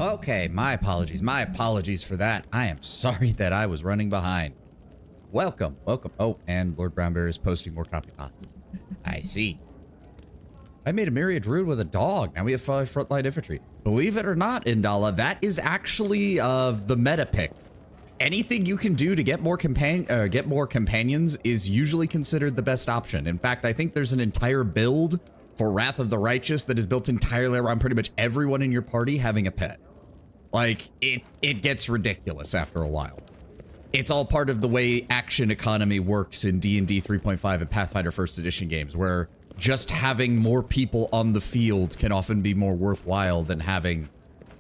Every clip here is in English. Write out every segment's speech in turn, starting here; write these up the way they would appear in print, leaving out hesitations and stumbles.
Okay, my apologies. My apologies for that. I am sorry that I was running behind. Welcome, welcome. Oh, and Lord Brownbear is posting more copy pastas. I see. I made a myriad druid with a dog. Now we have 5 frontline infantry. Believe it or not, Indala, that is actually the meta pick. Anything you can do to get more companions is usually considered the best option. In fact, I think there's an entire build for Wrath of the Righteous that is built entirely around pretty much everyone in your party having a pet. Like, it gets ridiculous after a while. It's all part of the way action economy works in D&D 3.5 and Pathfinder 1st Edition games, where just having more people on the field can often be more worthwhile than having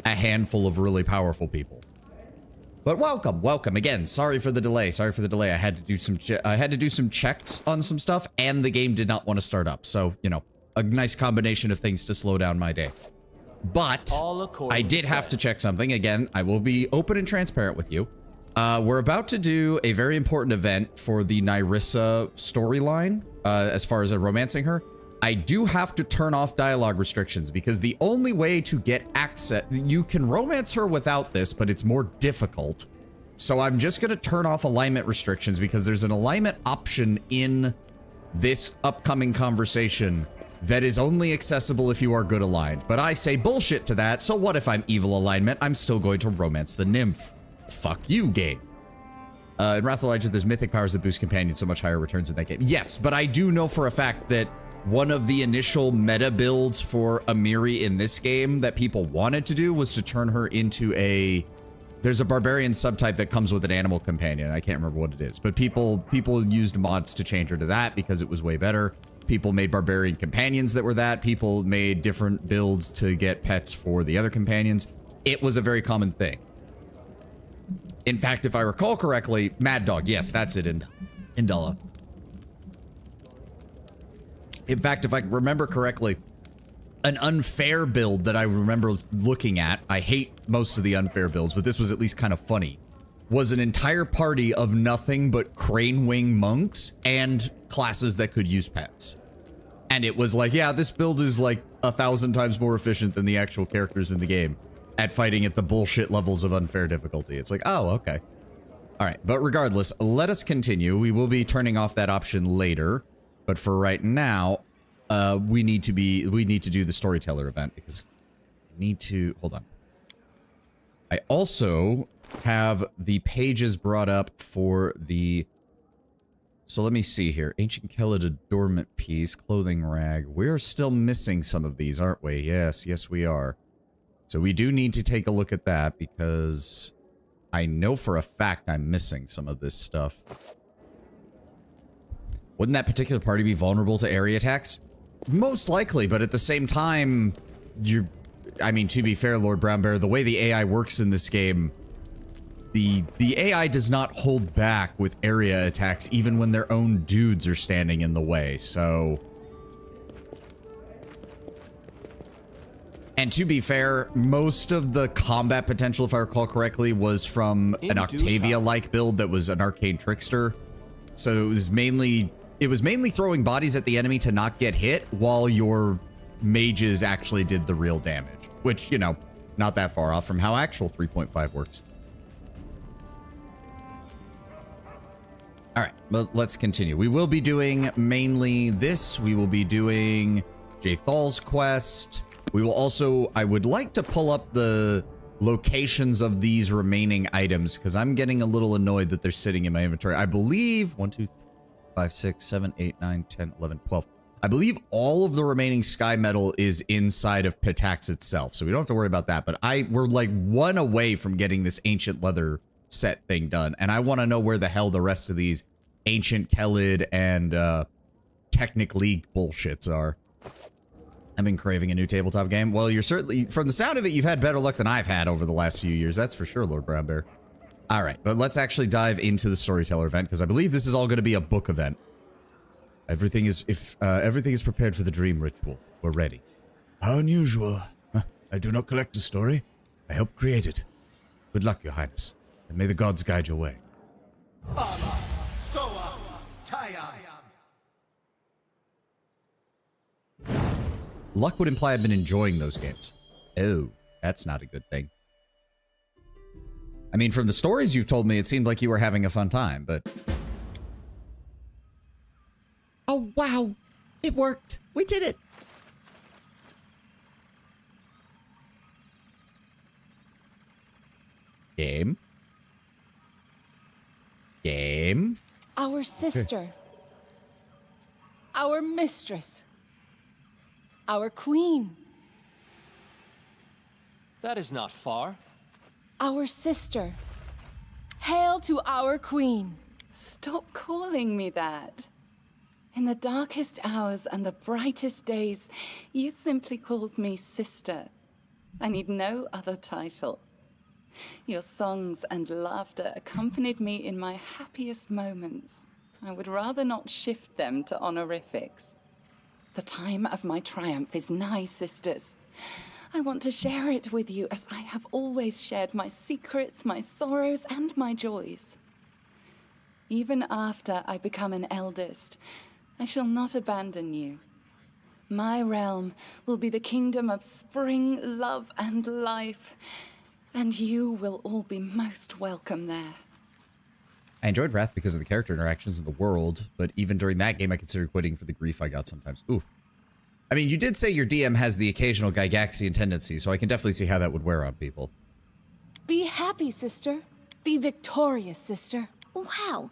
a handful of really powerful people. But welcome, welcome again. Sorry for the delay. Sorry for the delay. I had to do some checks on some stuff, and the game did not want to start up. So, you know, a nice combination of things to slow down my day. But I did have to check something. Again, I will be open and transparent with you. We're about to do a very important event for the Nyrissa storyline, as far as romancing her. I do have to turn off dialogue restrictions because the only way to get access, you can romance her without this, but it's more difficult. So I'm just going to turn off alignment restrictions because there's an alignment option in this upcoming conversation that is only accessible if you are good aligned. But I say bullshit to that, so what if I'm evil alignment? I'm still going to romance the nymph. Fuck you, game. In Wrath of the Righteous, there's mythic powers that boost companions so much higher returns in that game. Yes, but I do know for a fact that one of the initial meta builds for Amiri in this game that people wanted to do was to turn her into a... There's a barbarian subtype that comes with an animal companion. I can't remember what it is, but people used mods to change her to that because it was way better. People made barbarian companions that were that. People made different builds to get pets for the other companions. It was a very common thing. In fact, if I recall correctly, Mad Dog, yes, that's it, Indala. In fact, if I remember correctly, an unfair build that I remember looking at, I hate most of the unfair builds, but this was at least kind of funny, was an entire party of nothing but crane wing monks and classes that could use pets. And it was like, yeah, this build is like 1,000 times more efficient than the actual characters in the game at fighting at the bullshit levels of unfair difficulty. It's like, oh, okay. All right, but regardless, let us continue. We will be turning off that option later, but for right now, we need to do the storyteller event because we need to, hold on. I also have the pages brought up for the, so let me see here. Ancient Kelid adornment piece, clothing rag. We're still missing some of these, aren't we? Yes, yes we are. So we do need to take a look at that because I know for a fact I'm missing some of this stuff. Wouldn't that particular party be vulnerable to area attacks? Most likely, but at the same time, I mean, to be fair, Lord Brownbear, the way the AI works in this game, the AI does not hold back with area attacks even when their own dudes are standing in the way, so... And to be fair, most of the combat potential, if I recall correctly, was from an Octavia-like build that was an Arcane Trickster. So it was mainly throwing bodies at the enemy to not get hit while your mages actually did the real damage. Which, you know, not that far off from how actual 3.5 works. All right, well, let's continue. We will be doing mainly this. We will be doing Jathal's quest. We will also, I would like to pull up the locations of these remaining items because I'm getting a little annoyed that they're sitting in my inventory. I believe 1, 2, 3, 5, 6, 7, 8, 9, 10, 11, 12. I believe all of the remaining sky metal is inside of Pitax itself, so we don't have to worry about that. But we're like 1 away from getting this ancient leather set thing done, and I want to know where the hell the rest of these ancient Kelid and Technic League bullshits are. I've been craving a new tabletop game. Well, you're certainly, from the sound of it, you've had better luck than I've had over the last few years. That's for sure, Lord Brownbear. All right, but let's actually dive into the storyteller event because I believe this is all going to be a book event. Everything is prepared for the dream ritual. We're ready. How unusual. I do not collect a story. I help create it. Good luck, Your Highness, and may the gods guide your way. Luck would imply I've been enjoying those games. Oh, that's not a good thing. I mean, from the stories you've told me, it seemed like you were having a fun time, but... Oh, wow. It worked. We did it. Game. Game. Our sister. Our mistress. Our queen. That is not far. Our sister. Hail to our queen. Stop calling me that. In the darkest hours and the brightest days, you simply called me sister. I need no other title. Your songs and laughter accompanied me in my happiest moments. I would rather not shift them to honorifics. The time of my triumph is nigh, sisters. I want to share it with you as I have always shared my secrets, my sorrows, and my joys. Even after I become an eldest, I shall not abandon you. My realm will be the kingdom of spring, love, and life, and you will all be most welcome there. I enjoyed Wrath because of the character interactions in the world, but even during that game, I considered quitting for the grief I got sometimes. Oof. I mean, you did say your DM has the occasional Gygaxian tendency, so I can definitely see how that would wear on people. Be happy, sister. Be victorious, sister. Wow,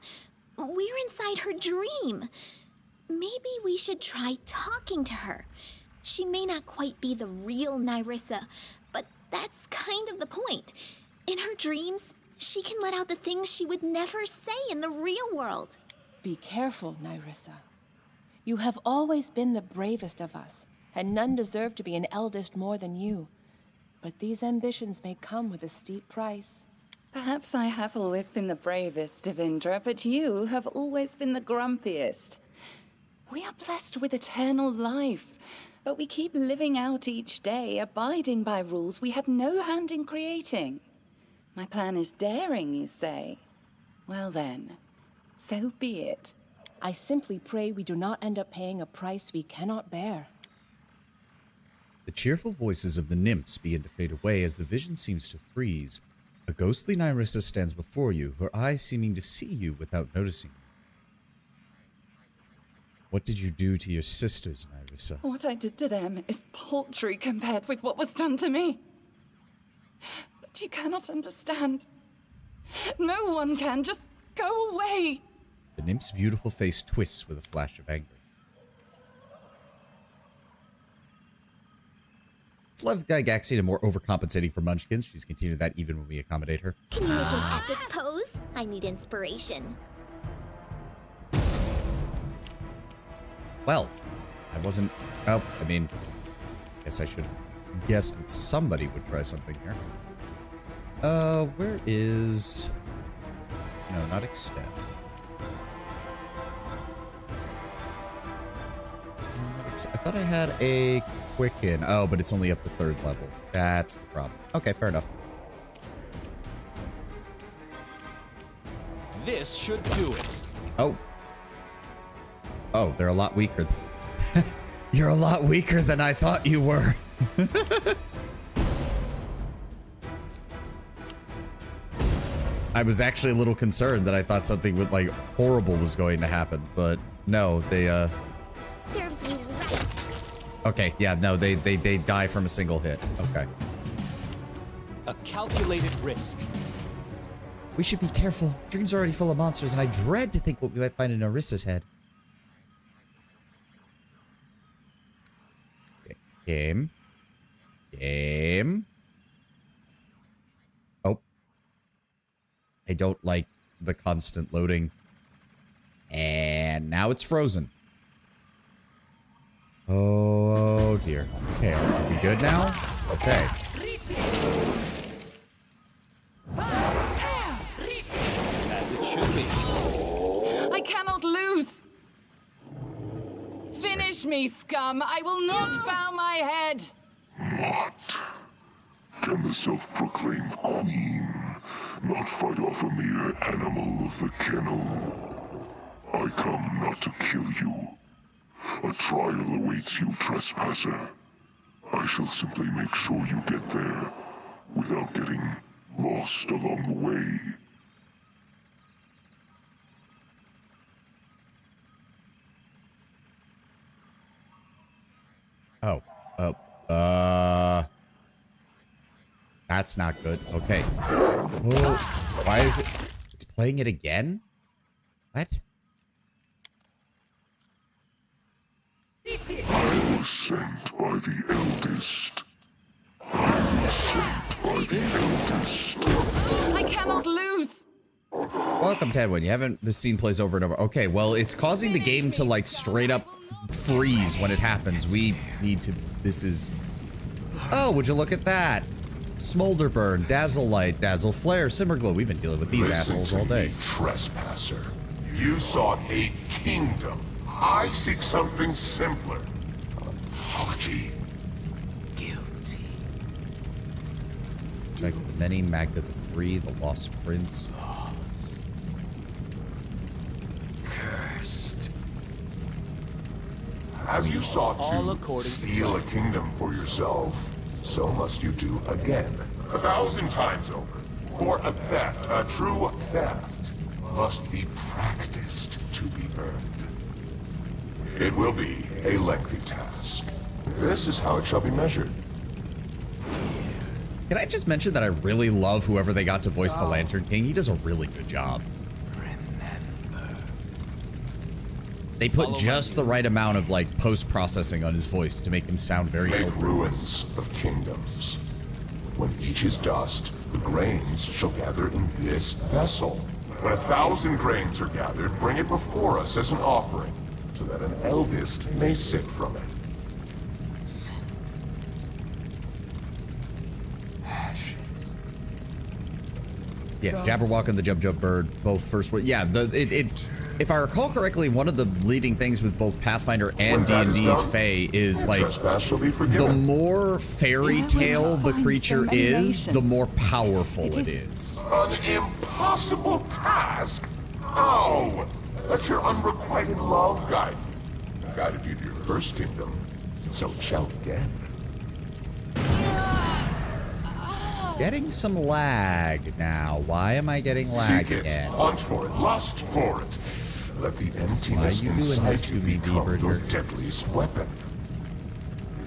we're inside her dream. Maybe we should try talking to her. She may not quite be the real Nyrissa, but that's kind of the point. In her dreams, she can let out the things she would never say in the real world. Be careful, Nyrissa. You have always been the bravest of us, and none deserve to be an eldest more than you. But these ambitions may come with a steep price. Perhaps I have always been the bravest, Devindra, but you have always been the grumpiest. We are blessed with eternal life, but we keep living out each day, abiding by rules we had no hand in creating. My plan is daring, you say? Well then, so be it. I simply pray we do not end up paying a price we cannot bear. The cheerful voices of the nymphs begin to fade away as the vision seems to freeze. A ghostly Nyrissa stands before you, her eyes seeming to see you without noticing you. What did you do to your sisters, Nyrissa? What I did to them is paltry compared with what was done to me. But you cannot understand. No one can. Just go away. The nymph's beautiful face twists with a flash of anger. Let's love Gygaxian and more overcompensating for munchkins. She's continued that even when we accommodate her. Can you make an epic pose? I need inspiration. Well, I wasn't... Well, I mean, I guess I should have guessed that somebody would try something here. Where is... No, not extend. I thought I had a quicken. Oh, but it's only up to 3rd level. That's the problem. Okay, fair enough. This should do it. Oh. Oh, they're a lot weaker. You're a lot weaker than I thought you were. I was actually a little concerned that I thought something with like horrible was going to happen, but no, they Serves you right. Okay, yeah, no, they die from a single hit. Okay. A calculated risk. We should be careful. Dreams are already full of monsters, and I dread to think what we might find in Narissa's head. Game. Game. Oh. I don't like the constant loading. And now it's frozen. Oh dear. Okay, are we good now? Okay. As it should be. I cannot lose. Finish me, scum. I will not bow my head. Can the self-proclaimed queen not fight off a mere animal of the kennel? I come not to kill you. A trial awaits you, trespasser. I shall simply make sure you get there without getting lost along the way. Oh. That's not good. Okay. Oh, why is it? It's playing it again? What? I was sent by the eldest. I was sent by the eldest. I cannot lose. Welcome, Tedwin. You haven't. This scene plays over and over. Okay, well, it's causing the game to like straight up freeze when it happens. We need to. This is. Oh, would you look at that? Smolder Burn, Dazzle Light, Dazzle Flare, Simmerglow. We've been dealing with these assholes all day. Trespasser. You sought a kingdom. I seek something simpler. Apology. Guilty. Like the Many, Magda the Three, the Lost Prince. Cursed. As you sought All to according to steal a kingdom for yourself, so must you do again. 1,000 times over. For a theft, a true theft, must be practiced to be earned. It will be a lengthy task. This is how it shall be measured. Can I just mention that I really love whoever they got to voice the Lantern King? He does a really good job. They put just the right amount of like post-processing on his voice to make him sound very Make elderly. ruins of kingdoms. When each is dust, the grains shall gather in this vessel. When 1,000 grains are gathered, bring it before us as an offering, so that an eldest may sip from it. Yeah, Jabberwock and the Jub Jub Bird, both first word. Yeah, if I recall correctly, one of the leading things with both Pathfinder and D&D's Fae is like Trespass shall be the forgiven. more fairy tale the creature so many is, the nations. more powerful it is. An impossible task? How? Let your unrequited love guide you. Guided you to your first kingdom, so it shall again. Getting some lag now. Why am I getting lag Seek it, again? hunt for it, lust for it. Let the emptiness Why are you doing this inside to you me, become Bieber? your deadliest weapon.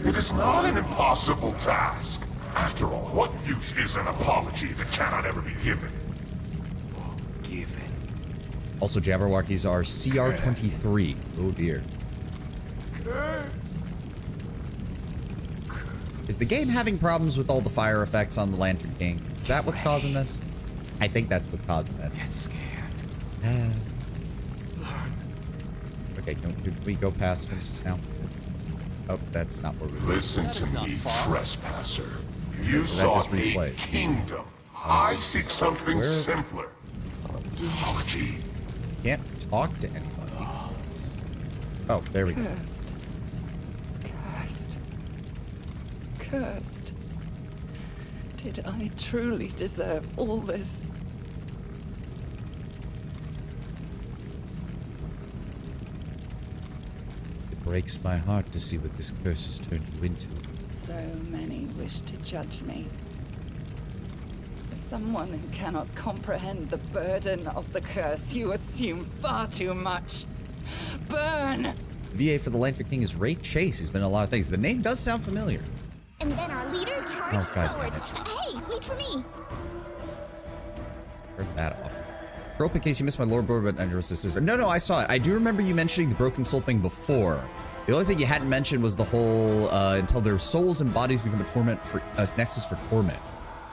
It is not an impossible task. After all, what use is an apology that cannot ever be given? Also, Jabberwockies are CR23. Oh dear. Is the game having problems with all the fire effects on the Lantern King? Is that what's causing this? I think that's what's causing that. Get scared. Okay, can we go past him now? Oh, that's not where we were. Listen That to is not me, far. trespasser. You So that just sought a replays. kingdom. I seek something Where- simpler. Apology. Can't talk to anybody. Oh, there we go. Cursed. Cursed. Cursed. Did I truly deserve all this? It breaks my heart to see what this curse has turned you into. So many wish to judge me. As someone who cannot comprehend the burden of the curse, you assume far too much. Burn! VA for the Lantern King is Ray Chase. He's been in a lot of things. The name does sound familiar. And then our leader charged Oh, God forward. damn Hey, wait for me. Turn that off. Trope, in case you missed my Lord Board, but under sister. No, I saw it. I do remember you mentioning the Broken Soul thing before. The only thing you hadn't mentioned was the whole until their souls and bodies become a torment for a nexus for torment.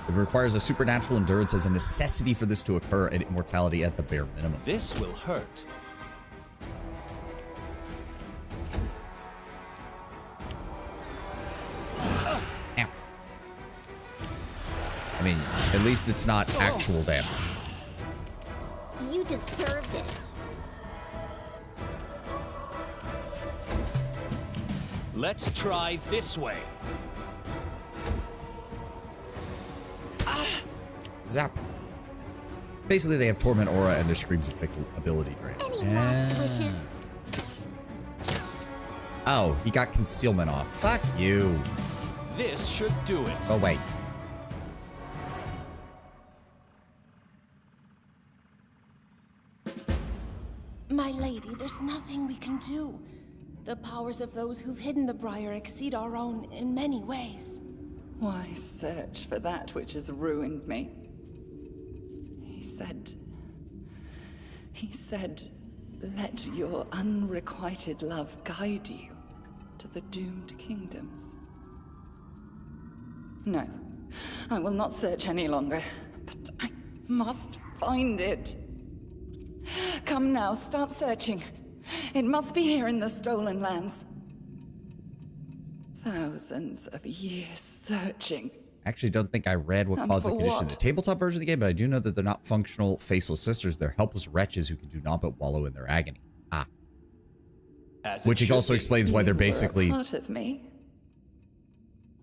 It requires a supernatural endurance as a necessity for this to occur, and immortality at the bare minimum. This will hurt. Ow. I mean, at least it's not actual damage. You deserved it. Let's try this way. Zap. Basically, they have Torment Aura and their Screams of Fickle ability drain. Any last wishes? Oh, he got Concealment off. Fuck you. This should do it. Oh, wait. nothing we can do. The powers of those who've hidden the Briar exceed our own in many ways. Why search for that which has ruined me? He said, let your unrequited love guide you to the doomed kingdoms. No, I will not search any longer, but I must find it. Come now, start searching. It must be here in the Stolen Lands. Thousands of years searching. I actually don't think I read what caused the condition in the tabletop version of the game, but I do know that they're not functional, faceless sisters. They're helpless wretches who can do naught but wallow in their agony. Ah. Which also explains why they're basically... part of me.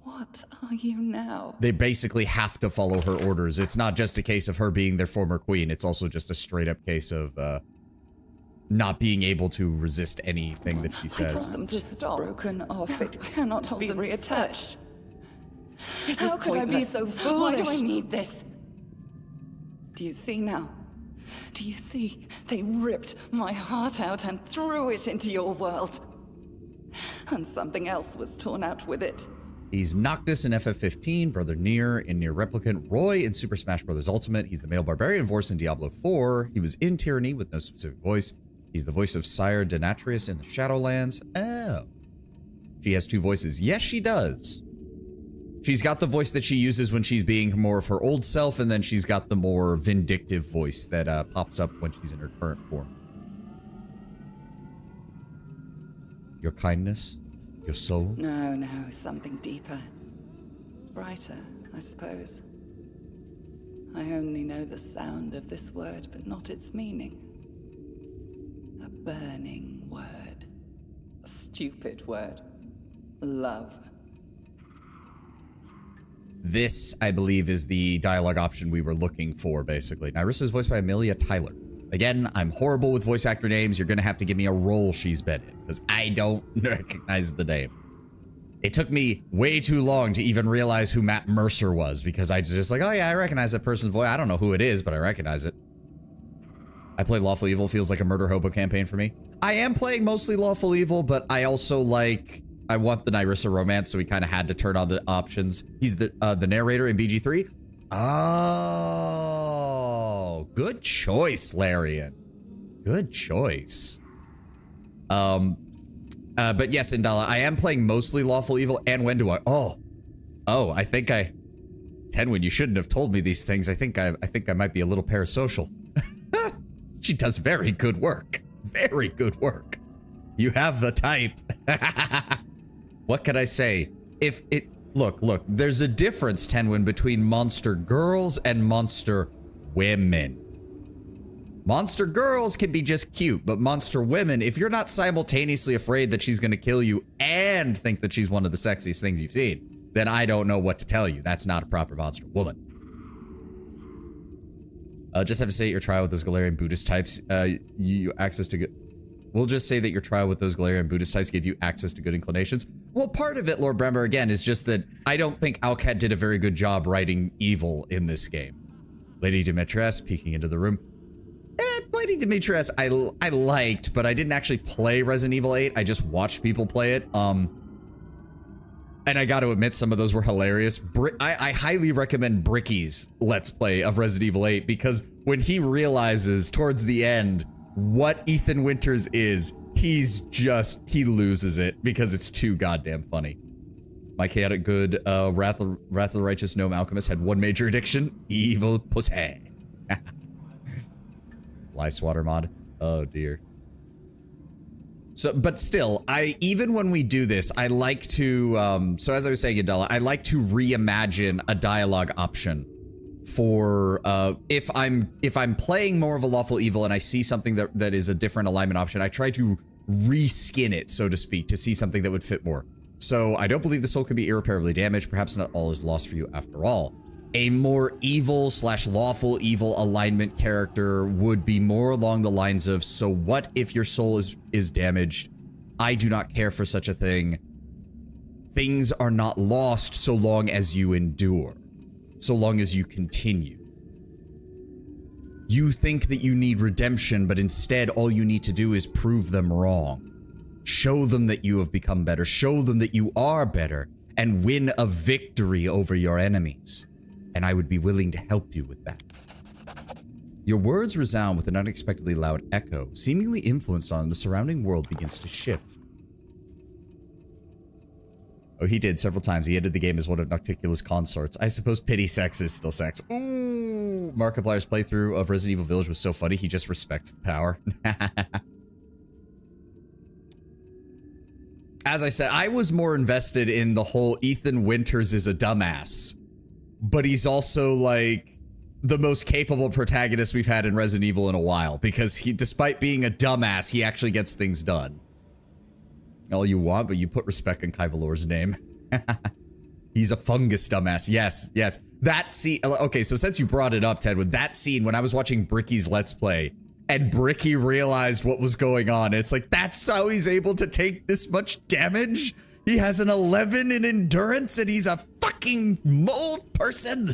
What are you now? They basically have to follow her orders. It's not just a case of her being their former queen. It's also just a straight up case of not being able to resist anything that she says. I told them to stop. Broken off. It cannot be reattached. How could I be so foolish? Why do I need this? Do you see now? Do you see? They ripped my heart out and threw it into your world. And something else was torn out with it. He's Noctis in FF15, Brother Nier in Nier Replicant, Roy in Super Smash Bros. Ultimate. He's the male barbarian voice in Diablo 4. He was in Tyranny with no specific voice. He's the voice of Sire Denatrius in the Shadowlands. Oh. She has two voices. Yes, she does. She's got the voice that she uses when she's being more of her old self, and then she's got the more vindictive voice that pops up when she's in her current form. Your kindness? Your soul? No, something deeper. Brighter, I suppose. I only know the sound of this word, but not its meaning. A burning word. A stupid word. Love. This, I believe, is the dialogue option we were looking for, basically. Nyrissa is voiced by Amelia Tyler. Again, I'm horrible with voice actor names. You're going to have to give me a role she's been in, because I don't recognize the name. It took me way too long to even realize who Matt Mercer was, because I just like, oh yeah, I recognize that person's voice. I don't know who it is, but I recognize it. I play Lawful Evil. Feels like a murder hobo campaign for me. I am playing mostly Lawful Evil, but I also like... I want the Nyrissa romance, so we kind of had to turn on the options. He's the narrator in BG3. Oh, good choice, Larian. Good choice. But yes, Indala, I am playing mostly Lawful Evil. And when do I? Oh, I think Tenwin, you shouldn't have told me these things. I think I might be a little parasocial. She does very good work. Very good work. You have the type. What can I say? Look, there's a difference, Tenwin, between monster girls and monster women. Monster girls can be just cute, but monster women, if you're not simultaneously afraid that she's gonna kill you and think that she's one of the sexiest things you've seen, then I don't know what to tell you. That's not a proper monster woman. Just have to say your trial with those Galarian Buddhist types, you access to good... We'll just say that your trial with those Galarian Buddhist types gave you access to good inclinations. Well, part of it, Lord Brember, again, is just that I don't think Alcat did a very good job writing evil in this game. Lady Demetress peeking into the room. Lady Demetress I liked, but I didn't actually play Resident Evil 8. I just watched people play it. And I got to admit, some of those were hilarious. I highly recommend Bricky's Let's Play of Resident Evil 8, because when he realizes towards the end what Ethan Winters is, he loses it because it's too goddamn funny. My chaotic good, Wrath of the Righteous Gnome Alchemist had one major addiction: evil pussy. Fly swatter mod. Oh dear. So, but still, even when we do this, I like to, so as I was saying, Adela, I like to reimagine a dialogue option for, if I'm playing more of a Lawful Evil and I see something that is a different alignment option, I try to reskin it, so to speak, to see something that would fit more. So I don't believe the soul can be irreparably damaged. Perhaps not all is lost for you after all. A more evil / lawful evil alignment character would be more along the lines of, so what if your soul is damaged? I do not care for such a thing. Things are not lost so long as you endure, so long as you continue. You think that you need redemption, but instead all you need to do is prove them wrong. Show them that you have become better. Show them that you are better and win a victory over your enemies. And I would be willing to help you with that. Your words resound with an unexpectedly loud echo, seemingly influenced on the surrounding world begins to shift. Oh, he did several times. He ended the game as one of Nocticula's consorts. I suppose pity sex is still sex. Ooh. Markiplier's playthrough of Resident Evil Village was so funny, he just respects the power. As I said, I was more invested in the whole Ethan Winters is a dumbass. But he's also, like, the most capable protagonist we've had in Resident Evil in a while. Because he, despite being a dumbass, he actually gets things done. All you want, but you put respect on Kai Valor's name. He's a fungus dumbass. Yes, yes. That scene. Okay, so since you brought it up, Ted, with that scene when I was watching Bricky's Let's Play and Bricky realized what was going on, it's like, that's how he's able to take this much damage? He has an 11 in endurance and he's a fucking mold person.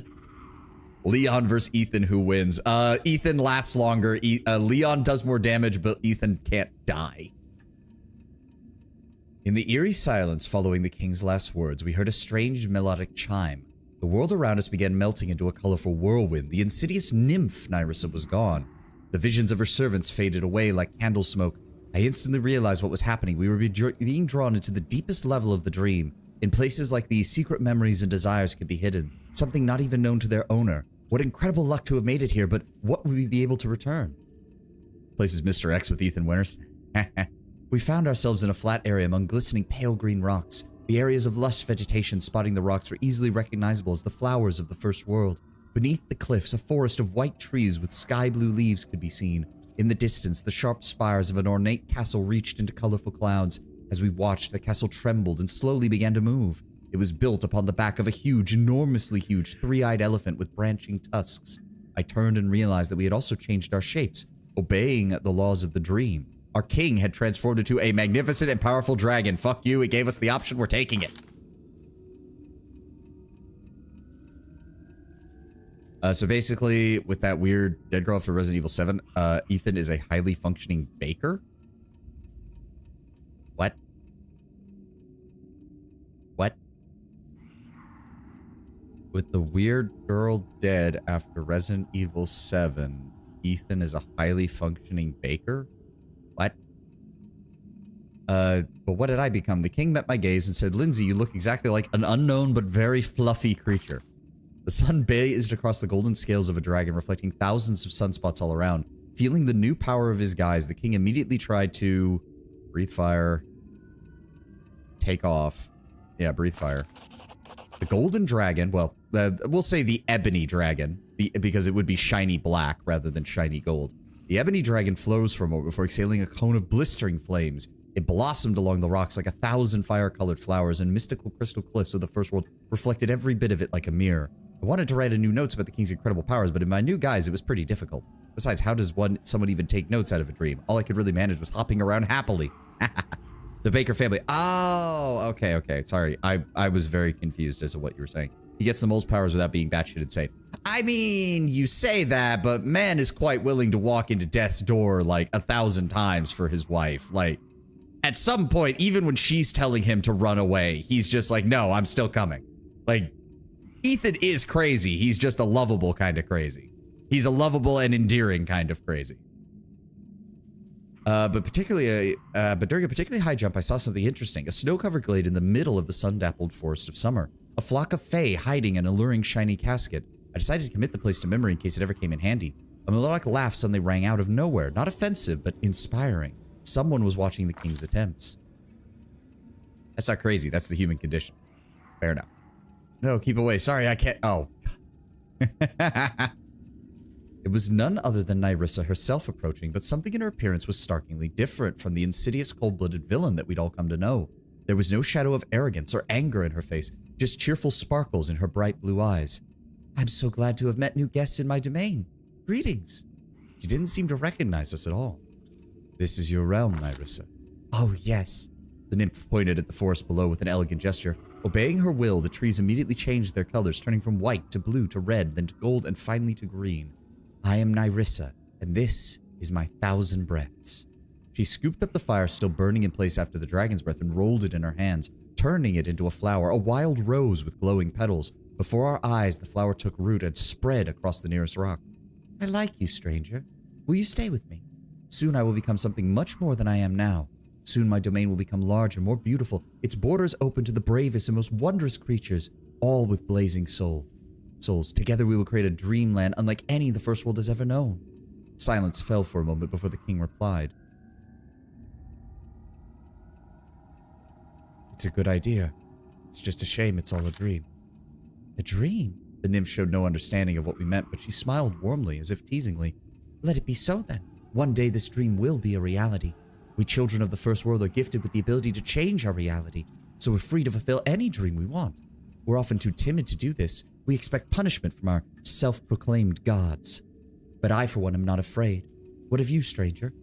Leon versus Ethan, who wins? Ethan lasts longer. Leon does more damage, but Ethan can't die. In the eerie silence following the king's last words, we heard a strange melodic chime. The world around us began melting into a colorful whirlwind. The insidious nymph, Nyrissa, was gone. The visions of her servants faded away like candle smoke. I instantly realized what was happening. We were being drawn into the deepest level of the dream. In places like these, secret memories and desires could be hidden. Something not even known to their owner. What incredible luck to have made it here, but what would we be able to return? Places Mr. X with Ethan Winters. We found ourselves in a flat area among glistening pale green rocks. The areas of lush vegetation spotting the rocks were easily recognizable as the flowers of the first world. Beneath the cliffs, a forest of white trees with sky blue leaves could be seen. In the distance, the sharp spires of an ornate castle reached into colorful clouds. As we watched, the castle trembled and slowly began to move. It was built upon the back of a huge, enormously huge, three-eyed elephant with branching tusks. I turned and realized that we had also changed our shapes, obeying the laws of the dream. Our king had transformed into a magnificent and powerful dragon. Fuck you, it gave us the option, we're taking it. So basically, with that weird dead girl for Resident Evil 7, Ethan is a highly functioning baker? What? What? With the weird girl dead after Resident Evil 7, Ethan is a highly functioning baker? What? But what did I become? The king met my gaze and said, Lindsay, you look exactly like an unknown but very fluffy creature. The sun blazed across the golden scales of a dragon, reflecting thousands of sunspots all around. Feeling the new power of his guise, the king immediately tried to breathe fire, take off. Yeah, breathe fire. The golden dragon, well, we'll say the ebony dragon, because it would be shiny black rather than shiny gold. The ebony dragon flows for a moment before exhaling a cone of blistering flames. It blossomed along the rocks like 1,000 fire-colored flowers, and mystical crystal cliffs of the first world reflected every bit of it like a mirror. I wanted to write a new notes about the king's incredible powers, but in my new guise, it was pretty difficult. Besides, how does someone even take notes out of a dream? All I could really manage was hopping around happily. The Baker family. Oh, okay. Sorry, I was very confused as to what you were saying. He gets the most powers without being batshit insane. I mean, you say that, but man is quite willing to walk into death's door like 1,000 times for his wife. Like, at some point, even when she's telling him to run away, he's just like, no, I'm still coming. Like, Ethan is crazy. He's just a lovable kind of crazy. He's a lovable and endearing kind of crazy. But during a particularly high jump, I saw something interesting. A snow-covered glade in the middle of the sun-dappled forest of summer. A flock of fae hiding an alluring shiny casket. I decided to commit the place to memory in case it ever came in handy. A melodic laugh suddenly rang out of nowhere. Not offensive, but inspiring. Someone was watching the king's attempts. That's not crazy. That's the human condition. Fair enough. No, keep away. Sorry, I can't. Oh. It was none other than Nyrissa herself approaching, but something in her appearance was starkly different from the insidious, cold-blooded villain that we'd all come to know. There was no shadow of arrogance or anger in her face, just cheerful sparkles in her bright blue eyes. I'm so glad to have met new guests in my domain. Greetings. She didn't seem to recognize us at all. This is your realm, Nyrissa. Oh, yes. The nymph pointed at the forest below with an elegant gesture. Obeying her will, the trees immediately changed their colors, turning from white to blue to red, then to gold, and finally to green. I am Nyrissa, and this is my 1,000 breaths. She scooped up the fire still burning in place after the dragon's breath and rolled it in her hands, turning it into a flower, a wild rose with glowing petals. Before our eyes, the flower took root and spread across the nearest rock. I like you, stranger. Will you stay with me? Soon I will become something much more than I am now. Soon my domain will become larger, more beautiful, its borders open to the bravest and most wondrous creatures, all with blazing souls. Together we will create a dreamland unlike any the first world has ever known. Silence fell for a moment before the king replied. It's a good idea. It's just a shame it's all a dream. A dream? The nymph showed no understanding of what we meant, but she smiled warmly, as if teasingly. Let it be so then. One day this dream will be a reality. We children of the first world are gifted with the ability to change our reality, so we're free to fulfill any dream we want. We're often too timid to do this. We expect punishment from our self-proclaimed gods. But I, for one, am not afraid. What of you, stranger?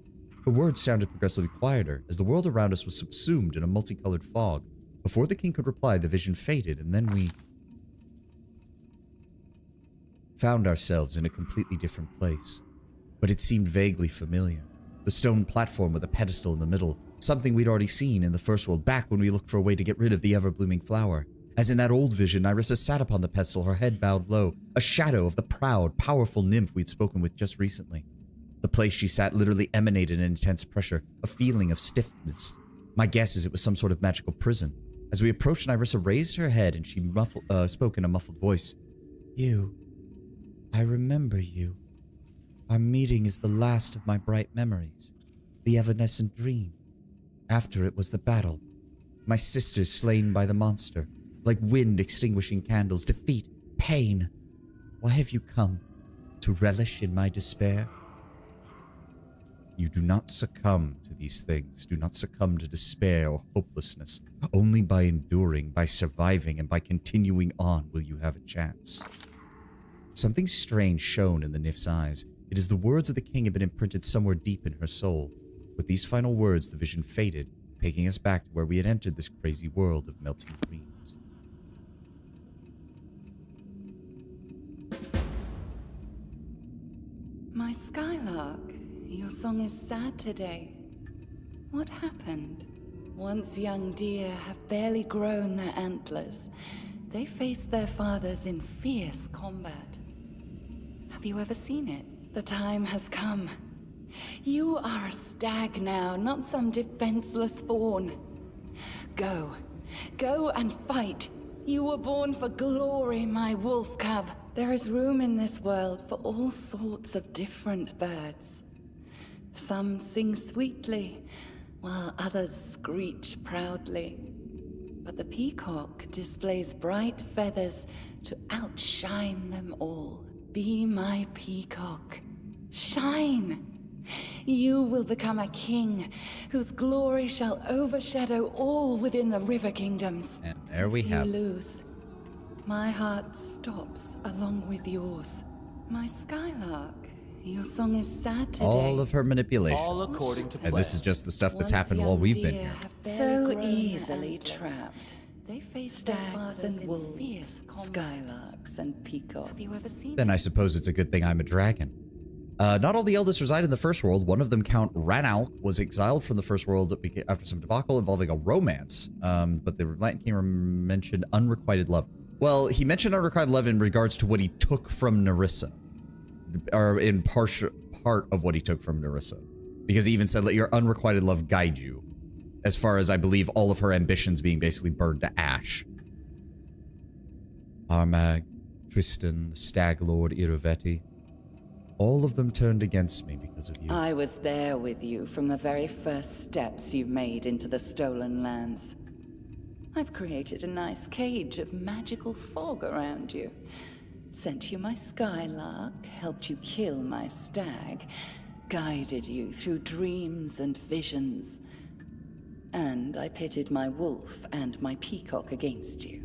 Her words sounded progressively quieter, as the world around us was subsumed in a multicolored fog. Before the king could reply, the vision faded, and then we found ourselves in a completely different place. But it seemed vaguely familiar. The stone platform with a pedestal in the middle, something we'd already seen in the first world back when we looked for a way to get rid of the ever-blooming flower. As in that old vision, Nyrissa sat upon the pedestal, her head bowed low, a shadow of the proud, powerful nymph we'd spoken with just recently. The place she sat literally emanated an intense pressure, a feeling of stiffness. My guess is it was some sort of magical prison. As we approached, Nyrissa raised her head and she spoke in a muffled voice. You. I remember you. Our meeting is the last of my bright memories. The evanescent dream. After it was the battle. My sisters slain by the monster. Like wind extinguishing candles, defeat, pain. Why have you come? To relish in my despair? You do not succumb to these things. Do not succumb to despair or hopelessness. Only by enduring, by surviving, and by continuing on will you have a chance. Something strange shone in the nymph's eyes. It is the words of the king had been imprinted somewhere deep in her soul. With these final words, the vision faded, taking us back to where we had entered this crazy world of melting dreams. My Skylark, your song is sad today. What happened? Once young deer have barely grown their antlers. They faced their fathers in fierce combat. Have you ever seen it? The time has come. You are a stag now, not some defenseless fawn. Go. Go and fight. You were born for glory, my wolf cub. There is room in this world for all sorts of different birds. Some sing sweetly, while others screech proudly. But the peacock displays bright feathers to outshine them all. Be my peacock. Shine! You will become a king, whose glory shall overshadow all within the river kingdoms. And there we have You it. lose. My heart stops along with yours. My Skylark, your song is sad today. All of her manipulation. All according to plan. And this is just the stuff that's Once happened while young we've been deer here. have barely So grown their easily antlers. trapped. They face Stags and wolves, skylarks and peacocks. Have you ever seen Then I suppose it's a good thing I'm a dragon. Not all the eldest reside in the first world. One of them, Count Ranalk, was exiled from the first world after some debacle involving a romance. But the Latin King mentioned unrequited love. Well, he mentioned unrequited love in regards to what he took from Nyrissa. Or in part of what he took from Nyrissa. Because he even said, let your unrequited love guide you. As far as I believe all of her ambitions being basically burned to ash. Armag, Tristan, the Stag Lord, Irovetti. All of them turned against me because of you. I was there with you from the very first steps you made into the stolen lands. I've created a nice cage of magical fog around you. Sent you my Skylark, helped you kill my stag, guided you through dreams and visions. And I pitted my wolf and my peacock against you.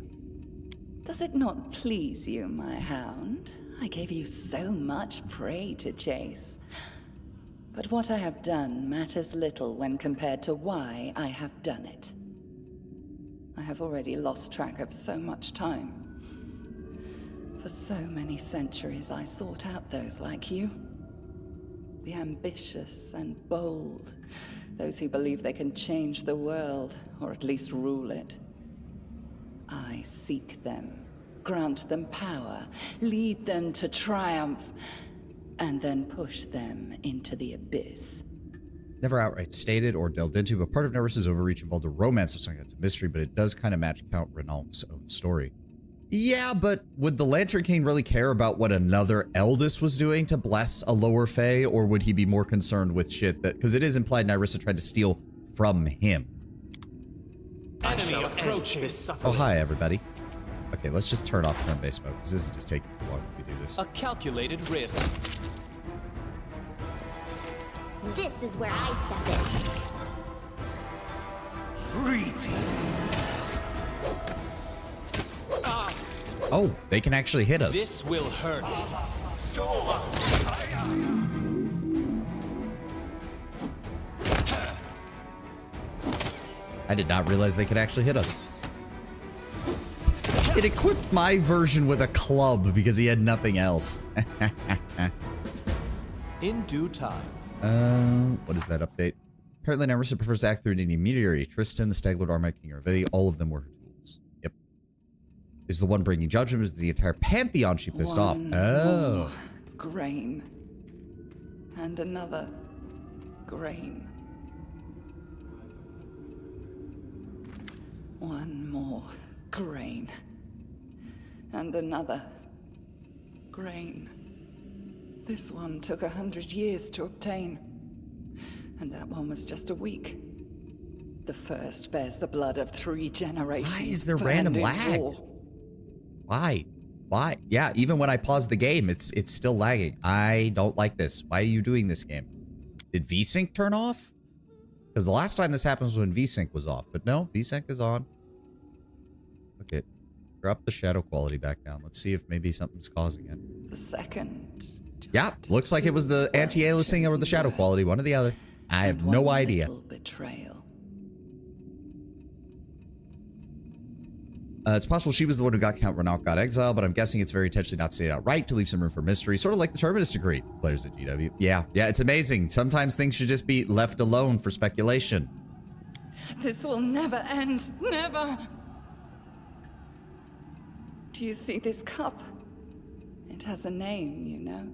Does it not please you, my hound? I gave you so much prey to chase. But what I have done matters little when compared to why I have done it. I have already lost track of so much time. For so many centuries, I sought out those like you. The ambitious and bold. Those who believe they can change the world, or at least rule it. I seek them, grant them power, lead them to triumph, and then push them into the abyss. Never outright stated or delved into, but part of Nerissa's overreach involved a romance of something that's a mystery, but it does kind of match Count Renault's own story. Yeah, but would the Lantern King really care about what another Eldest was doing to bless a lower Fae, or would he be more concerned with shit that... Because it is implied Nyrissa tried to steal from him. Enemy approaching. Oh, hi, everybody. Okay, let's just turn off turn-based mode, because this is just taking too long if we do this. A calculated risk. This is where I step in. Oh, they can actually hit us. This will hurt. I did not realize they could actually hit us. It equipped my version with a club because he had nothing else. In due time. What is that update? Apparently Nyrissa prefers to act through an intermediary. Tristan, the Staglord, Armite King, Irovetti, all of them were her tools. Yep. Is the one bringing judgment, is the entire pantheon she pissed off. Oh. Grain. And another grain. One more grain. And another grain. This one took 100 years to obtain. And that one was just a week. The first bears the blood of 3 generations. Why is there burned random in lag? war. Why? Why? Yeah, even when I pause the game, it's still lagging. I don't like this. Why are you doing this game? Did VSync turn off? Because the last time this happened was when VSync was off. But no, VSync is on. Okay. Drop the shadow quality back down. Let's see if maybe something's causing it. The second. Yeah, looks like it was the anti-aliasing or the shadow quality, one or the other. I have no idea. Betrayal. It's possible she was the one who got Count Renault got exiled, but I'm guessing it's very intentionally not stated outright to leave some room for mystery, sort of like the Terminus Decree. Players at GW. Yeah, it's amazing. Sometimes things should just be left alone for speculation. This will never end. Never. Do you see this cup? It has a name, you know.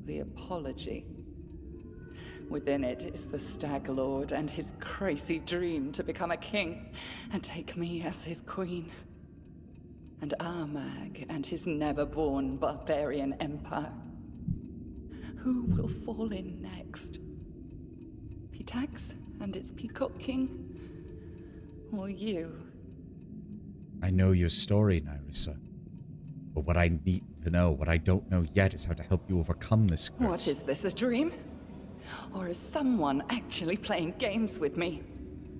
The Apology. Within it is the Stag Lord and his crazy dream to become a king and take me as his queen. And Armag and his never-born barbarian empire. Who will fall in next? Pitax and its Peacock King? Or you? I know your story, Nyrissa. But what I need to know, what I don't know yet, is how to help you overcome this curse. What is this, a dream? Or is someone actually playing games with me?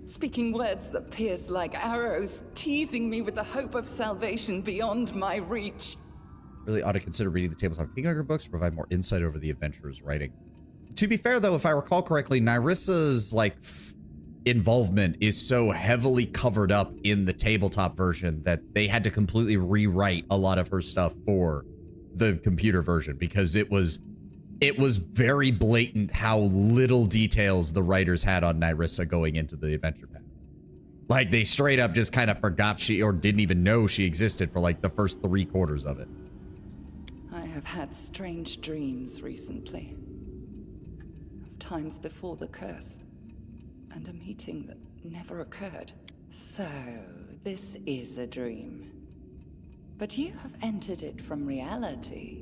Speaking words that pierce like arrows, teasing me with the hope of salvation beyond my reach. Really ought to consider reading the Tabletop Kingmaker books to provide more insight over the adventurer's writing. To be fair, though, if I recall correctly, Nyrissa's, involvement is so heavily covered up in the tabletop version that they had to completely rewrite a lot of her stuff for the computer version because it was very blatant how little details the writers had on Nyrissa going into the adventure path. Like, they straight up just kind of forgot she, or didn't even know she existed for the first 3/4 of it. I have had strange dreams recently. Of times before the curse. And a meeting that never occurred. So, this is a dream. But you have entered it from reality.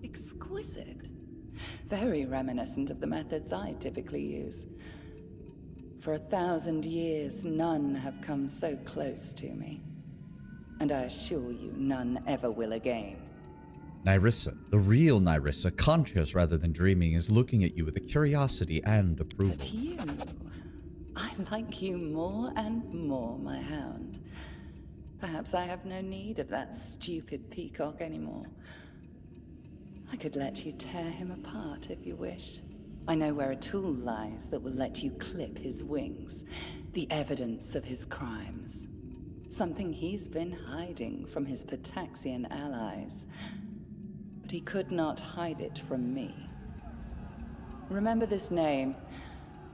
Exquisite. Very reminiscent of the methods I typically use. For 1,000 years, none have come so close to me. And I assure you, none ever will again. Nyrissa, the real Nyrissa, conscious rather than dreaming, is looking at you with a curiosity and approval. But you... I like you more and more, my hound. Perhaps I have no need of that stupid peacock anymore. I could let you tear him apart if you wish. I know where a tool lies that will let you clip his wings. The evidence of his crimes. Something he's been hiding from his Pataxian allies. But he could not hide it from me. Remember this name,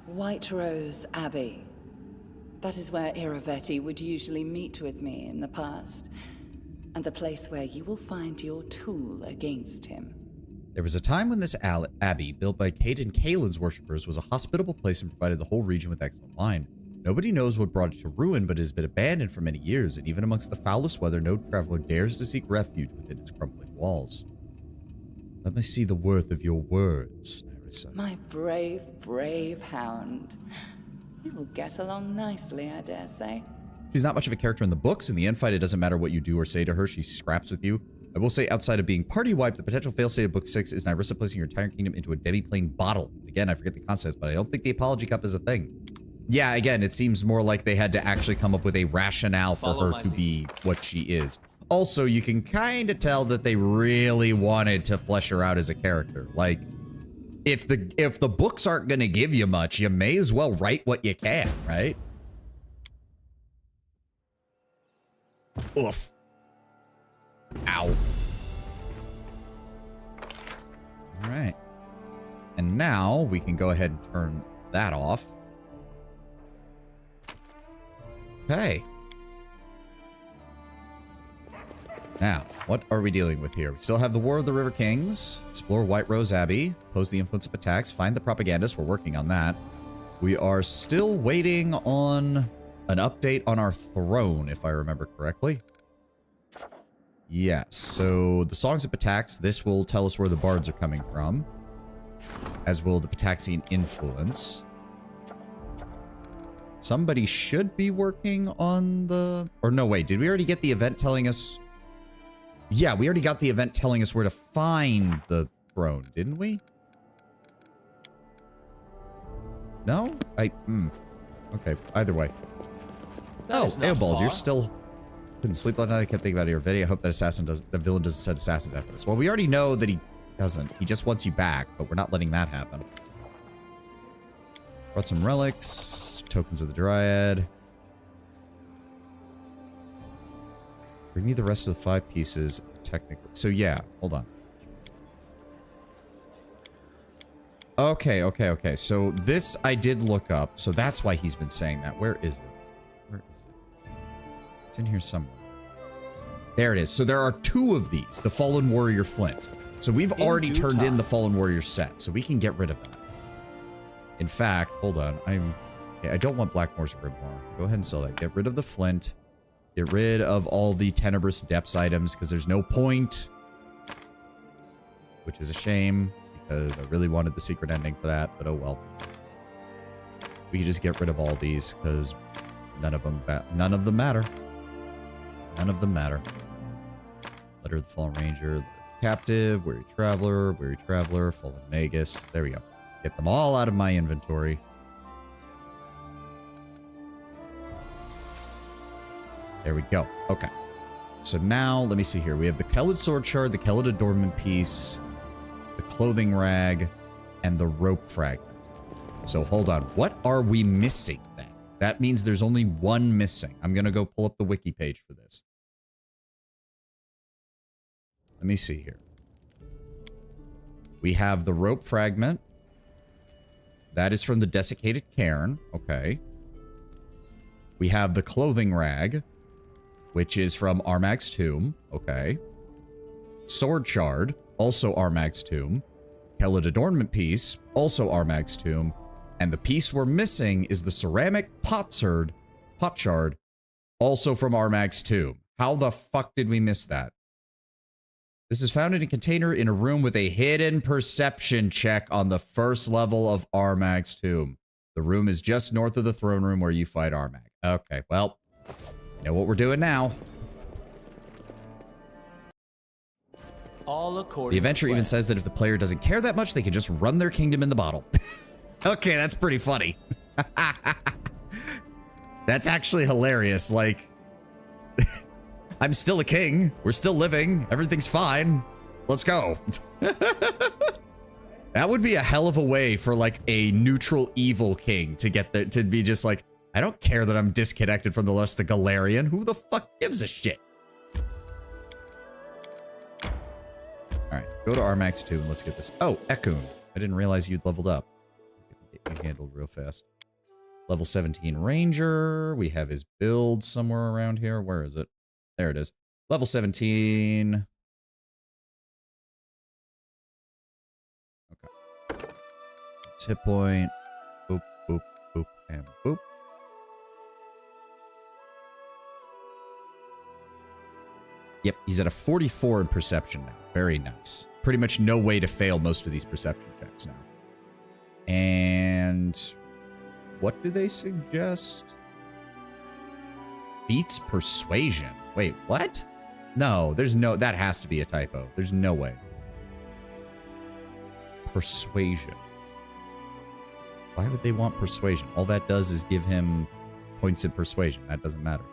White Rose Abbey. That is where Irovetti would usually meet with me in the past, and the place where you will find your tool against him. There was a time when this abbey, built by Kate and Kaelin's worshippers, was a hospitable place and provided the whole region with excellent wine. Nobody knows what brought it to ruin, but it has been abandoned for many years, and even amongst the foulest weather, no traveler dares to seek refuge within its crumbling walls. Let me see the worth of your words, Nerissa. My brave, brave hound. We will get along nicely, I dare say. She's not much of a character in the books. In the end fight, it doesn't matter what you do or say to her. She scraps with you. I will say, outside of being party wiped, the potential failstate of Book 6 is Nerissa placing your entire kingdom into a demi-plane bottle. Again, I forget the concept, but I don't think the apology cup is a thing. Yeah, again, it seems more like they had to actually come up with a rationale for her to be what she is. Also, you can kind of tell that they really wanted to flesh her out as a character. Like, if the books aren't going to give you much, you may as well write what you can, right? Oof. Ow. All right. And now we can go ahead and turn that off. Okay. Now, what are we dealing with here? We still have the War of the River Kings, explore White Rose Abbey, oppose the influence of attacks, find the propagandists. We're working on that. We are still waiting on an update on our throne, if I remember correctly. Yes, so the Songs of Patax, this will tell us where the bards are coming from, as will the Pataxian influence. Somebody should be working on the... Or no, wait, did we already get the event telling us... Yeah, we already got the event telling us where to find the throne, didn't we? No? Okay, either way. That is not Eobald, far. you're still... Couldn't sleep last night. I kept thinking about Irovetti. I hope that the villain doesn't set assassins after this. Well, we already know that he doesn't. He just wants you back, but we're not letting that happen. Brought some relics, tokens of the Dryad. Bring me the rest of the 5 pieces, technically. So yeah, hold on. Okay. So this I did look up, so that's why he's been saying that. Where is it? Where is it? It's in here somewhere. There it is. So there are 2 of these, the Fallen Warrior Flint. So we've already turned in the Fallen Warrior set, so we can get rid of that. In fact, hold on. I don't want Blackmore's Grimoire. Go ahead and sell that. Get rid of the Flint. Get rid of all the Tenebrous Depths items, because there's no point. Which is a shame, because I really wanted the secret ending for that, but oh well. We can just get rid of all these, because none of them matter. None of them matter. Letter of the Fallen Ranger, Captive, Weary Traveler, Fallen Magus. There we go. Get them all out of my inventory. There we go. Okay. So now, let me see here. We have the Kellid Sword Shard, the Kellid Adornment Piece, the Clothing Rag, and the Rope Fragment. So hold on. What are we missing then? That means there's only one missing. I'm going to go pull up the wiki page for this. Let me see here. We have the Rope Fragment. That is from the Desiccated Cairn. Okay. We have the Clothing Rag, which is from Armag's Tomb. Okay. Sword Shard, also Armag's Tomb. Kellid Adornment Piece, also Armag's Tomb. And the piece we're missing is the Ceramic Potshard, also from Armag's Tomb. How the fuck did we miss that? This is found in a container in a room with a hidden perception check on the first level of Armag's Tomb. The room is just north of the throne room where you fight Armag. Okay, well, you know what we're doing now. All according The adventure to even plan. says that if the player doesn't care that much, they can just run their kingdom in the bottle. Okay, that's pretty funny. That's actually hilarious. Like, I'm still a king. We're still living. Everything's fine. Let's go. That would be a hell of a way for like a neutral evil king to get there, to be just like, I don't care that I'm disconnected from the rest of Galarian. Who the fuck gives a shit? All right, go to Armax 2 and let's get this. Oh, Ekun. I didn't realize you'd leveled up. Get you handled real fast. Level 17 Ranger. We have his build somewhere around here. Where is it? There it is. Level 17. Okay. Hit point. Boop, boop, boop, and boop. Yep, he's at a 44 in perception now. Very nice. Pretty much no way to fail most of these perception checks now. And what do they suggest? Feats persuasion. Wait, what? No, there's no, that has to be a typo. There's no way. Persuasion. Why would they want persuasion? All that does is give him points in persuasion. That doesn't matter.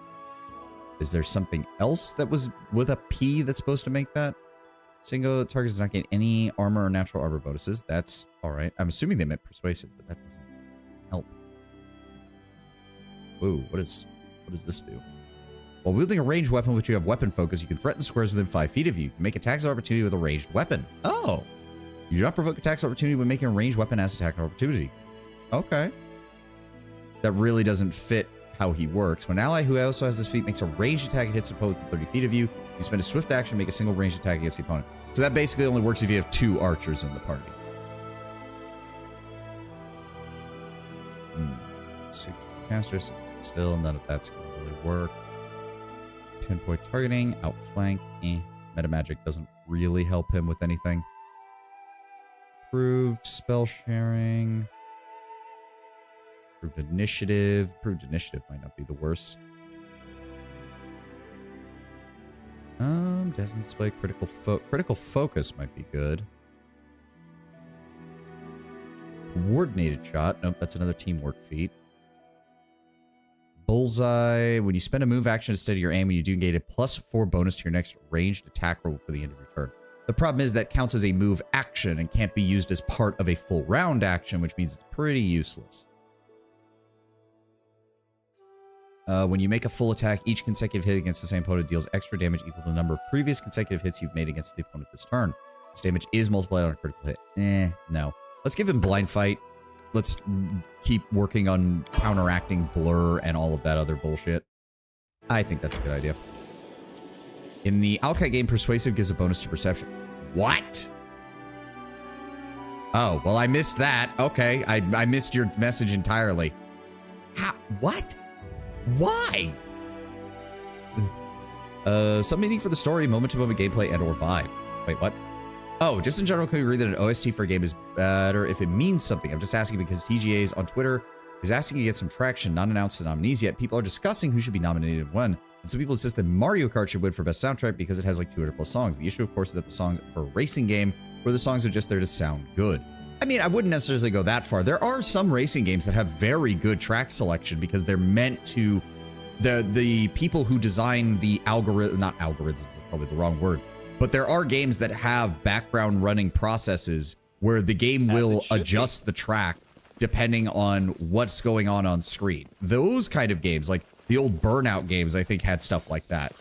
Is there something else that was with a P that's supposed to make that? Single target does not gain any armor or natural armor bonuses. That's all right. I'm assuming they meant persuasive, but that doesn't help. Ooh, what does this do? While wielding a ranged weapon with which you have weapon focus, you can threaten squares within 5 feet of you. You can make attacks of opportunity with a ranged weapon. Oh! You do not provoke attacks of opportunity when making a ranged weapon as attack of opportunity. Okay. That really doesn't fit how he works. When an ally who also has this feat makes a ranged attack and hits an opponent within 30 feet of you, you spend a swift action to make a single ranged attack against the opponent. So that basically only works if you have 2 archers in the party. Casters, still none of that's going to really work. Pinpoint targeting, outflank, Meta magic doesn't really help him with anything. Improved spell sharing. Improved initiative. Improved initiative might not be the worst. Doesn't display critical focus might be good. Coordinated shot. Nope, that's another teamwork feat. Bullseye. When you spend a move action to steady your aim, when you do gain a +4 bonus to your next ranged attack roll for the end of your turn. The problem is that counts as a move action and can't be used as part of a full round action, which means it's pretty useless. When you make a full attack, each consecutive hit against the same opponent deals extra damage equal to the number of previous consecutive hits you've made against the opponent this turn. This damage is multiplied on a critical hit. No. Let's give him blind fight. Let's keep working on counteracting blur and all of that other bullshit. I think that's a good idea. In the Alkai game, persuasive gives a bonus to perception. What? Oh, well, I missed that. Okay, I missed your message entirely. How? What? Why? Some meaning for the story, moment-to-moment gameplay, and/or vibe. Wait, what? Oh, just in general, can we agree that an OST for a game is better if it means something? I'm just asking because TGA's on Twitter is asking to get some traction, not announced the nominees yet. People are discussing who should be nominated and when. And some people insist that Mario Kart should win for best soundtrack because it has like 200+ songs. The issue, of course, is that the songs for a racing game, where the songs are just there to sound good. I mean, I wouldn't necessarily go that far. There are some racing games that have very good track selection because they're meant to, the people who design the algorithm, not algorithms, is probably the wrong word, but there are games that have background running processes where the game will adjust the track depending on what's going on screen. Those kind of games, like the old Burnout games, I think had stuff like that.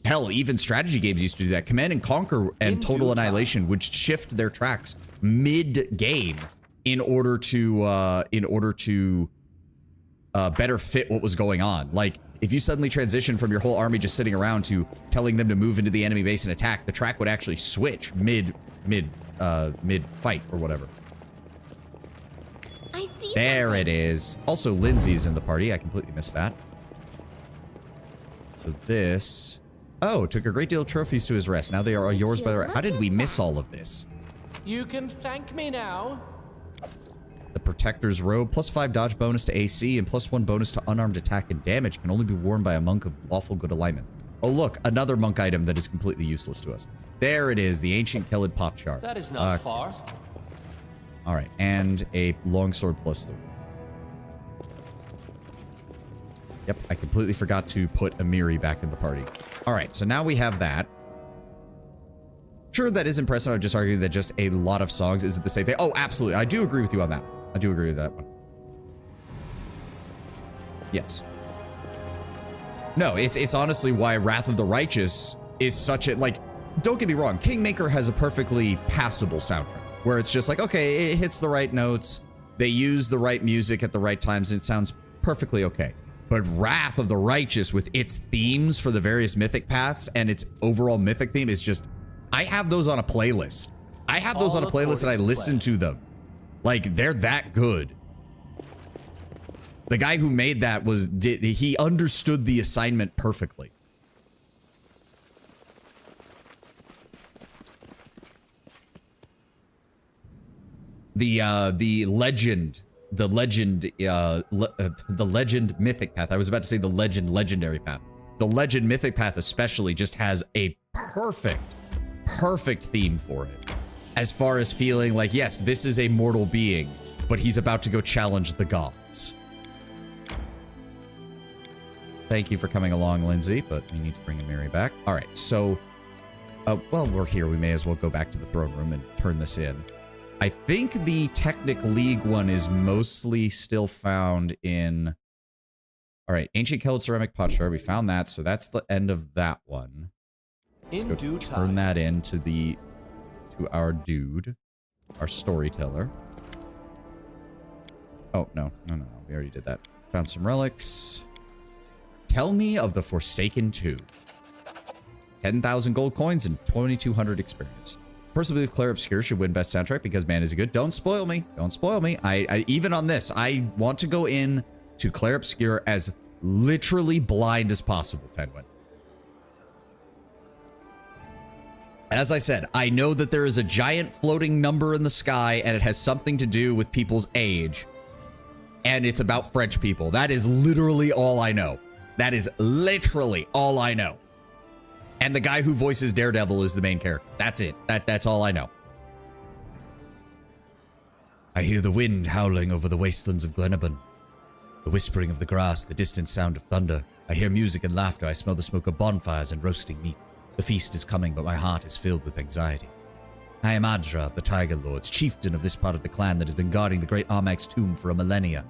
Hell, even strategy games used to do that. Command and Conquer and Total Annihilation would shift their tracks mid-game in order to better fit what was going on. Like, if you suddenly transition from your whole army just sitting around to telling them to move into the enemy base and attack, the track would actually switch mid-fight or whatever. I see. There it is. Also, Lindsay's in the party. I completely missed that. So this... Oh, took a great deal of trophies to his rest. Now they are yours by the right. How did we miss all of this? You can thank me now. The Protector's Robe, +5 dodge bonus to AC and +1 bonus to unarmed attack and damage, can only be worn by a monk of lawful good alignment. Oh look, another monk item that is completely useless to us. There it is, the Ancient Kelid Pot Shard. That is not far. Alright, and a longsword +3. Yep, I completely forgot to put Amiri back in the party. Alright, so now we have that. Sure, that is impressive. I'm just arguing that just a lot of songs isn't the same thing. Oh, absolutely. I do agree with you on that. I do agree with that one. Yes. No, it's honestly why Wrath of the Righteous is such a, like, don't get me wrong, Kingmaker has a perfectly passable soundtrack, where it's just like, okay, it hits the right notes, they use the right music at the right times, and it sounds perfectly okay. But Wrath of the Righteous, with its themes for the various mythic paths and its overall mythic theme, is just, I have those on a playlist. I have those on a playlist and I listen to them. Like, they're that good. The guy who made that he understood the assignment perfectly. The legend mythic path. I was about to say the legendary path. The legend mythic path especially just has a perfect theme for it. As far as feeling like, yes, this is a mortal being, but he's about to go challenge the gods. Thank you for coming along, Lindsay, but we need to bring Mary back. All right, so, well, we're here. We may as well go back to the throne room and turn this in. I think the Technic League one is mostly still found in... All right, Ancient Celtic Ceramic Pottery. We found that, so that's the end of that one. Let's go turn that into to our dude, our storyteller. Oh, no. We already did that. Found some relics. Tell me of the Forsaken Tomb. 10,000 gold coins and 2,200 experience. Personally believe Claire Obscure should win best soundtrack because man is good. Don't spoil me. Don't spoil me. I even on this, I want to go in to Claire Obscure as literally blind as possible, Tenwin. As I said, I know that there is a giant floating number in the sky and it has something to do with people's age. And it's about French people. That is literally all I know. That is literally all I know. And the guy who voices Daredevil is the main character. That's it. That's all I know. I hear the wind howling over the wastelands of Glenabon. The whispering of the grass, the distant sound of thunder. I hear music and laughter. I smell the smoke of bonfires and roasting meat. The feast is coming, but my heart is filled with anxiety. I am Adra of the Tiger Lords, chieftain of this part of the clan that has been guarding the great Armag's tomb for a millennia.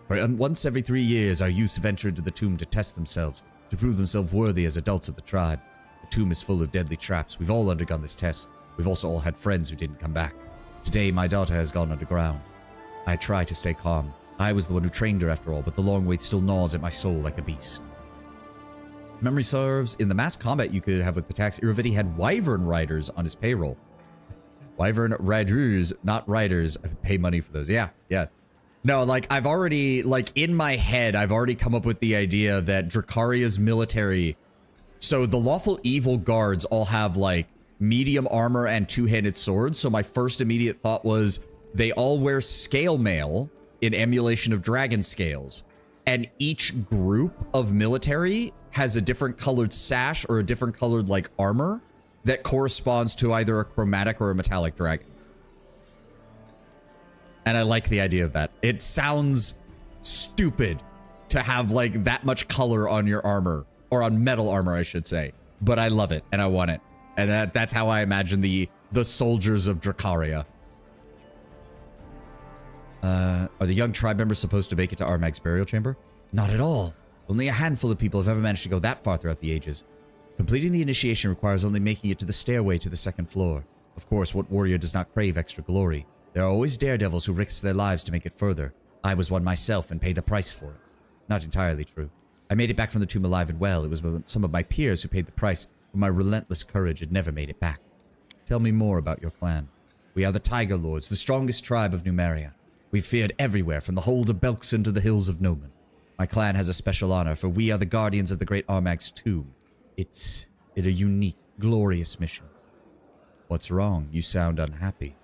For once every 3 years, our youths venture into the tomb to test themselves, to prove themselves worthy as adults of the tribe. The tomb is full of deadly traps. We've all undergone this test. We've also all had friends who didn't come back. Today, my daughter has gone underground. I try to stay calm. I was the one who trained her after all, but the long wait still gnaws at my soul like a beast. Memory serves, in the mass combat you could have with Patax, Irovetti had wyvern riders on his payroll. Wyvern riders, not riders. I pay money for those. Yeah. No, like, I've already, like, in my head, I've already come up with the idea that Dracaria's military... So the lawful evil guards all have, like, medium armor and two-handed swords. So my first immediate thought was they all wear scale mail in emulation of dragon scales. And each group of military has a different colored sash or a different colored, like, armor that corresponds to either a chromatic or a metallic dragon. And I like the idea of that. It sounds stupid to have, like, that much color on your armor. Or on metal armor, I should say. But I love it, and I want it. And that's how I imagine the soldiers of Dracaria. Are the young tribe members supposed to make it to Armag's burial chamber? Not at all. Only a handful of people have ever managed to go that far throughout the ages. Completing the initiation requires only making it to the stairway to the second floor. Of course, what warrior does not crave extra glory? There are always daredevils who risk their lives to make it further. I was one myself and paid a price for it. Not entirely true. I made it back from the tomb alive and well. It was some of my peers who paid the price, but my relentless courage had never made it back. Tell me more about your clan. We are the Tiger Lords, the strongest tribe of Numeria. We've feared everywhere, from the hold of Belkson to the hills of Nomen. My clan has a special honor, for we are the guardians of the great Armag's tomb. It's a unique, glorious mission. What's wrong? You sound unhappy.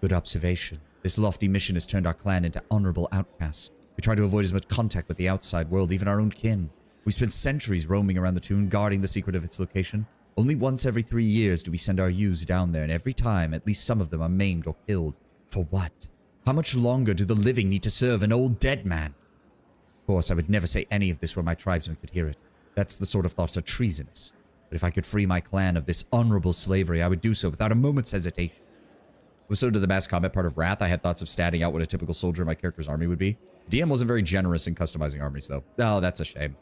Good observation. This lofty mission has turned our clan into honorable outcasts. We try to avoid as much contact with the outside world, even our own kin. We spent centuries roaming around the tomb, guarding the secret of its location. Only once every 3 years do we send our youths down there, and every time, at least some of them are maimed or killed. For what? How much longer do the living need to serve an old dead man? Of course, I would never say any of this where my tribesmen could hear it. That's the sort of thoughts are treasonous. But if I could free my clan of this honorable slavery, I would do so without a moment's hesitation. So to the mass combat part of Wrath, I had thoughts of statting out what a typical soldier in my character's army would be. DM wasn't very generous in customizing armies, though. Oh, that's a shame.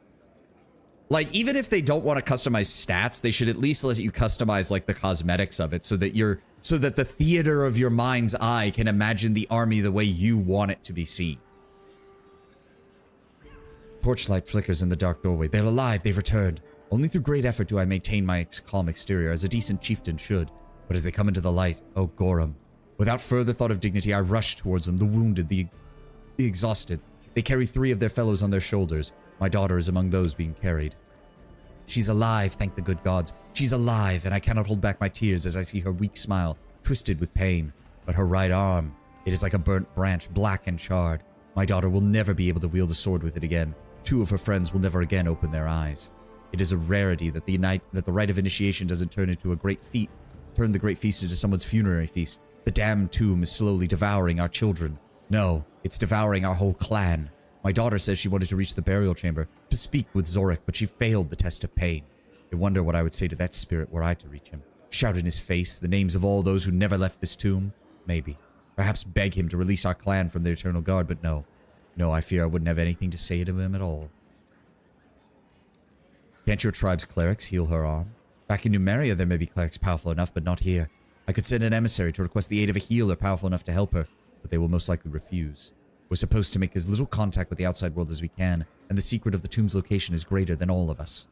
Like, even if they don't want to customize stats, they should at least let you customize, like, the cosmetics of it so that the theater of your mind's eye can imagine the army the way you want it to be seen. Torchlight flickers in the dark doorway. They're alive. They've returned. Only through great effort do I maintain my calm exterior, as a decent chieftain should. But as they come into the light, oh, Gorham. Without further thought of dignity, I rush towards them, the wounded, the exhausted. They carry 3 of their fellows on their shoulders. My daughter is among those being carried. She's alive, thank the good gods. She's alive, and I cannot hold back my tears as I see her weak smile, twisted with pain. But her right arm, it is like a burnt branch, black and charred. My daughter will never be able to wield a sword with it again. 2 of her friends will never again open their eyes. It is a rarity that the rite of initiation doesn't turn the great feast into someone's funerary feast. The damned tomb is slowly devouring our children. No, it's devouring our whole clan. My daughter says she wanted to reach the burial chamber, to speak with Zorik, but she failed the test of pain. I wonder what I would say to that spirit were I to reach him. Shout in his face the names of all those who never left this tomb? Maybe. Perhaps beg him to release our clan from their eternal guard, but no. No, I fear I wouldn't have anything to say to him at all. Can't your tribe's clerics heal her arm? Back in Numeria, there may be clerics powerful enough, but not here. I could send an emissary to request the aid of a healer powerful enough to help her, but they will most likely refuse. We're supposed to make as little contact with the outside world as we can, and the secret of the tomb's location is greater than all of us.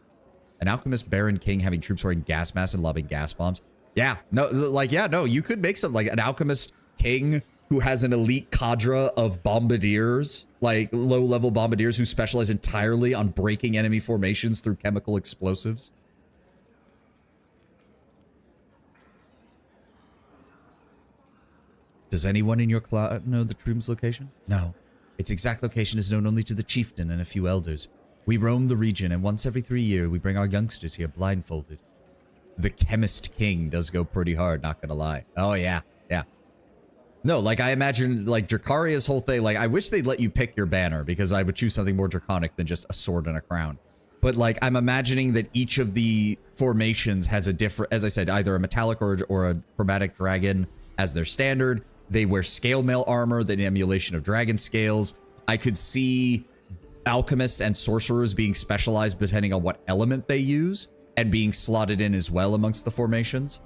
An alchemist Baron King having troops wearing gas masks and lobbing gas bombs? Yeah, no, you could make some, like, an alchemist king who has an elite cadre of bombardiers, like low-level bombardiers who specialize entirely on breaking enemy formations through chemical explosives. Does anyone in your clan know the tomb's location? No. Its exact location is known only to the chieftain and a few elders. We roam the region, and once every 3 years, we bring our youngsters here blindfolded. The Chemist King does go pretty hard, not gonna lie. Oh, yeah. No, like, I imagine, like, Dracaria's whole thing, like, I wish they'd let you pick your banner, because I would choose something more draconic than just a sword and a crown. But, like, I'm imagining that each of the formations has a different, as I said, either a metallic or a chromatic dragon as their standard. They wear scale mail armor, the emulation of dragon scales. I could see alchemists and sorcerers being specialized depending on what element they use, and being slotted in as well amongst the formations.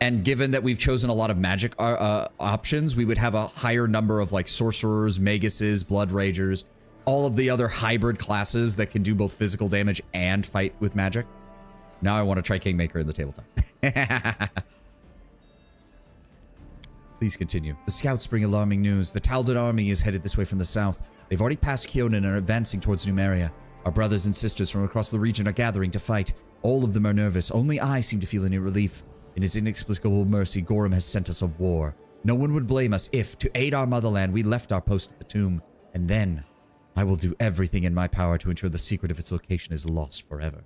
And given that we've chosen a lot of magic options, we would have a higher number of, like, sorcerers, maguses, blood ragers, all of the other hybrid classes that can do both physical damage and fight with magic. Now I want to try Kingmaker in the tabletop. Please continue. The scouts bring alarming news. The Taldan army is headed this way from the south. They've already passed Kionan and are advancing towards Numeria. Our brothers and sisters from across the region are gathering to fight. All of them are nervous. Only I seem to feel any relief. In his inexplicable mercy, Gorham has sent us a war. No one would blame us if, to aid our motherland, we left our post at the tomb. And then, I will do everything in my power to ensure the secret of its location is lost forever.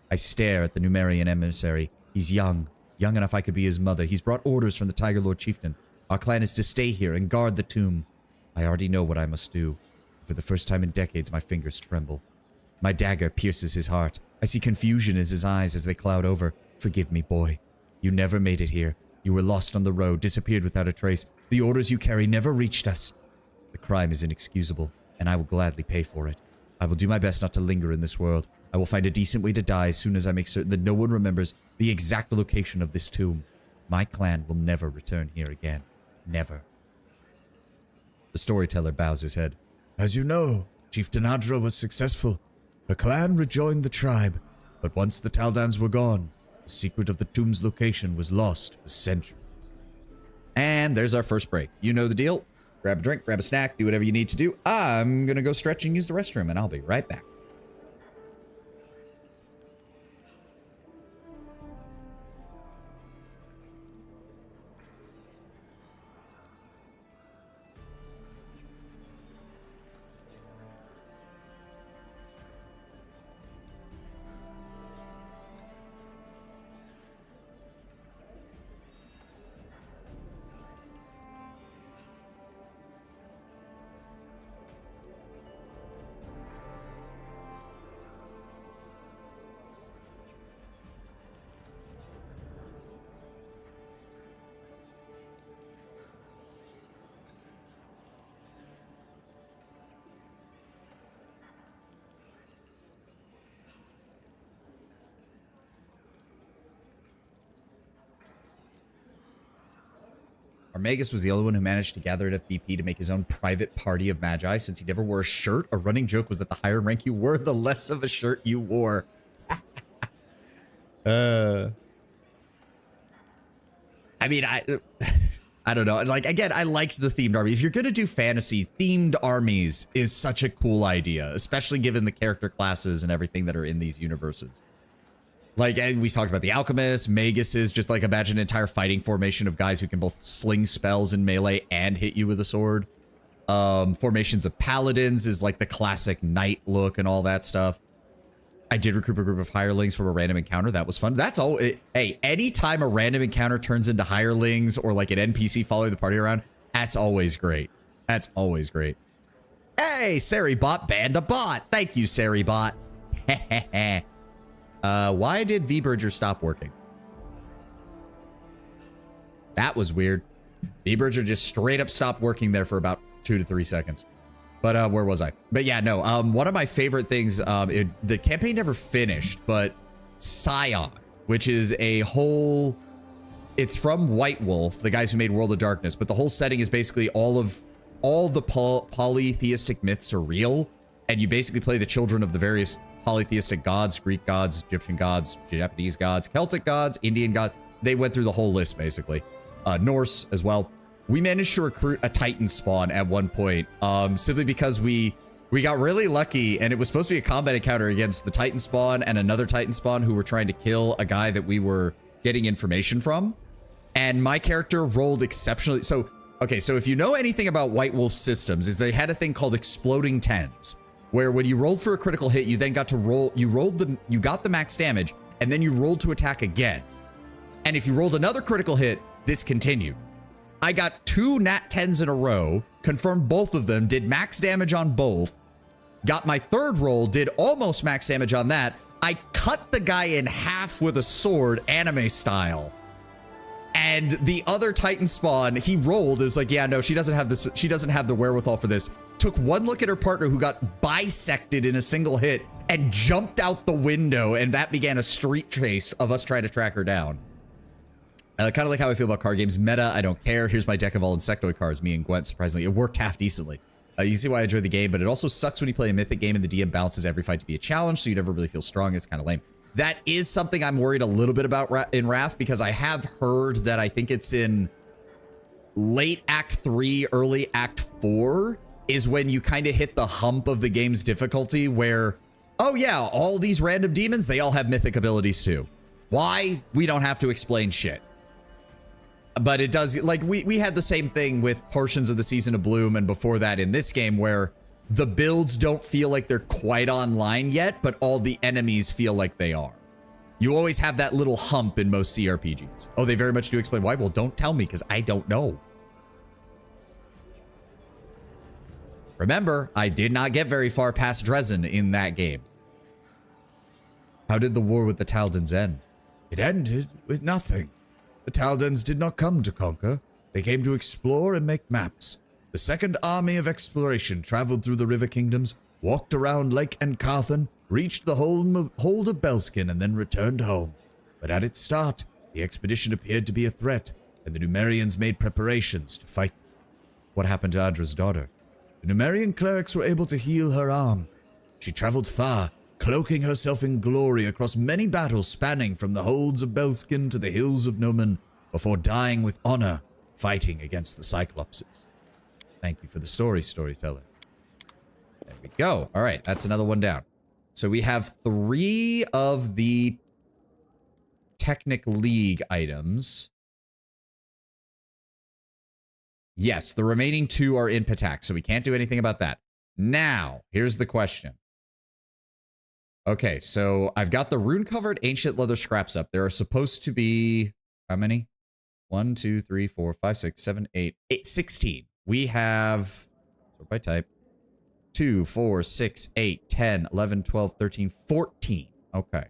I stare at the Numerian emissary. He's young enough I could be his mother. He's brought orders from the Tiger Lord Chieftain. Our clan is to stay here and guard the tomb. I already know what I must do. For the first time in decades, my fingers tremble. My dagger pierces his heart. I see confusion in his eyes as they cloud over. Forgive me, boy. You never made it here. You were lost on the road, disappeared without a trace. The orders you carry never reached us. The crime is inexcusable, and I will gladly pay for it. I will do my best not to linger in this world. I will find a decent way to die as soon as I make certain that no one remembers the exact location of this tomb. My clan will never return here again. Never. The storyteller bows his head. As you know, Chieftain Adra was successful. Her clan rejoined the tribe, but once the Taldans were gone, the secret of the tomb's location was lost for centuries. And there's our first break. You know the deal. Grab a drink, grab a snack, do whatever you need to do. I'm gonna go stretch and use the restroom, and I'll be right back. Armagus was the only one who managed to gather enough BP to make his own private party of magi. Since he never wore a shirt, a running joke was that the higher rank you were, the less of a shirt you wore. I mean, I don't know. Like, again, I liked the themed army. If you're going to do fantasy, themed armies is such a cool idea, especially given the character classes and everything that are in these universes. Like, and we talked about the alchemists, maguses, just like imagine an entire fighting formation of guys who can both sling spells in melee and hit you with a sword. Formations of paladins is like the classic knight look and all that stuff. I did recruit a group of hirelings from a random encounter. That was fun. That's all. Hey, anytime a random encounter turns into hirelings or like an NPC following the party around, that's always great. That's always great. Hey, Saribot banned a bot. Thank you, Saribot. Why did V-Burger stop working? That was weird. V-Burger just straight up stopped working there for about 2 to 3 seconds. But where was I? But yeah, no, one of my favorite things, the campaign never finished, but Scion, which is a whole, it's from White Wolf, the guys who made World of Darkness, but the whole setting is basically all the polytheistic myths are real, and you basically play the children of the various polytheistic gods, Greek gods, Egyptian gods, Japanese gods, Celtic gods, Indian gods. They went through the whole list, basically. Norse as well. We managed to recruit a Titan spawn at one point, simply because we got really lucky, and it was supposed to be a combat encounter against the Titan spawn and another Titan spawn who were trying to kill a guy that we were getting information from. And my character rolled exceptionally. So, okay, so if you know anything about White Wolf systems, is they had a thing called exploding tens, where when you rolled for a critical hit, you then got to roll, you got the max damage, and then you rolled to attack again. And if you rolled another critical hit, this continued. I got 2 nat 10s in a row, confirmed both of them, did max damage on both, got my third roll, did almost max damage on that. I cut the guy in half with a sword, anime style. And the other Titan spawn, he rolled, it was like, yeah, no, she doesn't have this, she doesn't have the wherewithal for this. Took one look at her partner who got bisected in a single hit and jumped out the window, and that began a street chase of us trying to track her down. Kind of like how I feel about card games. Meta, I don't care. Here's my deck of all insectoid cards, me and Gwent, surprisingly. It worked half decently. You can see why I enjoy the game, but it also sucks when you play a mythic game and the DM bounces every fight to be a challenge, so you never really feel strong. It's kind of lame. That is something I'm worried a little bit about in Wrath, because I have heard that I think it's in late Act 3, early Act 4, is when you kind of hit the hump of the game's difficulty where, oh yeah, all these random demons, they all have mythic abilities too. Why? We don't have to explain shit. But it does, like, we had the same thing with portions of the Season of Bloom and before that in this game where the builds don't feel like they're quite online yet, but all the enemies feel like they are. You always have that little hump in most CRPGs. Oh, they very much do explain why? Well, don't tell me, because I don't know. Remember, I did not get very far past Dresden in that game. How did the war with the Taldans end? It ended with nothing. The Taldans did not come to conquer. They came to explore and make maps. The Second Army of Exploration traveled through the River Kingdoms, walked around Lake Encarthan, reached the hold of Belskin, and then returned home. But at its start, the expedition appeared to be a threat, and the Numerians made preparations to fight. What happened to Adra's daughter? The Numerian clerics were able to heal her arm. She traveled far, cloaking herself in glory across many battles spanning from the holds of Belskin to the hills of Nomen, before dying with honor, fighting against the Cyclopses. Thank you for the story, storyteller. There we go. All right, that's another one down. So we have 3 of the Technic League items. Yes, the remaining 2 are in Patak, so we can't do anything about that. Now, here's the question. Okay, so I've got the rune-covered ancient leather scraps up. There are supposed to be, how many? 1, 2, 3, 4, 5, 6, 7, 8, 16. We have, sort by type, 2, 4, 6, 8, 10, 11, 12, 13, 14. Okay.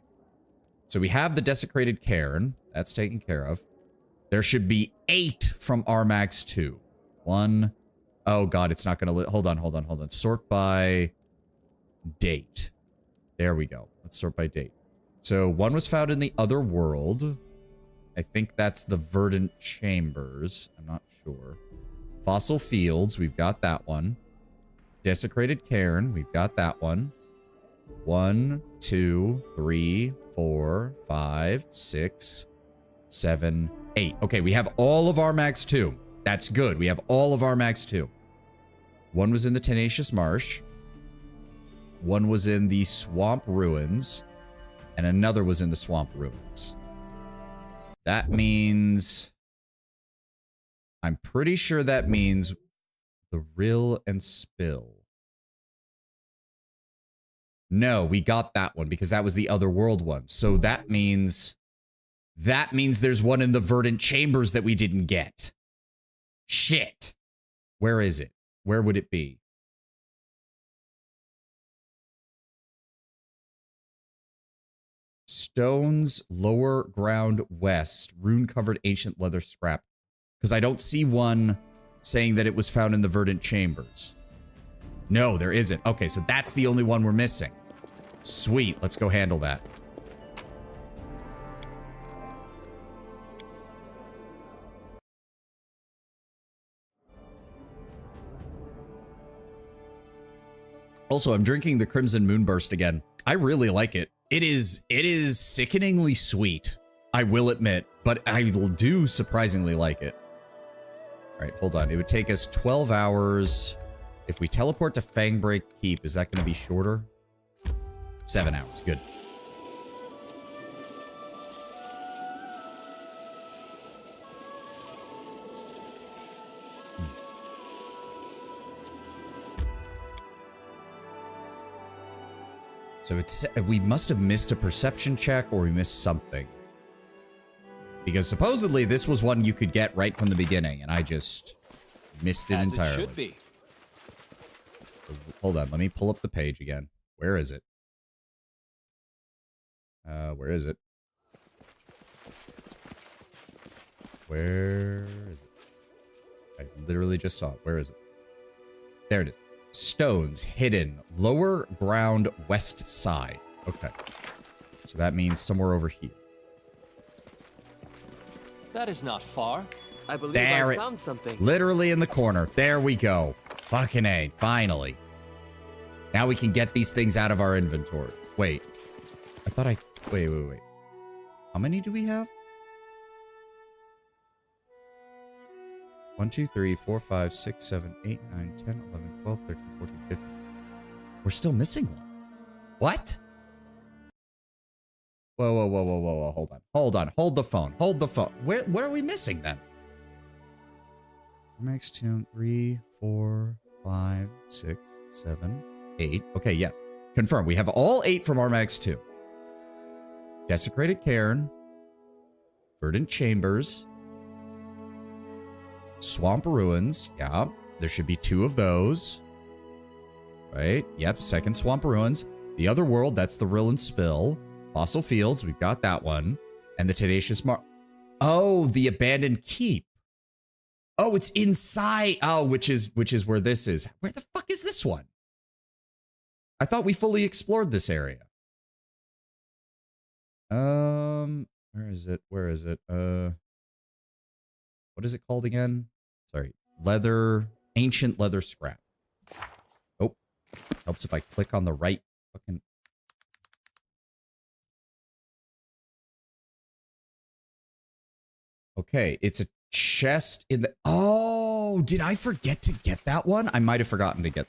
So we have the desecrated cairn. That's taken care of. There should be 8 from Armax 2. 1. Oh god, it's not gonna, hold on. Sort by date. There we go. Let's sort by date. So 1 was found in the other world. I think that's the verdant chambers. I'm not sure. Fossil fields, we've got that one. Desecrated cairn, we've got that one. 1, 2, 3, 4, 5, 6, 7, 8. Okay, we have all of our max 2. That's good. We have all of our max 2. One was in the Tenacious Marsh. One was in the Swamp Ruins. And another was in the Swamp Ruins. That means... I'm pretty sure that means the Rill and Spill. No, we got that one because that was the Otherworld one. So that means there's one in the Verdant Chambers that we didn't get. Shit. Where is it? Where would it be? Stones, lower ground west, rune-covered ancient leather scrap. Because I don't see one saying that it was found in the Verdant Chambers. No, there isn't. Okay, so that's the only one we're missing. Sweet, let's go handle that. Also, I'm drinking the Crimson Moonburst again. I really like it. It is sickeningly sweet, I will admit, but I do surprisingly like it. All right, hold on. It would take us 12 hours. If we teleport to Fangbreak Keep, is that going to be shorter? 7 hours. Good. So it's, we must have missed a perception check or we missed something. Because supposedly this was one you could get right from the beginning, and I just missed it entirely. It should be. Hold on, let me pull up the page again. Where is it? Where is it? Where is it? I literally just saw it. Where is it? There it is. Stones hidden lower ground west side. Okay. So that means somewhere over here. That is not far. I believe There I found something. Literally in the corner. There we go. Fucking A. Finally. Now we can get these things out of our inventory. Wait. I thought I... Wait. How many do we have? 1, 2, 3, 4, 5, 6, 7, 8, 9, 10, 11, 12, 13, 14, 15. We're still missing one. What? Whoa. Hold on. Hold the phone. What are we missing then? Max 2, 3, 4, 5, 6, 7, 8. Okay, yes. Confirm. We have all 8 from our Max 2. Desecrated Cairn. Verdant Chambers. Swamp Ruins. Yeah. There should be 2 of those. Right? Yep. Second Swamp Ruins. The Otherworld. That's the Rill and Spill. Fossil Fields. We've got that one. And the Tenacious Marsh. Oh, the Abandoned Keep. Oh, it's inside. Oh, which is where this is. Where the fuck is this one? I thought we fully explored this area. Where is it? What is it called again? Sorry. Ancient leather scrap. Oh, helps if I click on the right fucking... Okay, it's a chest in the... Oh, did I forget to get that one? I might have forgotten to get...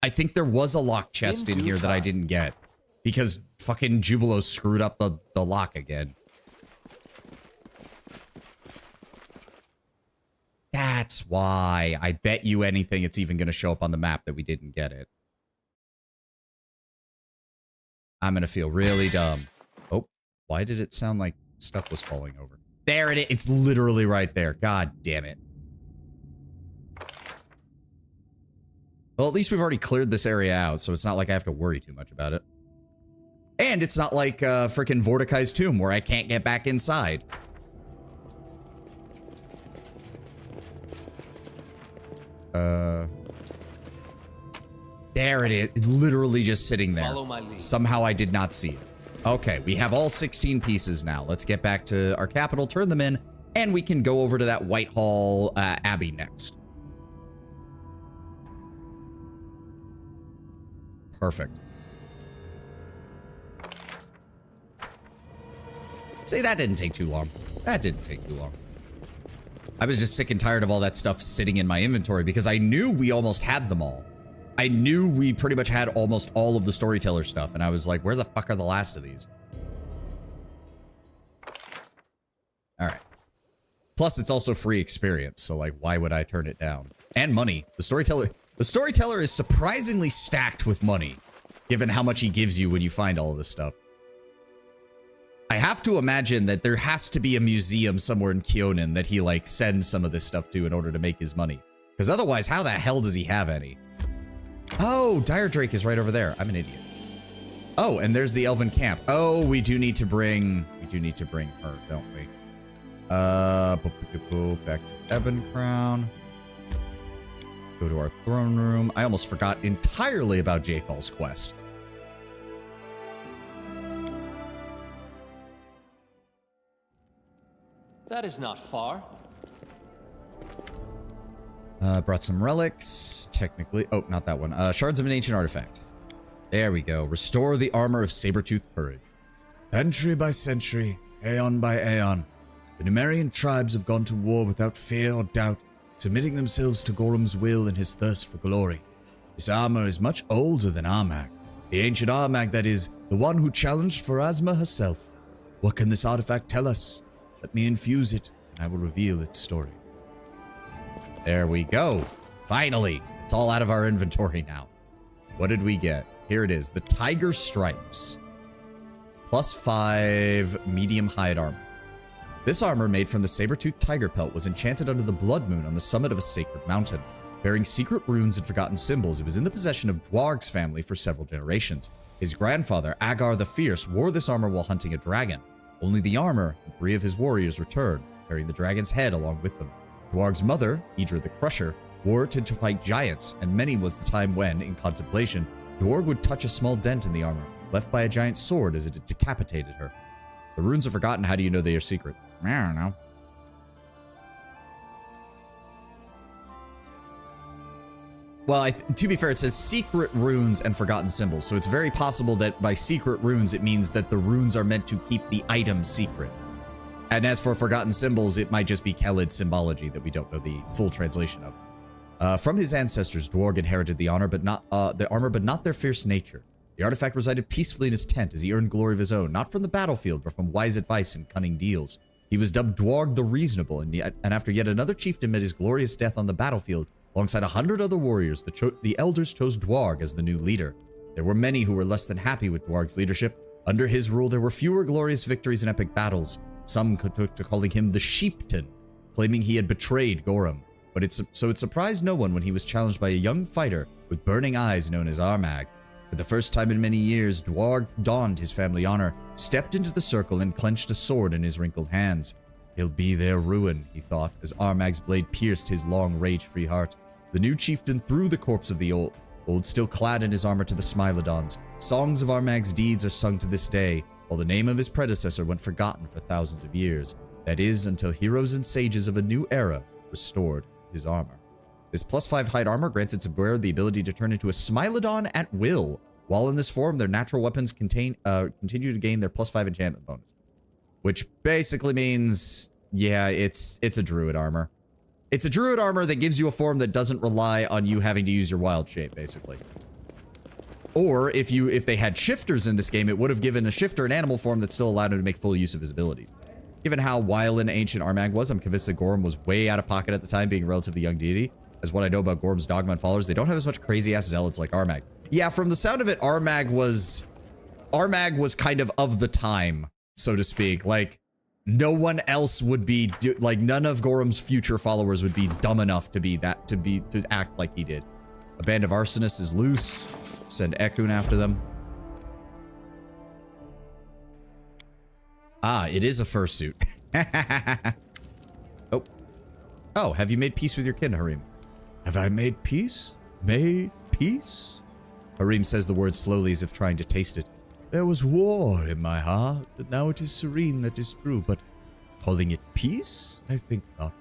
I think there was a lock chest in here that I didn't get. Because fucking Jubilo screwed up the lock again. That's why. I bet you anything it's even going to show up on the map that we didn't get it. I'm going to feel really dumb. Oh, why did it sound like stuff was falling over? There it is. It's literally right there. God damn it. Well, at least we've already cleared this area out, so it's not like I have to worry too much about it. And it's not like frickin' Vorticai's Tomb, where I can't get back inside. There it is. It's literally just sitting there. Follow my lead. Somehow I did not see it. Okay, we have all 16 pieces now. Let's get back to our capital, turn them in, and we can go over to that Whitehall Abbey next. Perfect. See, that didn't take too long. That didn't take too long. I was just sick and tired of all that stuff sitting in my inventory because I knew we almost had them all. I knew we pretty much had almost all of the storyteller stuff, and I was like, where the fuck are the last of these? All right. Plus, it's also free experience, so like, why would I turn it down? And money. The storyteller is surprisingly stacked with money, given how much he gives you when you find all of this stuff. I have to imagine that there has to be a museum somewhere in Kyonin that he like sends some of this stuff to in order to make his money. Because otherwise, how the hell does he have any? Oh, Dire Drake is right over there. I'm an idiot. Oh, and there's the Elven camp. Oh, we do need to bring her, don't we? Back to Ebon Crown. Go to our throne room. I almost forgot entirely about Jathal's quest. That is not far. Brought some relics, technically. Oh, not that one. Shards of an ancient artifact. There we go. Restore the armor of saber-toothed courage. Century by century, aeon by aeon, the Numerian tribes have gone to war without fear or doubt, submitting themselves to Gorham's will and his thirst for glory. This armor is much older than Armag. The ancient Armag, that is, the one who challenged Pharasma herself. What can this artifact tell us? Let me infuse it, and I will reveal its story. There we go. Finally. It's all out of our inventory now. What did we get? Here it is. The Tiger Stripes. +5 medium hide armor. This armor, made from the saber-toothed tiger pelt, was enchanted under the blood moon on the summit of a sacred mountain. Bearing secret runes and forgotten symbols, it was in the possession of Dwarg's family for several generations. His grandfather, Agar the Fierce, wore this armor while hunting a dragon. Only the armor and 3 of his warriors returned, carrying the dragon's head along with them. Dwarg's mother, Idra the Crusher, wore it to fight giants, and many was the time when, in contemplation, Dwarg would touch a small dent in the armor, left by a giant sword as it had decapitated her. The runes are forgotten. How do you know they are secret? I don't know. Well, to be fair, it says secret runes and forgotten symbols, so it's very possible that by secret runes, it means that the runes are meant to keep the item secret. And as for forgotten symbols, it might just be Khalid symbology that we don't know the full translation of. From his ancestors, Dwarg inherited the armor, but not their fierce nature. The artifact resided peacefully in his tent as he earned glory of his own, not from the battlefield, but from wise advice and cunning deals. He was dubbed Dwarg the Reasonable, and after yet another chieftain met his glorious death on the battlefield, alongside 100 other warriors, the elders chose Dwarg as the new leader. There were many who were less than happy with Dwarg's leadership. Under his rule, there were fewer glorious victories and epic battles. Some took to calling him the Sheepton, claiming he had betrayed Gorham. But it surprised no one when he was challenged by a young fighter with burning eyes known as Armag. For the first time in many years, Dwarg donned his family honor, stepped into the circle, and clenched a sword in his wrinkled hands. He'll be their ruin, he thought, as Armag's blade pierced his long, rage-free heart. The new chieftain threw the corpse of the old still clad in his armor to the Smilodons. Songs of Armag's deeds are sung to this day, while the name of his predecessor went forgotten for thousands of years. That is, until heroes and sages of a new era restored his armor. This +5 hide armor grants its wearer the ability to turn into a Smilodon at will. While in this form, their natural weapons continue to gain their +5 enchantment bonus. Which basically means, yeah, it's a druid armor. It's a druid armor that gives you a form that doesn't rely on you having to use your wild shape, basically. Or if they had shifters in this game, it would have given a shifter an animal form that still allowed him to make full use of his abilities. Given how wild and ancient Armag was, I'm convinced that Gorham was way out of pocket at the time, being a relatively young deity. As what I know about Gorham's dogma and followers, they don't have as much crazy-ass zealots like Armag. Yeah, from the sound of it, Armag was kind of the time, so to speak. Like, no one else would be, like, none of Gorham's future followers would be dumb enough to act like he did. A band of arsonists is loose. Send Ekun after them. Ah, it is a fursuit. Oh. Oh, have you made peace with your kin, Harim? Have I made peace? Made peace? Harim says the word slowly as if trying to taste it. There was war in my heart, and now it is serene, that is true, but calling it peace? I think not.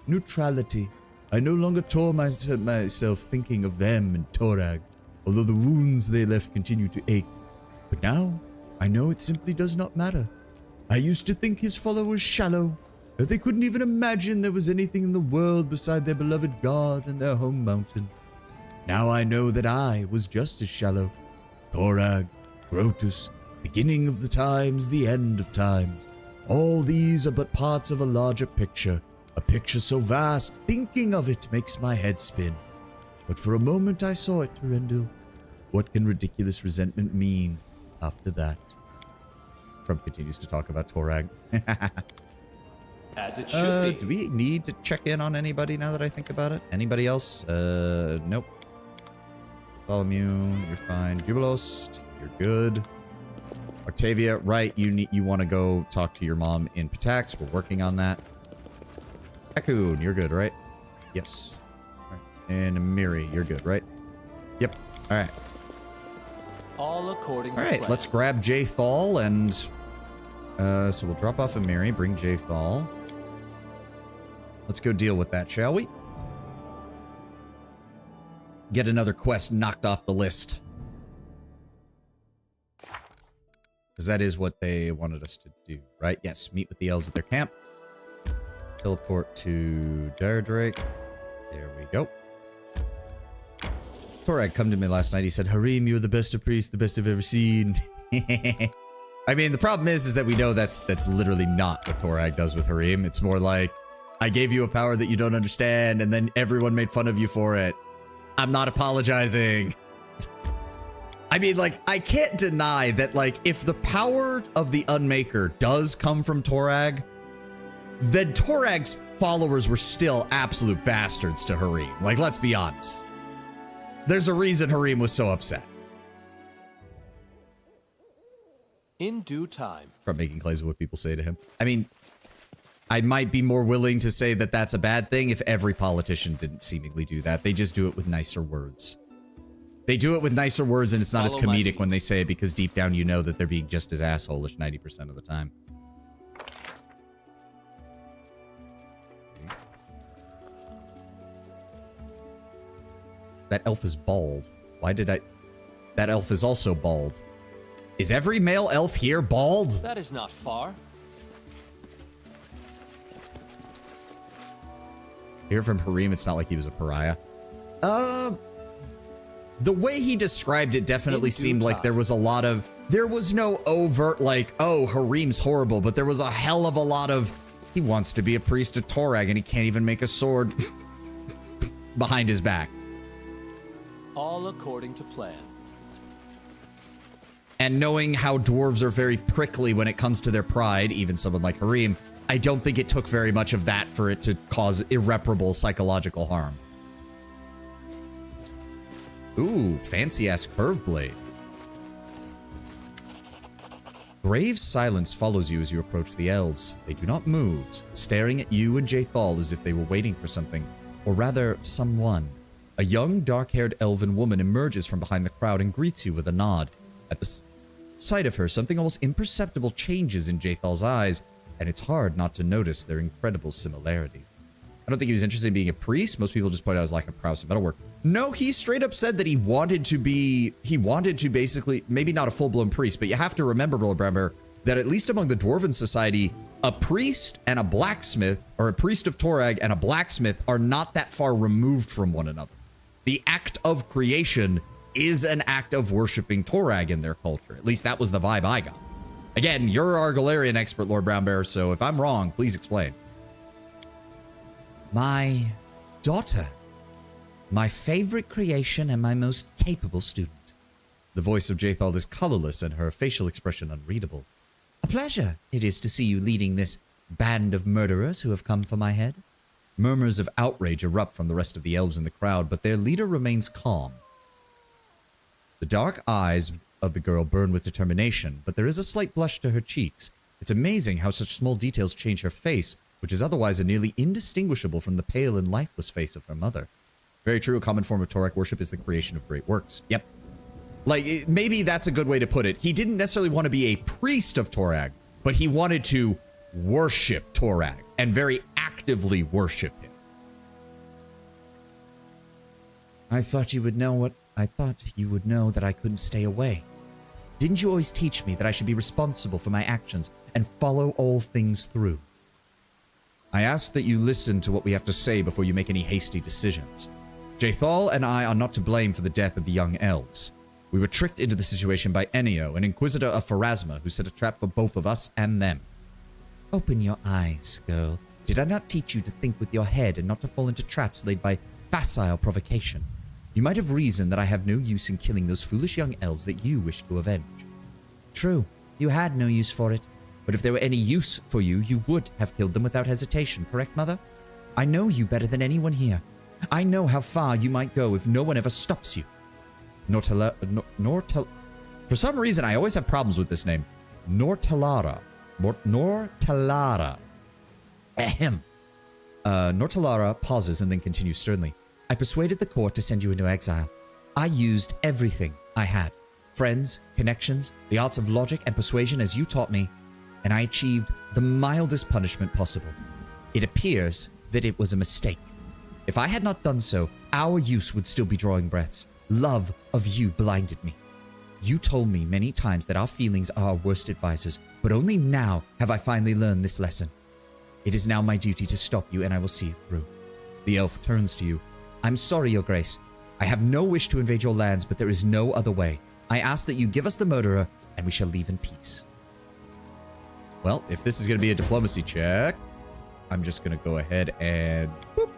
Neutrality. I no longer tore myself thinking of them and Torag, although the wounds they left continue to ache. But now, I know it simply does not matter. I used to think his followers shallow, that they couldn't even imagine there was anything in the world beside their beloved god and their home mountain. Now I know that I was just as shallow. Torag, Grotus, beginning of the times, the end of times. All these are but parts of a larger picture, a picture so vast, thinking of it makes my head spin. But for a moment I saw it, Terendil. What can ridiculous resentment mean after that? Trump continues to talk about Torag. As it should be. Do we need to check in on anybody now that I think about it? Anybody else? Nope. Bartholomew, you're fine. Jubilos, you're good. Octavia, right, you want to go talk to your mom in Patax. We're working on that. Akun, you're good, right? Yes. All right. And Miri, you're good, right? Yep. All right. All according to All right, plan. let's grab Jathal and so we'll drop off Amiri, bring Jathal. Let's go deal with that, shall we? Get another quest knocked off the list. Because that is what they wanted us to do, right? Yes, meet with the elves at their camp. Teleport to Dardrake. There we go. Torag come to me last night. He said, Harim, you're the best of priests, the best I've ever seen. I mean, the problem is that we know that's literally not what Torag does with Harim. It's more like, I gave you a power that you don't understand, and then everyone made fun of you for it. I'm not apologizing. I mean, like, I can't deny that, like, if the power of the Unmaker does come from Torag, then Torag's followers were still absolute bastards to Harim. Like, let's be honest. There's a reason Harim was so upset. In due time. From making claims of what people say to him. I mean, I might be more willing to say that that's a bad thing if every politician didn't seemingly do that. They just do it with nicer words. They do it with nicer words, and it's not as comedic when they say it because deep down you know that they're being just as asshole-ish 90% of the time. That elf is bald. Why did I... That elf is also bald. Is every male elf here bald? That is not far. Hear from Harim, it's not like he was a pariah. The way he described it definitely seemed like there was a lot of... There was no overt, like, oh, Harim's horrible, but there was a hell of a lot of... He wants to be a priest of Torag, and he can't even make a sword behind his back. All according to plan. And knowing how dwarves are very prickly when it comes to their pride, even someone like Harim, I don't think it took very much of that for it to cause irreparable psychological harm. Ooh, fancy-ass curve blade. Grave silence follows you as you approach the elves. They do not move, staring at you and Jathal as if they were waiting for something, or rather, someone. A young, dark-haired elven woman emerges from behind the crowd and greets you with a nod. At the sight of her, something almost imperceptible changes in Jathal's eyes, and it's hard not to notice their incredible similarity. I don't think he was interested in being a priest. Most people just point out his lack of prowess and metalwork. No, he straight up said that he wanted to basically, maybe not a full-blown priest, but you have to remember, Brother Bramber, that at least among the Dwarven Society, a priest and a blacksmith, or a priest of Torag and a blacksmith, are not that far removed from one another. The act of creation is an act of worshiping Torag in their culture. At least that was the vibe I got. Again, you're our Galarian expert, Lord Brownbear, so if I'm wrong, please explain. My daughter. My favorite creation and my most capable student. The voice of Jathal is colorless and her facial expression unreadable. A pleasure it is to see you leading this band of murderers who have come for my head. Murmurs of outrage erupt from the rest of the elves in the crowd, but their leader remains calm. The dark eyes of the girl burn with determination, but there is a slight blush to her cheeks. It's amazing how such small details change her face, which is otherwise a nearly indistinguishable from the pale and lifeless face of her mother. Very true, a common form of Torag worship is the creation of great works. Yep. Like, maybe that's a good way to put it. He didn't necessarily want to be a priest of Torag, but he wanted to worship Torag and very actively worship him. I thought you would know that I couldn't stay away. Didn't you always teach me that I should be responsible for my actions and follow all things through? I ask that you listen to what we have to say before you make any hasty decisions. Jaethal and I are not to blame for the death of the young elves. We were tricked into the situation by Enio, an Inquisitor of Pharasma, who set a trap for both of us and them. Open your eyes, girl. Did I not teach you to think with your head and not to fall into traps laid by facile provocation? You might have reasoned that I have no use in killing those foolish young elves that you wish to avenge. True, you had no use for it. But if there were any use for you, you would have killed them without hesitation, correct, Mother? I know you better than anyone here. I know how far you might go if no one ever stops you. For some reason, I always have problems with this name. Nortalara. Nortalara. Ahem. Nortalara pauses and then continues sternly. I persuaded the court to send you into exile. I used everything I had. Friends, connections, the arts of logic and persuasion as you taught me, and I achieved the mildest punishment possible. It appears that it was a mistake. If I had not done so, our use would still be drawing breaths. Love of you blinded me. You told me many times that our feelings are our worst advisors, but only now have I finally learned this lesson. It is now my duty to stop you, and I will see it through. The elf turns to you. I'm sorry, Your Grace. I have no wish to invade your lands, but there is no other way. I ask that you give us the murderer, and we shall leave in peace. Well, if this is going to be a diplomacy check, I'm just going to go ahead and boop.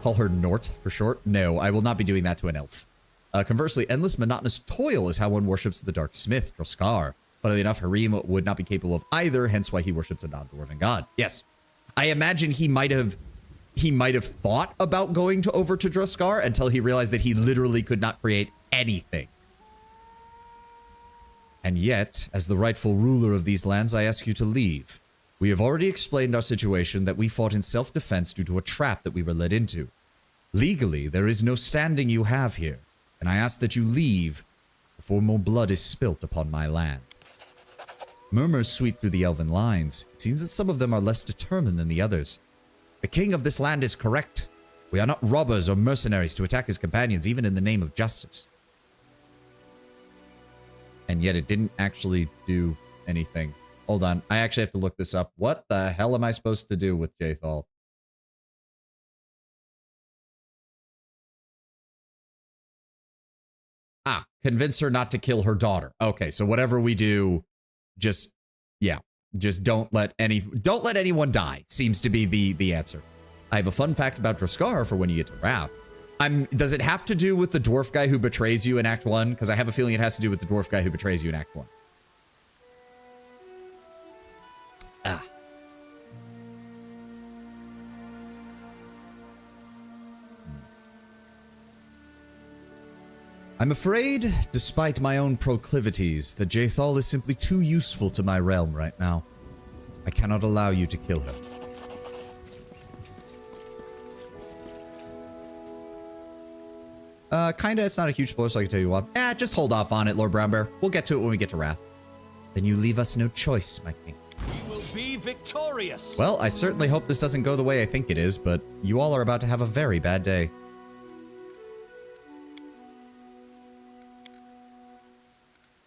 Call her Nort for short. No, I will not be doing that to an elf. Conversely, endless monotonous toil is how one worships the Dark Smith, Droskar. Funnily enough, Harim would not be capable of either, hence why he worships a non-dwarven god. Yes. I imagine he might have thought about going over to Droskar until he realized that he literally could not create anything. And yet, as the rightful ruler of these lands, I ask you to leave. We have already explained our situation, that we fought in self-defense due to a trap that we were led into. Legally, there is no standing you have here, and I ask that you leave before more blood is spilt upon my land. Murmurs sweep through the elven lines. It seems that some of them are less determined than the others. The king of this land is correct. We are not robbers or mercenaries to attack his companions, even in the name of justice. And yet it didn't actually do anything. Hold on, I actually have to look this up. What the hell am I supposed to do with Jaethal? Ah, convince her not to kill her daughter. Okay, so whatever we do, just don't let anyone die, seems to be the answer. I have a fun fact about Droskar for when you get to Wrath. Does it have to do with the dwarf guy who betrays you in Act 1? Because I have a feeling it has to do with the dwarf guy who betrays you in Act 1. Ah. I'm afraid, despite my own proclivities, that Jaethal is simply too useful to my realm right now. I cannot allow you to kill her. Kinda, it's not a huge spoiler, so I can tell you what. Just hold off on it, Lord Brownbear. We'll get to it when we get to Wrath. Then you leave us no choice, my king. We will be victorious. Well, I certainly hope this doesn't go the way I think it is, but you all are about to have a very bad day.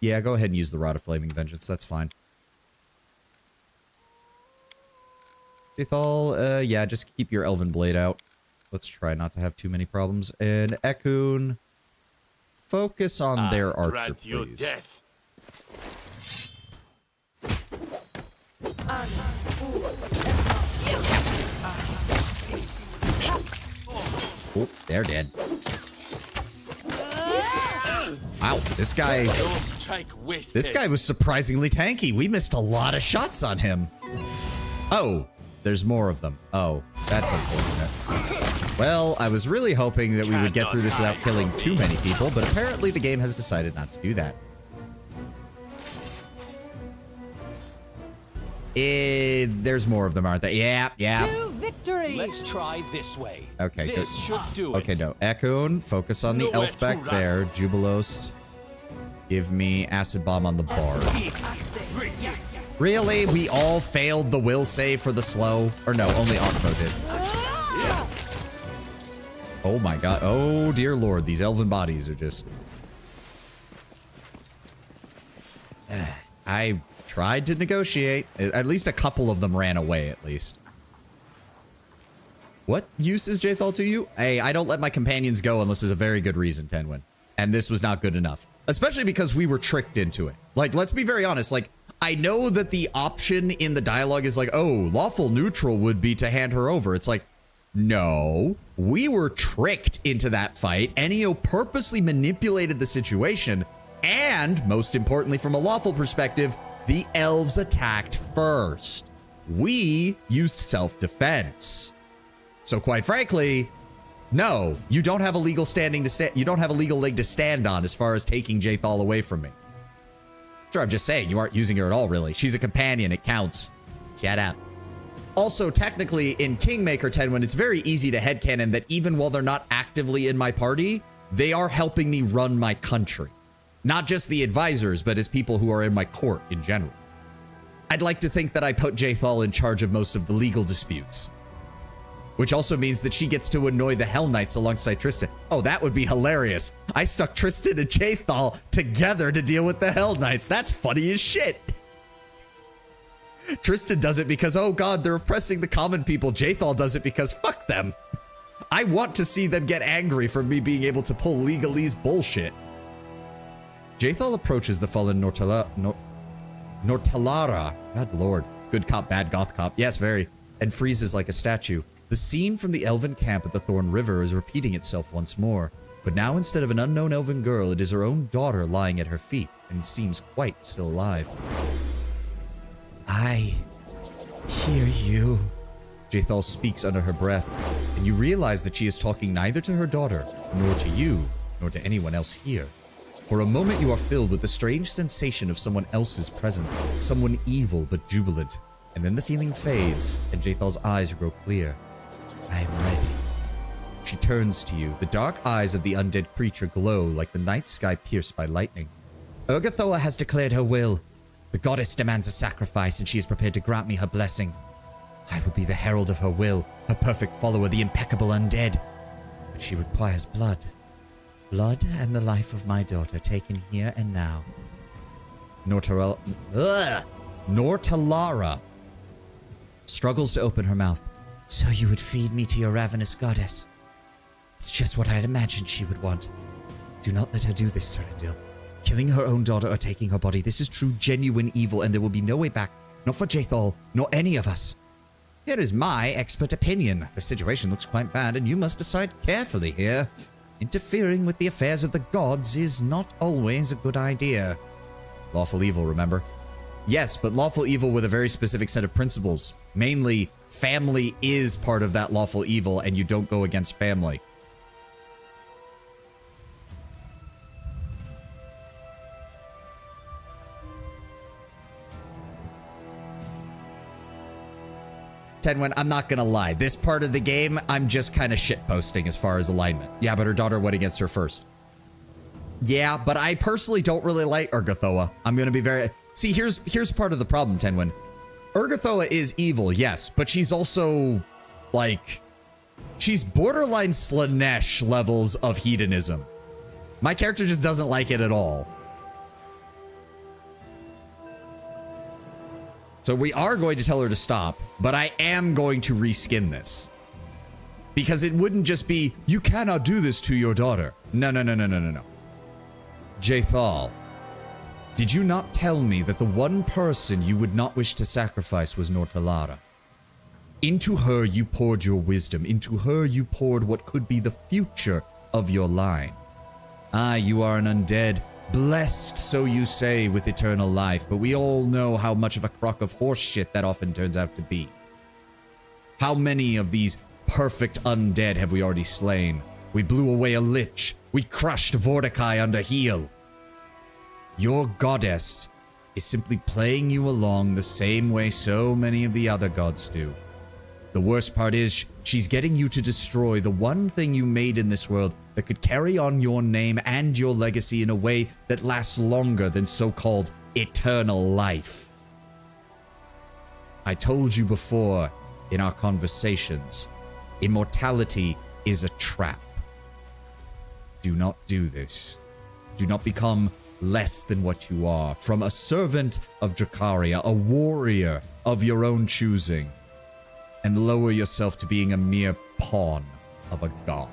Yeah, go ahead and use the Rod of Flaming Vengeance. That's fine. Jaethal, yeah, just keep your Elven Blade out. Let's try not to have too many problems. And Ekun, focus on their archer, please. Oh, they're dead. Wow, this guy was surprisingly tanky. We missed a lot of shots on him. Oh, there's more of them. Oh, that's unfortunate. Well, I was really hoping that we would get through this without killing too many people, but apparently the game has decided not to do that. There's more of them, aren't there? Yeah. victory! Let's try this way. Okay, this good. should do it. Okay, no. Ekun, focus on the Nowhere elf to back run. there. Jubilos, give me acid bomb on the bard. Really? We all failed the will save for the slow? Or no, only Akro did. Oh my god. Oh dear lord, these elven bodies are just... I tried to negotiate. At least a couple of them ran away, at least. What use is Jaethal to you? Hey, I don't let my companions go unless there's a very good reason, Tenwin. And this was not good enough. Especially because we were tricked into it. Like, let's be very honest. Like, I know that the option in the dialogue is like, oh, lawful neutral would be to hand her over. It's like, no. We were tricked into that fight. Enio purposely manipulated the situation. And, most importantly, from a lawful perspective, the elves attacked first. We used self-defense. So quite frankly, no, you don't have a legal standing to stand. You don't have a legal leg to stand on as far as taking Jaethal away from me. Sure, I'm just saying you aren't using her at all, really. She's a companion. It counts. Shut up. Also, technically, in Kingmaker 10, when it's very easy to headcanon that even while they're not actively in my party, they are helping me run my country. Not just the advisors, but as people who are in my court in general. I'd like to think that I put Jaethal in charge of most of the legal disputes. Which also means that she gets to annoy the Hell Knights alongside Tristan. Oh, that would be hilarious. I stuck Tristan and Jaethal together to deal with the Hell Knights. That's funny as shit. Tristan does it because, oh god, they're oppressing the common people. Jaethal does it because fuck them. I want to see them get angry for me being able to pull legalese bullshit. Jaethal approaches the fallen Nortalara. God lord. Good cop, bad goth cop. Yes, very. And freezes like a statue. The scene from the elven camp at the Thorn River is repeating itself once more, but now instead of an unknown elven girl, it is her own daughter lying at her feet, and seems quite still alive. I hear you. Jaethal speaks under her breath, and you realize that she is talking neither to her daughter, nor to you, nor to anyone else here. For a moment you are filled with the strange sensation of someone else's presence, someone evil but jubilant, and then the feeling fades, and Jaethal's eyes grow clear. I am ready. She turns to you. The dark eyes of the undead creature glow like the night sky pierced by lightning. Urgathoa has declared her will. The goddess demands a sacrifice, and she is prepared to grant me her blessing. I will be the herald of her will, her perfect follower, the impeccable undead. But she requires blood. Blood and the life of my daughter taken here and now. Nortalara struggles to open her mouth. So you would feed me to your ravenous goddess. It's just what I'd imagined she would want. Do not let her do this, Terendil. Killing her own daughter or taking her body, this is true, genuine evil, and there will be no way back. Not for Jaethal, nor any of us. Here is my expert opinion. The situation looks quite bad, and you must decide carefully here. Interfering with the affairs of the gods is not always a good idea. Lawful evil, remember? Yes, but lawful evil with a very specific set of principles. Mainly, family is part of that lawful evil, and you don't go against family. Tenwin, I'm not gonna lie. This part of the game, I'm just kind of shitposting as far as alignment. Yeah, but her daughter went against her first. Yeah, but I personally don't really like Urgathoa. I'm gonna be very... See, here's part of the problem, Tenwin. Urgathoa is evil, yes, but she's also, like... She's borderline Slanesh levels of hedonism. My character just doesn't like it at all. So we are going to tell her to stop, but I am going to reskin this. Because it wouldn't just be, you cannot do this to your daughter. No. Jaethal, did you not tell me that the one person you would not wish to sacrifice was Nortalara? Into her you poured your wisdom. Into her you poured what could be the future of your line. Ah, you are an undead. Blessed, so you say, with eternal life, but we all know how much of a crock of horse shit that often turns out to be. How many of these perfect undead have we already slain? We blew away a lich. We crushed Vordakai under heel. Your goddess is simply playing you along the same way so many of the other gods do. The worst part is, she's getting you to destroy the one thing you made in this world that could carry on your name and your legacy in a way that lasts longer than so-called eternal life. I told you before in our conversations, immortality is a trap. Do not do this. Do not become less than what you are. From a servant of Dracaria, a warrior of your own choosing, and lower yourself to being a mere pawn of a god.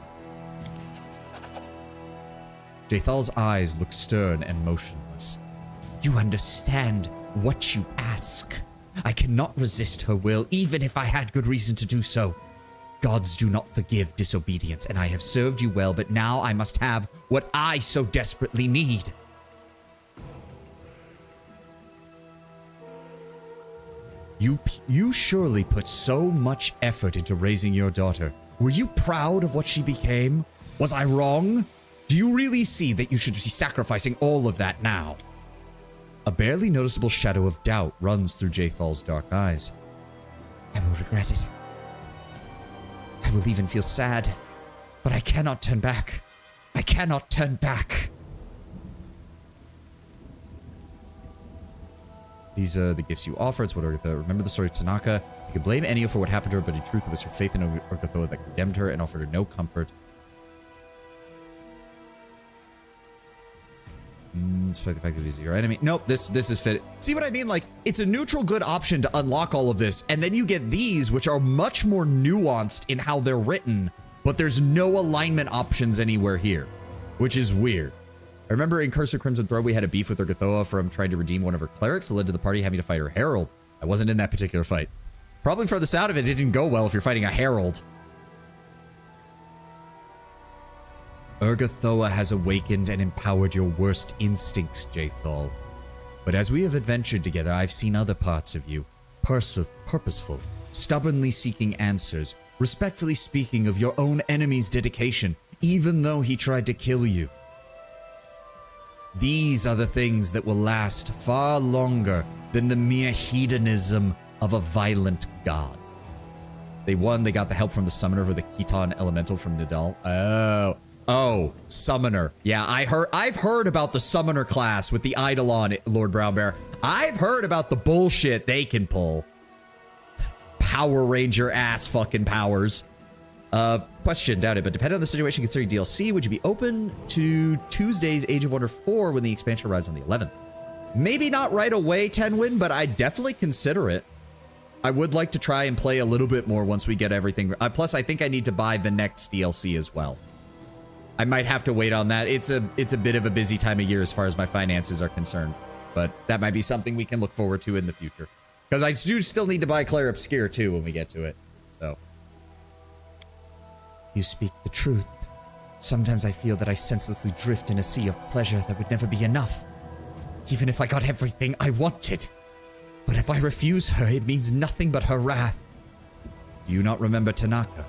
Jathal's eyes look stern and motionless. You understand what you ask. I cannot resist her will, even if I had good reason to do so. Gods do not forgive disobedience, and I have served you well, but now I must have what I so desperately need. You surely put so much effort into raising your daughter. Were you proud of what she became? Was I wrong? Do you really see that you should be sacrificing all of that now? A barely noticeable shadow of doubt runs through Jathal's dark eyes. I will regret it. I will even feel sad, but I cannot turn back. I cannot turn back. These are the gifts you offer. It's what Urgathoa. Remember the story of Tanaka. You can blame Enio for what happened to her, but in truth it was her faith in Urgathoa that condemned her and offered her no comfort. Despite the fact that he's your enemy. Nope, this is fit. See what I mean? Like, it's a neutral good option to unlock all of this, and then you get these, which are much more nuanced in how they're written, but there's no alignment options anywhere here, which is weird. I remember in Curse of Crimson Throne, we had a beef with Urgathoa from trying to redeem one of her clerics that led to the party having to fight her herald. I wasn't in that particular fight. Probably for the sound of it, it didn't go well if you're fighting a herald. Urgathoa has awakened and empowered your worst instincts, Jathal. But as we have adventured together, I've seen other parts of you. Purposeful, stubbornly seeking answers, respectfully speaking of your own enemy's dedication, even though he tried to kill you. These are the things that will last far longer than the mere hedonism of a violent god. They got the help from the summoner for the Khitan elemental from Nidal. Oh, summoner. Yeah, I've heard about the summoner class with the idol on it, Lord Brownbear. I've heard about the bullshit they can pull. Power Ranger ass fucking powers. Question, doubt it, but depending on the situation considering DLC, would you be open to Tuesday's Age of Wonder 4 when the expansion arrives on the 11th? Maybe not right away, Tenwin, but I'd definitely consider it. I would like to try and play a little bit more once we get everything. Plus, I think I need to buy the next DLC as well. I might have to wait on that. It's a bit of a busy time of year as far as my finances are concerned, but that might be something we can look forward to in the future. Because I do still need to buy Claire Obscure too when we get to it, so. You speak the truth. Sometimes I feel that I senselessly drift in a sea of pleasure that would never be enough. Even if I got everything I wanted. But if I refuse her, it means nothing but her wrath. Do you not remember Tanaka?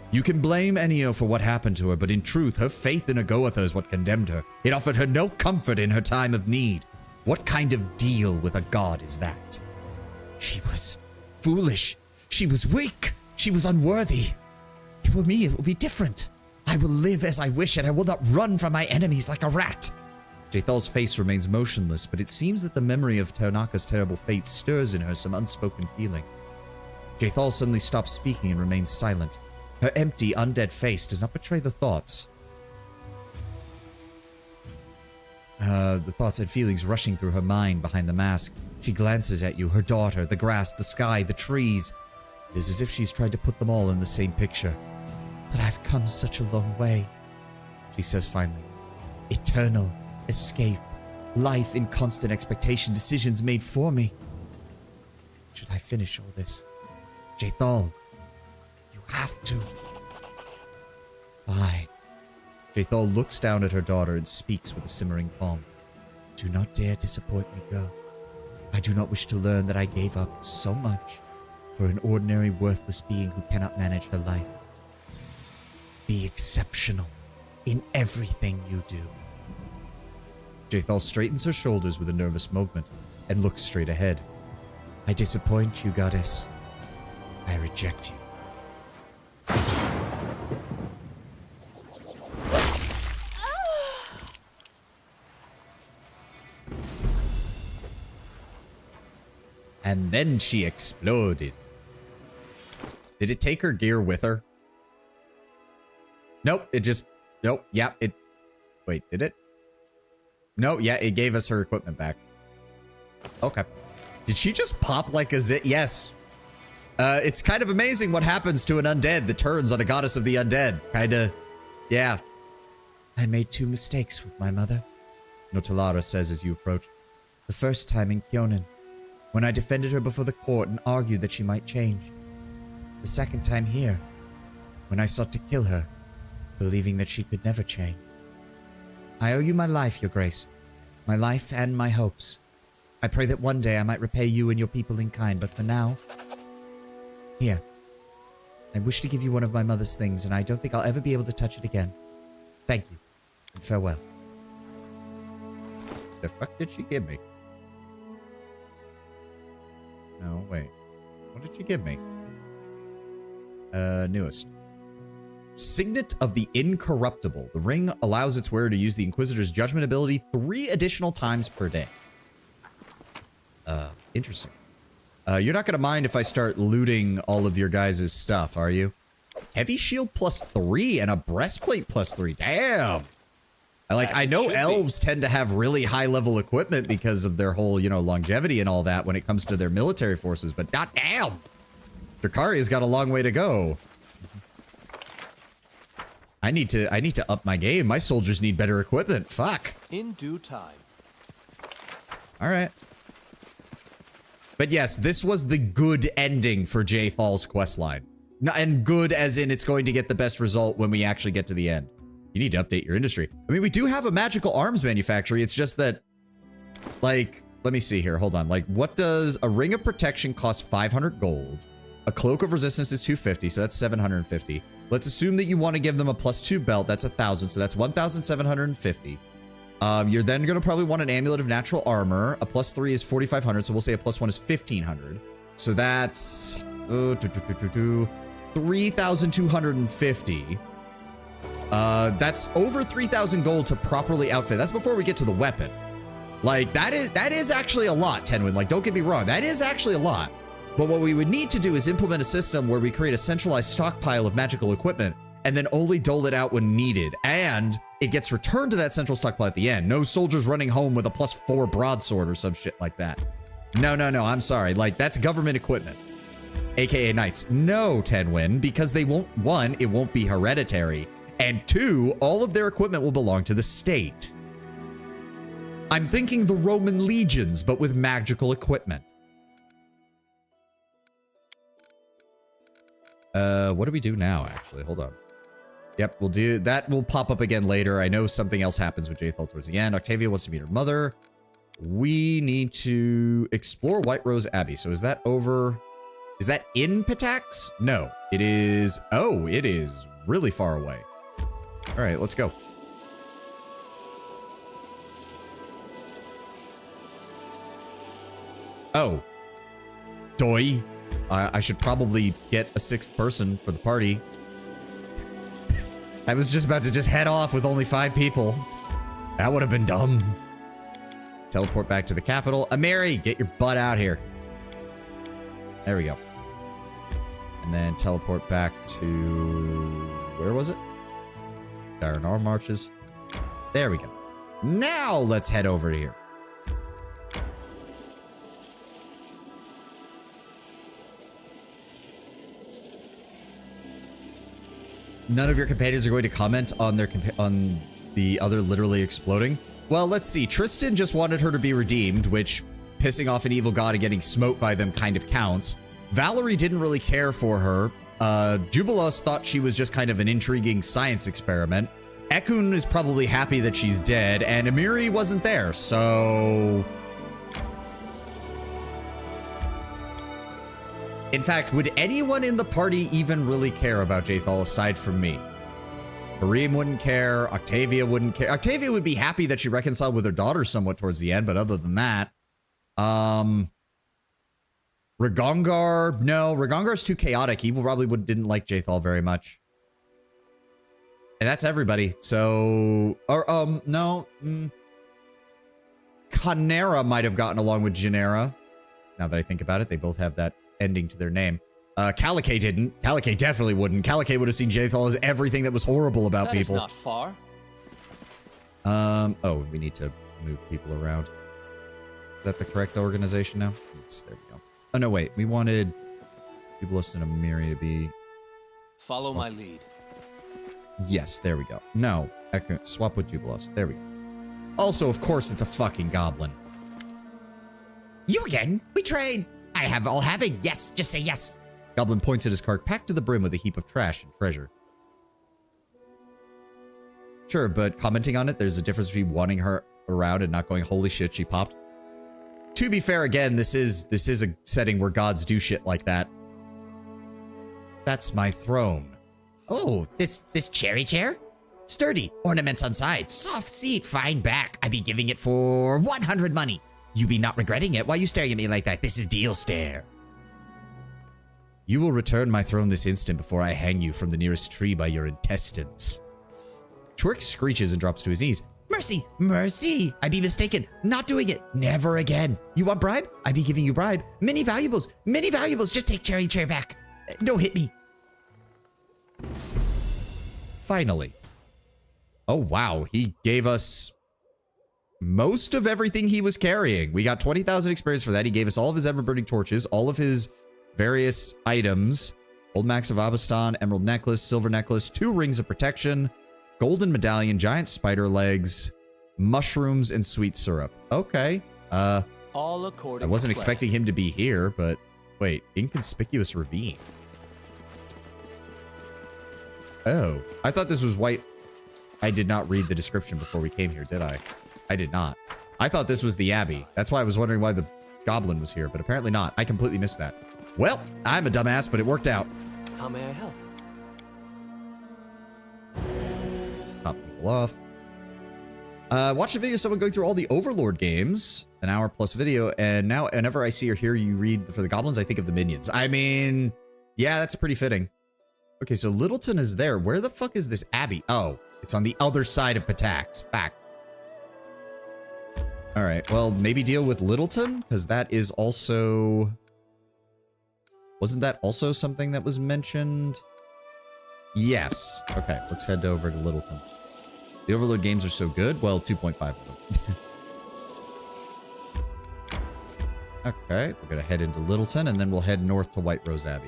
You can blame Enio for what happened to her, but in truth, her faith in Agoatha is what condemned her. It offered her no comfort in her time of need. What kind of deal with a god is that? She was foolish. She was weak. She was unworthy. It will be different. I will live as I wish, and I will not run from my enemies like a rat. Jathal's face remains motionless, but it seems that the memory of Tanaka's terrible fate stirs in her some unspoken feeling. Jathal suddenly stops speaking and remains silent. Her empty, undead face does not betray the thoughts. The thoughts and feelings rushing through her mind behind the mask. She glances at you, her daughter, the grass, the sky, the trees. It is as if she's tried to put them all in the same picture. But I've come such a long way, she says finally. Eternal escape, life in constant expectation, decisions made for me. Should I finish all this? Jathal, you have to. Fine. Jathal looks down at her daughter and speaks with a simmering calm. Do not dare disappoint me, girl. I do not wish to learn that I gave up so much for an ordinary, worthless being who cannot manage her life. Be exceptional in everything you do. Jathal straightens her shoulders with a nervous movement and looks straight ahead. I disappoint you, goddess. I reject you. And then she exploded. Did it take her gear with her? Nope, it just... Nope, yeah, it... Wait, did it? No, yeah, it gave us her equipment back. Okay. Did she just pop like a zit? Yes. It's kind of amazing what happens to an undead that turns on a goddess of the undead. Kinda... Yeah. I made 2 mistakes with my mother, Notalara says as you approach. The first time in Kyonin, when I defended her before the court and argued that she might change. The second time here, when I sought to kill her, believing that she could never change. I owe you my life, Your Grace. My life and my hopes. I pray that one day I might repay you and your people in kind, but for now... Here. I wish to give you one of my mother's things, and I don't think I'll ever be able to touch it again. Thank you, and farewell. The fuck did she give me? No, wait. What did she give me? Newest. Signet of the Incorruptible. The ring allows its wearer to use the Inquisitor's judgment ability 3 additional times per day. Interesting. You're not gonna mind if I start looting all of your guys' stuff, are you? Heavy shield +3 and a breastplate +3. Damn! I know elves tend to have really high-level equipment because of their whole, you know, longevity and all that when it comes to their military forces, but goddamn! Drakaria's got a long way to go. I need to up my game. My soldiers need better equipment. Fuck. In due time. All right. But yes, this was the good ending for Jathal's questline. And good as in it's going to get the best result when we actually get to the end. You need to update your industry. I mean, we do have a magical arms manufactory. It's just that, like, let me see here. Hold on. Like, what does a ring of protection cost 500 gold? A cloak of resistance is 250, so that's 750. Let's assume that you want to give them a +2 belt. That's 1,000, so that's 1,750. You're then going to probably want an amulet of natural armor. A +3 is 4,500, so we'll say a +1 is 1,500. So that's 3,250. That's over 3,000 gold to properly outfit. That's before we get to the weapon. Like, that is actually a lot, Tenwin. Like, don't get me wrong. That is actually a lot. But what we would need to do is implement a system where we create a centralized stockpile of magical equipment and then only dole it out when needed. And it gets returned to that central stockpile at the end. No soldiers running home with a +4 broadsword or some shit like that. No, I'm sorry. Like, that's government equipment. AKA knights. No, Tenwin, because they won't, 1, it won't be hereditary. And 2, all of their equipment will belong to the state. I'm thinking the Roman legions, but with magical equipment. What do we do now, actually? Hold on. Yep, we'll do... That will pop up again later. I know something else happens with Jathal towards the end. Octavia wants to meet her mother. We need to explore White Rose Abbey. So is that over... Is that in Pitax? No. It is... Oh, it is really far away. All right, let's go. Oh. Doi. I should probably get a 6th person for the party. I was just about to just head off with only 5 people. That would have been dumb. Teleport back to the capital. Amiri, get your butt out here. There we go. And then teleport back to... Where was it? Daranar marches. There we go. Now let's head over here. None of your companions are going to comment on their on the other literally exploding. Well, let's see. Tristan just wanted her to be redeemed, which pissing off an evil god and getting smote by them kind of counts. Valerie didn't really care for her. Jubilos thought she was just kind of an intriguing science experiment. Ekun is probably happy that she's dead, and Amiri wasn't there, so... In fact, would anyone in the party even really care about Jathal aside from me? Kareem wouldn't care. Octavia wouldn't care. Octavia would be happy that she reconciled with her daughter somewhat towards the end, but other than that, Ragongar, no. Ragongar's too chaotic. He probably didn't like Jaethal very much. And that's everybody. So, or, no. Khaenra might have gotten along with Janera. Now that I think about it, they both have that ending to their name. Kalike didn't. Kalike definitely wouldn't. Kalike would have seen Jaethal as everything that was horrible about people. That is not far. Oh, we need to move people around. Is that the correct organization now? Yes, there we go. Oh, no, wait. We wanted Jubilus and Amiri to be... Follow my lead. Yes, there we go. No, swap with Jubilus. There we go. Also, of course, it's a fucking goblin. You again? We trade. I have all having. Yes, just say yes. Goblin points at his cart, packed to the brim with a heap of trash and treasure. Sure, but commenting on it, there's a difference between wanting her around and not going, holy shit, she popped. To be fair, again, this is a setting where gods do shit like that. That's my throne. Oh, this cherry chair? Sturdy, ornaments on sides, soft seat, fine back. I be giving it for 100 money. You be not regretting it. Why you staring at me like that? This is deal stare. You will return my throne this instant before I hang you from the nearest tree by your intestines. Twerk screeches and drops to his knees. Mercy, mercy. I be mistaken. Not doing it. Never again. You want bribe? I be giving you bribe. Many valuables. Many valuables. Just take cherry chair back. Don't hit me. Finally. Oh, wow. He gave us most of everything he was carrying. We got 20,000 experience for that. He gave us all of his ever-burning torches, all of his various items. Old Max of Abastan, Emerald Necklace, Silver Necklace, 2 Rings of Protection, Golden Medallion, Giant Spider Legs, Mushrooms, and Sweet Syrup. Okay. All according I wasn't to expecting him to be here, but wait. Inconspicuous Ravine. Oh. I thought this was white. I did not read the description before we came here, did I? I did not. I thought this was the Abbey. That's why I was wondering why the goblin was here, but apparently not. I completely missed that. Well, I'm a dumbass, but it worked out. How may I help? Pop people off. Watch the video of someone going through all the Overlord games. An hour plus video, and now whenever I see or hear you read for the goblins, I think of the minions. I mean, yeah, that's pretty fitting. Okay, so Littleton is there. Where the fuck is this Abbey? Oh, it's on the other side of Patax. Fact. All right, well, maybe deal with Littleton, because that is also... Wasn't that also something that was mentioned? Yes. Okay, let's head over to Littleton. The Overlord games are so good. Well, 2.5 of them. Okay, we're going to head into Littleton, and then we'll head north to White Rose Abbey.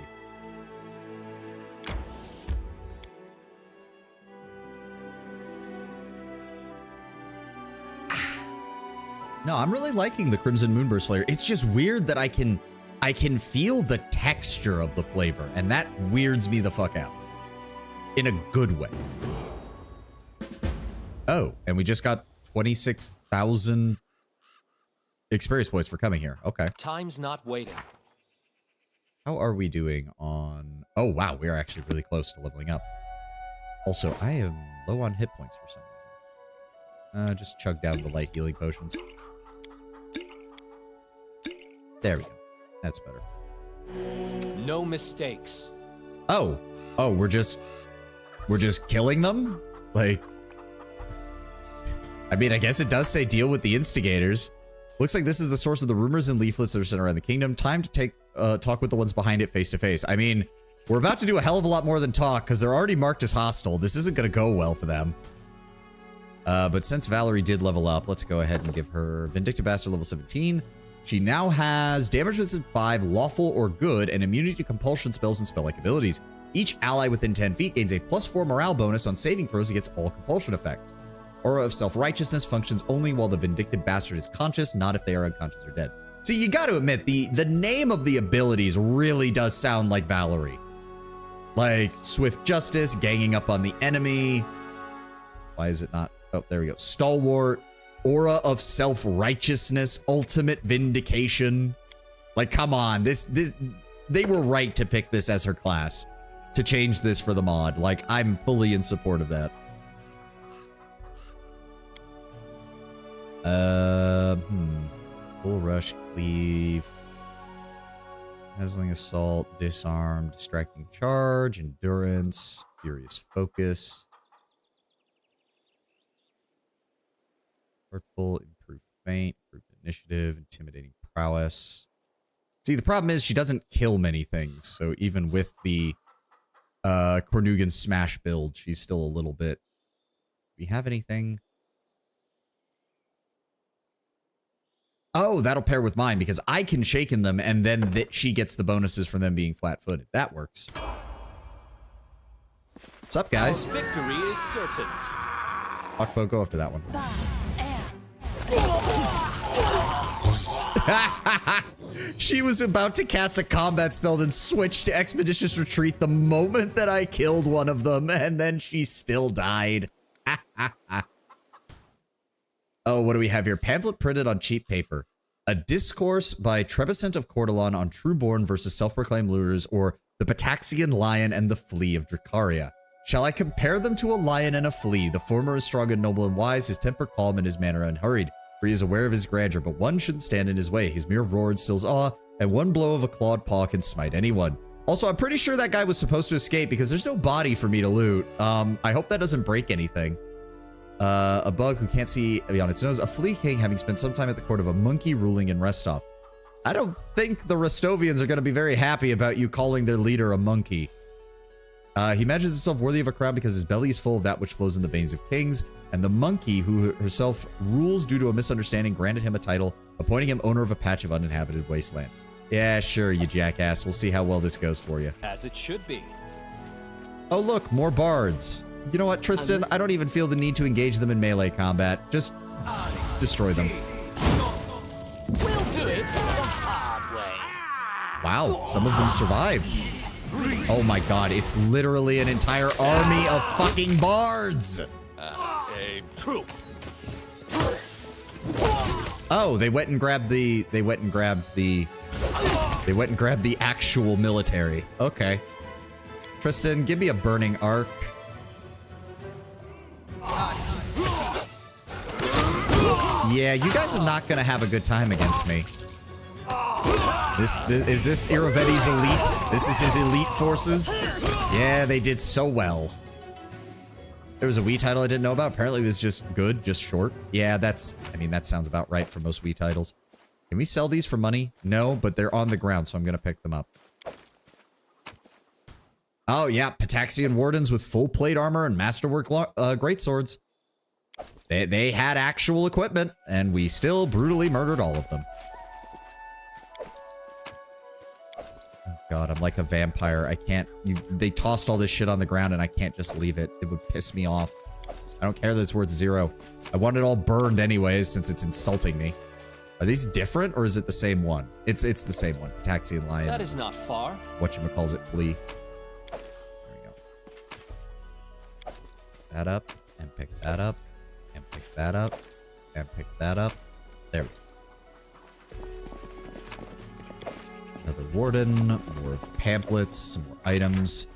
No, I'm really liking the Crimson Moonburst flavor. It's just weird that I can feel the texture of the flavor, and that weirds me the fuck out. In a good way. Oh, and we just got 26,000 experience points for coming here. Okay. Time's not waiting. How are we doing on... Oh, wow. We are actually really close to leveling up. Also, I am low on hit points for some reason. Just chug down the light healing potions. There we go. That's better. No mistakes. Oh. Oh, we're just killing them? Like... I mean, I guess it does say deal with the instigators. Looks like this is the source of the rumors and leaflets that are sent around the kingdom. Time to talk with the ones behind it face to face. I mean, we're about to do a hell of a lot more than talk because they're already marked as hostile. This isn't going to go well for them. But since Valerie did level up, let's go ahead and give her Vindictive Bastard level 17. She now has damage resistance 5, lawful or good, and immunity to compulsion spells and spell-like abilities. Each ally within 10 feet gains a +4 morale bonus on saving throws against all compulsion effects. Aura of Self-Righteousness functions only while the Vindictive Bastard is conscious, not if they are unconscious or dead. So you gotta admit, the name of the abilities really does sound like Valerie. Like, Swift Justice, ganging up on the enemy. Why is it not? Oh, there we go. Stalwart, Aura of Self-Righteousness, Ultimate Vindication. Like, come on. They were right to pick this as her class. To change this for the mod. Like, I'm fully in support of that. Bull Rush, Cleave. Dazzling assault, disarm, distracting charge, endurance, furious focus. Hurtful, improve feint, improve initiative, intimidating prowess. See, the problem is she doesn't kill many things, so even with the Cornugan smash build, she's still a little bit... Do we have anything? Oh, that'll pair with mine, because I can shaken them, and then she gets the bonuses from them being flat-footed. That works. What's up, guys? Our victory is certain. Akpo, go after that one. She was about to cast a combat spell and switch to Expeditious Retreat the moment that I killed one of them, and then she still died. Oh, what do we have here? Pamphlet printed on cheap paper. A discourse by Trebicent of Cordelon on Trueborn versus self-proclaimed looters, or the Pataxian Lion and the Flea of Dracaria. Shall I compare them to a lion and a flea? The former is strong and noble and wise, his temper calm and his manner unhurried. For he is aware of his grandeur, but one shouldn't stand in his way. His mere roar instills awe, and one blow of a clawed paw can smite anyone. Also, I'm pretty sure that guy was supposed to escape because there's no body for me to loot. I hope that doesn't break anything. A bug who can't see beyond its nose. A flea king having spent some time at the court of a monkey ruling in Restov. I don't think the Restovians are going to be very happy about you calling their leader a monkey. He imagines himself worthy of a crown because his belly is full of that which flows in the veins of kings. And the monkey, who herself rules due to a misunderstanding, granted him a title, appointing him owner of a patch of uninhabited wasteland. Yeah, sure, you jackass. We'll see how well this goes for you. As it should be. Oh, look, more bards. You know what, Tristan? I don't even feel the need to engage them in melee combat. Just destroy them. We'll do it the hard way. Wow, some of them survived. Oh my god, it's literally an entire army of fucking bards! True. Oh, they went and grabbed the actual military. Okay. Tristan, give me a burning arc. Yeah, you guys are not gonna have a good time against me. Is this Irovetti's elite? This is his elite forces? Yeah, they did so well. There was a Wii title I didn't know about. Apparently it was just good, just short. Yeah, that sounds about right for most Wii titles. Can we sell these for money? No, but they're on the ground, so I'm gonna pick them up. Oh yeah, Pataxian Wardens with full plate armor and masterwork greatswords. They had actual equipment, and we still brutally murdered all of them. God, I'm like a vampire. I can't... They tossed all this shit on the ground and I can't just leave it. It would piss me off. I don't care that it's worth 0. I want it all burned anyways since it's insulting me. Are these different or is it the same one? It's the same one. Taxian Lion. That is not far. Whatchamacallit flea. There we go. That up and pick that up and pick that up and pick that up. There we go. Another warden, more pamphlets, some more items.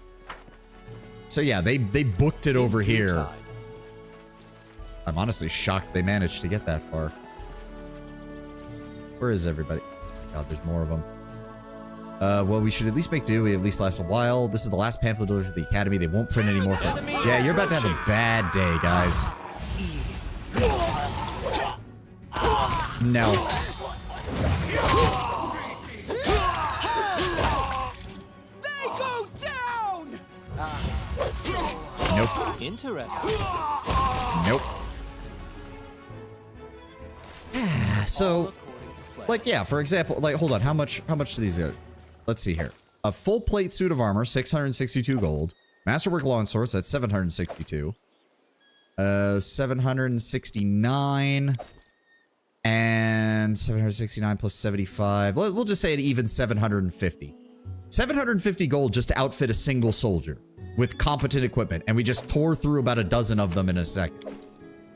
So yeah, they booked it over here. I'm honestly shocked they managed to get that far. Where is everybody? Oh my god, there's more of them. Well, we should at least make do. We at least last a while. This is the last pamphlet delivered to the Academy. They won't print any more for... Yeah, you're about to have a bad day, guys. No. Nope. Interesting. Nope. So, like, yeah, for example, like, hold on, how much do these go? Let's see here. A full plate suit of armor, 662 gold. Masterwork long swords, that's 762. 769. And 769 plus 75. We'll just say it even 750. 750 gold just to outfit a single soldier with competent equipment, and we just tore through about a dozen of them in a second.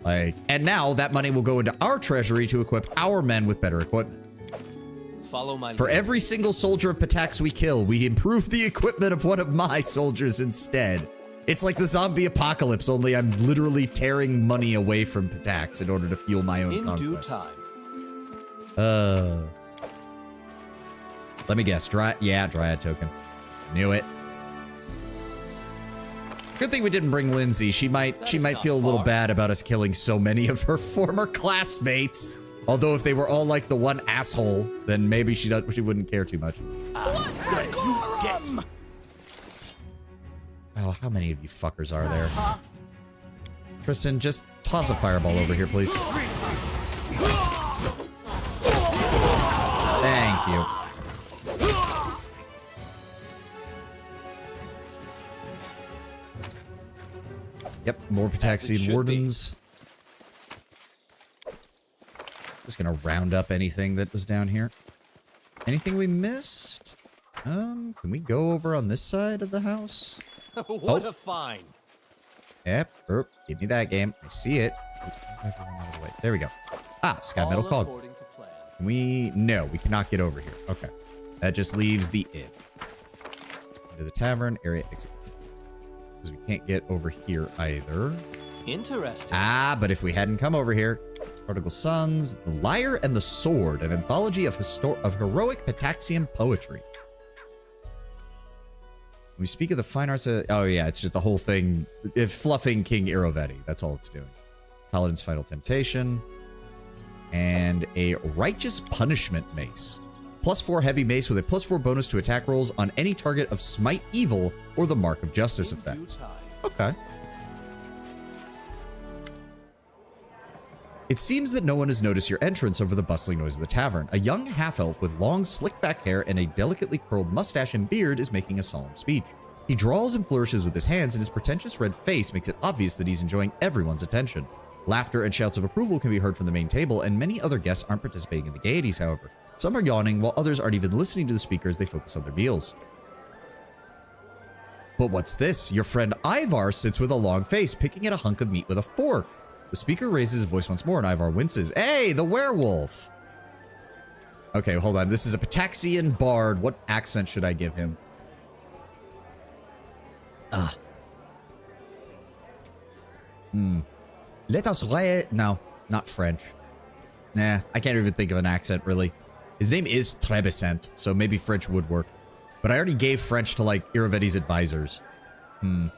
Like, and now that money will go into our treasury to equip our men with better equipment. Follow my lead. For every single soldier of Patax we kill, we improve the equipment of one of my soldiers instead. It's like the zombie apocalypse, only I'm literally tearing money away from Patax in order to fuel my own conquest. In due time. Let me guess. Dryad token. Knew it. Good thing we didn't bring Lindsay. She might feel a little bad about us killing so many of her former classmates. Although if they were all like the one asshole, then maybe she wouldn't care too much. Oh, how many of you fuckers are there? Tristan, just toss a fireball over here, please. Thank you. Yep, more Pitaxian wardens. Just gonna round up anything that was down here. Anything we missed? Can we go over on this side of the house? What a find. Yep, give me that game. I see it. There we go. Ah, Sky Metal Cog. No, we cannot get over here. Okay. That just leaves the inn. Into the tavern, area exit. Because we can't get over here either. Interesting. Ah, but if we hadn't come over here, Prodigal Sons, The Lyre and the Sword, an anthology of heroic Pitaxian poetry. We speak of the fine arts of, oh yeah, it's just the whole thing, fluffing King Irovetti. That's all it's doing. Paladin's Final Temptation. And a Righteous Punishment Mace. +4 heavy mace with a +4 bonus to attack rolls on any target of Smite Evil or the Mark of Justice effects. Okay. It seems that no one has noticed your entrance over the bustling noise of the tavern. A young half-elf with long, slick-back hair and a delicately curled mustache and beard is making a solemn speech. He drawls and flourishes with his hands, and his pretentious red face makes it obvious that he's enjoying everyone's attention. Laughter and shouts of approval can be heard from the main table, and many other guests aren't participating in the gaieties, however. Some are yawning, while others aren't even listening to the speakers. They focus on their meals. But what's this? Your friend Ivar sits with a long face, picking at a hunk of meat with a fork. The speaker raises his voice once more, and Ivar winces. Hey, the werewolf! Okay, hold on. This is a Pitaxian bard. What accent should I give him? Let us no, not French. Nah, I can't even think of an accent, really. His name is Trebisant, so maybe French would work. But I already gave French to, like, Irovetti's advisors. Let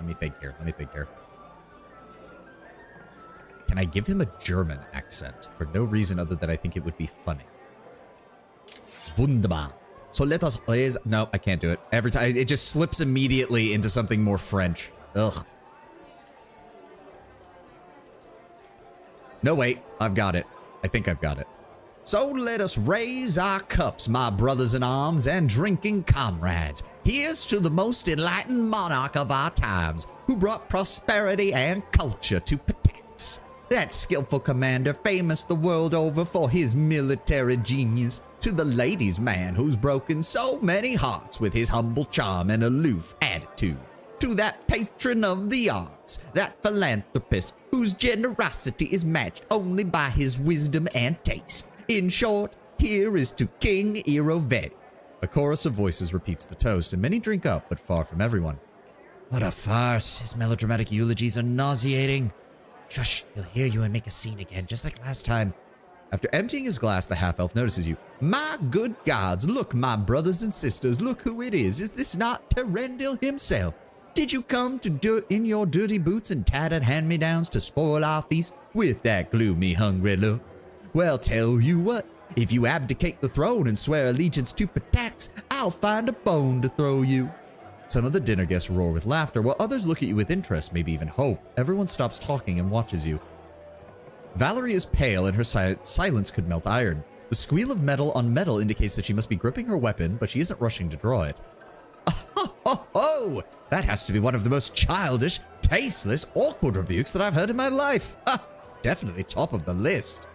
me think here. Can I give him a German accent? For no reason other than I think it would be funny. Wunderbar. So let us raise... No, I can't do it. Every time, it just slips immediately into something more French. Ugh. No, wait. I've got it. I think I've got it. So let us raise our cups, my brothers in arms and drinking comrades. Here's to the most enlightened monarch of our times, who brought prosperity and culture to Pitax. That skillful commander, famous the world over for his military genius. To the ladies' man who's broken so many hearts with his humble charm and aloof attitude. To that patron of the arts, that philanthropist whose generosity is matched only by his wisdom and taste. In short, here is to King Irovetti. A chorus of voices repeats the toast, and many drink up, but far from everyone. What a farce. His melodramatic eulogies are nauseating. Shush, he'll hear you and make a scene again, just like last time. After emptying his glass, the half-elf notices you. My good gods, look, my brothers and sisters, look who it is. Is this not Terendil himself? Did you come to in your dirty boots and tattered hand-me-downs to spoil our feast with that gloomy, hungry look? Well, tell you what, if you abdicate the throne and swear allegiance to Pitax, I'll find a bone to throw you. Some of the dinner guests roar with laughter, while others look at you with interest, maybe even hope. Everyone stops talking and watches you. Valerie is pale, and her silence could melt iron. The squeal of metal on metal indicates that she must be gripping her weapon, but she isn't rushing to draw it. Oh! That has to be one of the most childish, tasteless, awkward rebukes that I've heard in my life. Ha! Definitely top of the list.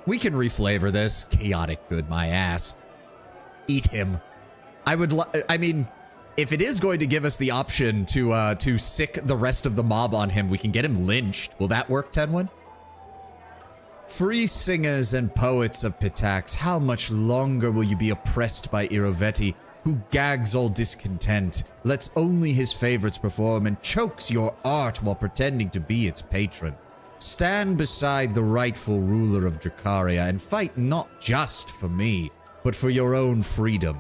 We can reflavor this. Chaotic good, my ass. Eat him. I mean, if it is going to give us the option to sick the rest of the mob on him, we can get him lynched. Will that work, Tenwin? Free singers and poets of Pitax, how much longer will you be oppressed by Irovetti? who gags all discontent, lets only his favorites perform, and chokes your art while pretending to be its patron. Stand beside the rightful ruler of Dracaria and fight not just for me, but for your own freedom.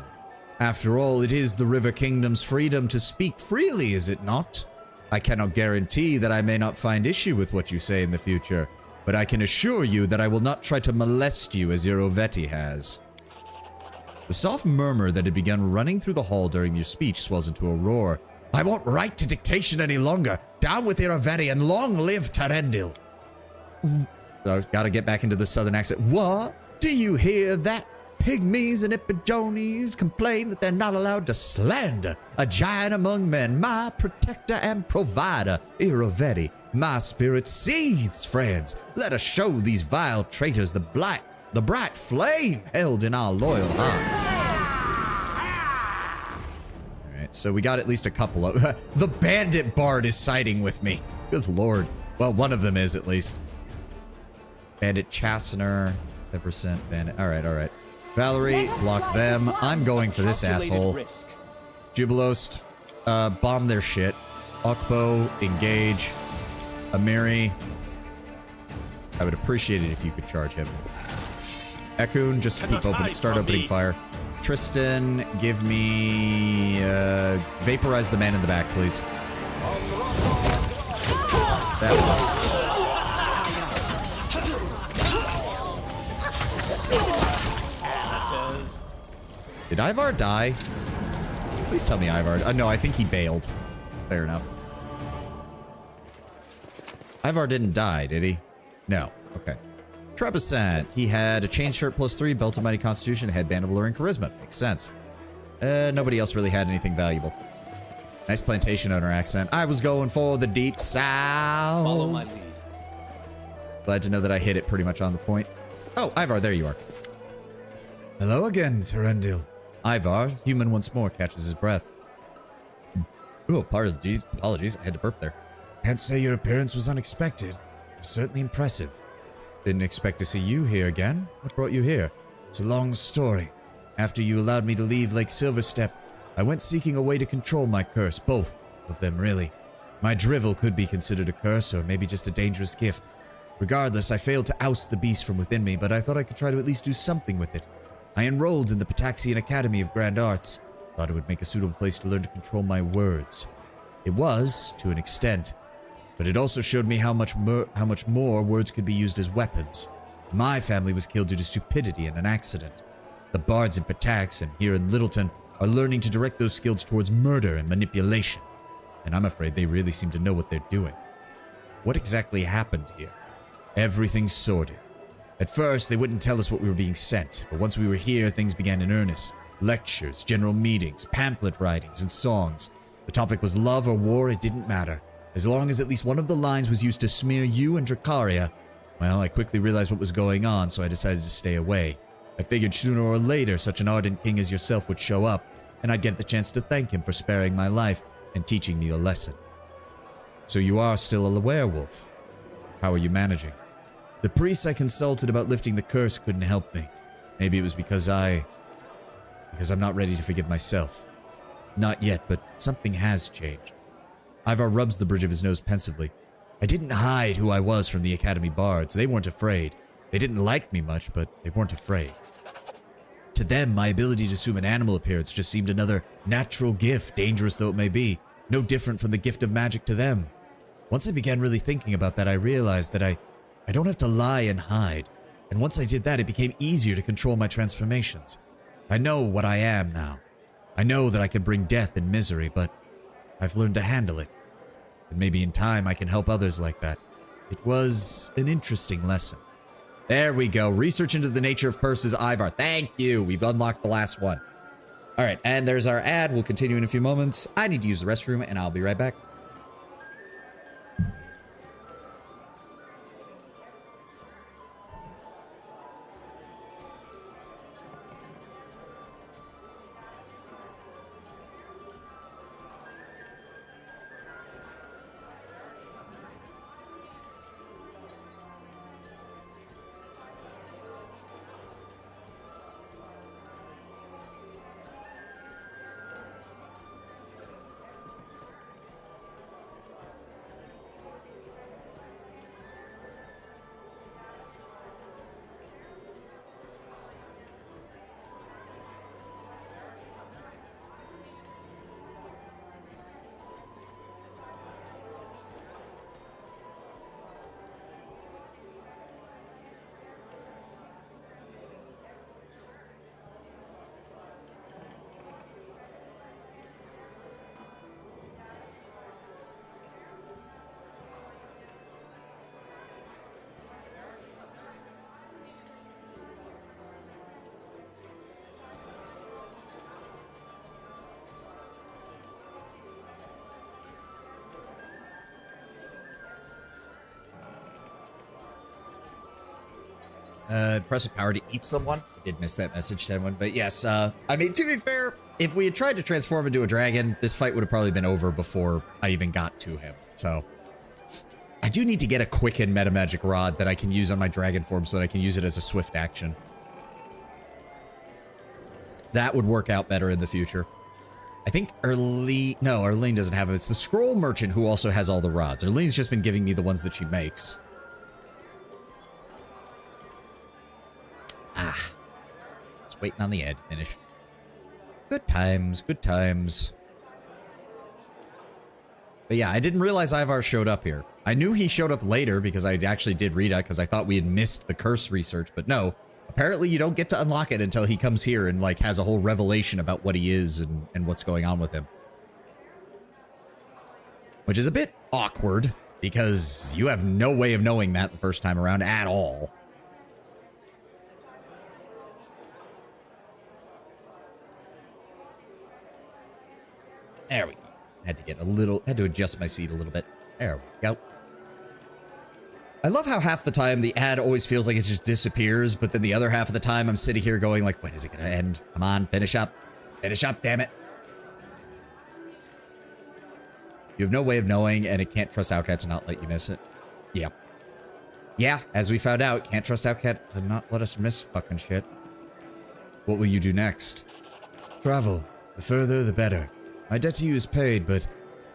After all, it is the River Kingdom's freedom to speak freely, is it not? I cannot guarantee that I may not find issue with what you say in the future, but I can assure you that I will not try to molest you as Irovetti has. The soft murmur that had begun running through the hall during your speech swells into a roar. I won't write to dictation any longer. Down with Irovetti and long live Tarendil. I've got to get back into the southern accent. What? Do you hear that? Pygmies and Epijones complain that they're not allowed to slander a giant among men, my protector and provider, Irovetti. My spirit seethes, friends. Let us show these vile traitors the bright flame held in our loyal hearts. Alright, so we got at least a couple of... the bandit bard is siding with me. Good lord. Well, one of them is, at least. Bandit Chastener, 10% bandit. Alright. Valerie, block them. I'm going for this asshole. Jubilost, bomb their shit. Okbo, engage. Amiri, I would appreciate it if you could charge him. Ekun, just keep start opening fire. Tristan, give me, vaporize the man in the back, please. That works. Did Ivar die? Please tell me Ivar. No, I think he bailed. Fair enough. Ivar didn't die, did he? No. Okay. Trebisant. He had a chain shirt +3, belt of mighty constitution, headband of alluring charisma. Makes sense. Nobody else really had anything valuable. Nice plantation owner accent. I was going for the deep south. Follow my lead. Glad to know that I hit it pretty much on the point. Oh, Ivar, there you are. Hello again, Tarendil. Ivar, human once more, catches his breath. Oh, apologies. I had to burp there. Can't say your appearance was unexpected. Certainly impressive. Didn't expect to see you here again. What brought you here? It's a long story. After you allowed me to leave Lake Silverstep, I went seeking a way to control my curse. Both of them, really. My drivel could be considered a curse, or maybe just a dangerous gift. Regardless, I failed to oust the beast from within me, but I thought I could try to at least do something with it. I enrolled in the Pataxian Academy of Grand Arts. Thought it would make a suitable place to learn to control my words. It was, to an extent, but it also showed me how much more words could be used as weapons. My family was killed due to stupidity and an accident. The bards in Patax and here in Littleton are learning to direct those skills towards murder and manipulation, and I'm afraid they really seem to know what they're doing. What exactly happened here? Everything's sordid. At first, they wouldn't tell us what we were being sent, but once we were here, things began in earnest. Lectures, general meetings, pamphlet writings, and songs. The topic was love or war, it didn't matter. As long as at least one of the lines was used to smear you and Dracaria, well, I quickly realized what was going on, so I decided to stay away. I figured sooner or later, such an ardent king as yourself would show up, and I'd get the chance to thank him for sparing my life and teaching me a lesson. So you are still a werewolf. How are you managing? The priests I consulted about lifting the curse couldn't help me. Maybe it was because I'm not ready to forgive myself. Not yet, but something has changed. Ivar rubs the bridge of his nose pensively. I didn't hide who I was from the Academy Bards. They weren't afraid. They didn't like me much, but they weren't afraid. To them, my ability to assume an animal appearance just seemed another natural gift, dangerous though it may be. No different from the gift of magic to them. Once I began really thinking about that, I realized that I don't have to lie and hide. And once I did that, it became easier to control my transformations. I know what I am now. I know that I can bring death and misery, but I've learned to handle it. And maybe in time I can help others like that. It was an interesting lesson. There we go. Research into the nature of curses, Ivar. Thank you. We've unlocked the last one. All right, and there's our ad. We'll continue in a few moments. I need to use the restroom, and I'll be right back. Impressive power to eat someone. I did miss that message to everyone, but yes, I mean, to be fair, if we had tried to transform into a dragon, this fight would have probably been over before I even got to him, so. I do need to get a quicken meta magic rod that I can use on my dragon form so that I can use it as a swift action. That would work out better in the future. I think Erlene doesn't have it. It's the scroll merchant who also has all the rods. Erlene's just been giving me the ones that she makes. Just waiting on the ad to finish. Good times, good times. But yeah, I didn't realize Ivar showed up here. I knew he showed up later because I actually did read it because I thought we had missed the curse research, but no. Apparently you don't get to unlock it until he comes here and like has a whole revelation about what he is and what's going on with him. Which is a bit awkward because you have no way of knowing that the first time around at all. There we go. Had to adjust my seat a little bit. There we go. I love how half the time the ad always feels like it just disappears, but then the other half of the time I'm sitting here going like, when is it gonna end? Come on, finish up. Finish up, damn it. You have no way of knowing, and it can't trust Outcat to not let you miss it. Yeah. Yeah, as we found out, can't trust Outcat to not let us miss fucking shit. What will you do next? Travel. The further, the better. My debt to you is paid, but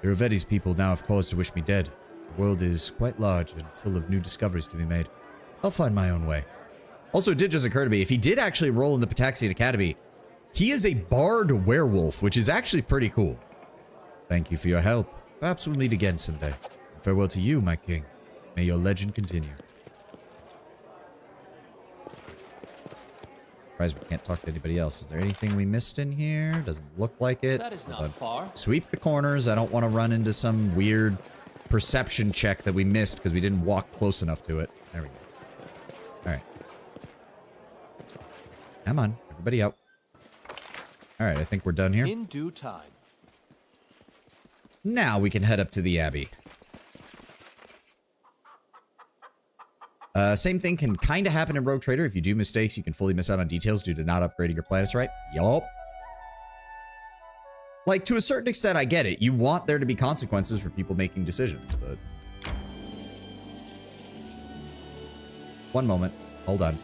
Irovetti's people now have cause to wish me dead. The world is quite large and full of new discoveries to be made. I'll find my own way. Also, it did just occur to me, if he did actually roll in the Pataxian Academy, he is a bard werewolf, which is actually pretty cool. Thank you for your help. Perhaps we'll meet again someday. And farewell to you, my king. May your legend continue. Surprised we can't talk to anybody else. Is there anything we missed in here? Doesn't look like it. That is not far. Sweep the corners. I don't want to run into some weird perception check that we missed because we didn't walk close enough to it. There we go. Alright. Come on. Everybody out. Alright, I think we're done here. In due time. Now we can head up to the Abbey. Same thing can kind of happen in Rogue Trader. If you do mistakes, you can fully miss out on details due to not upgrading your planets right. Yup. Like, to a certain extent, I get it. You want there to be consequences for people making decisions, but... One moment. Hold on.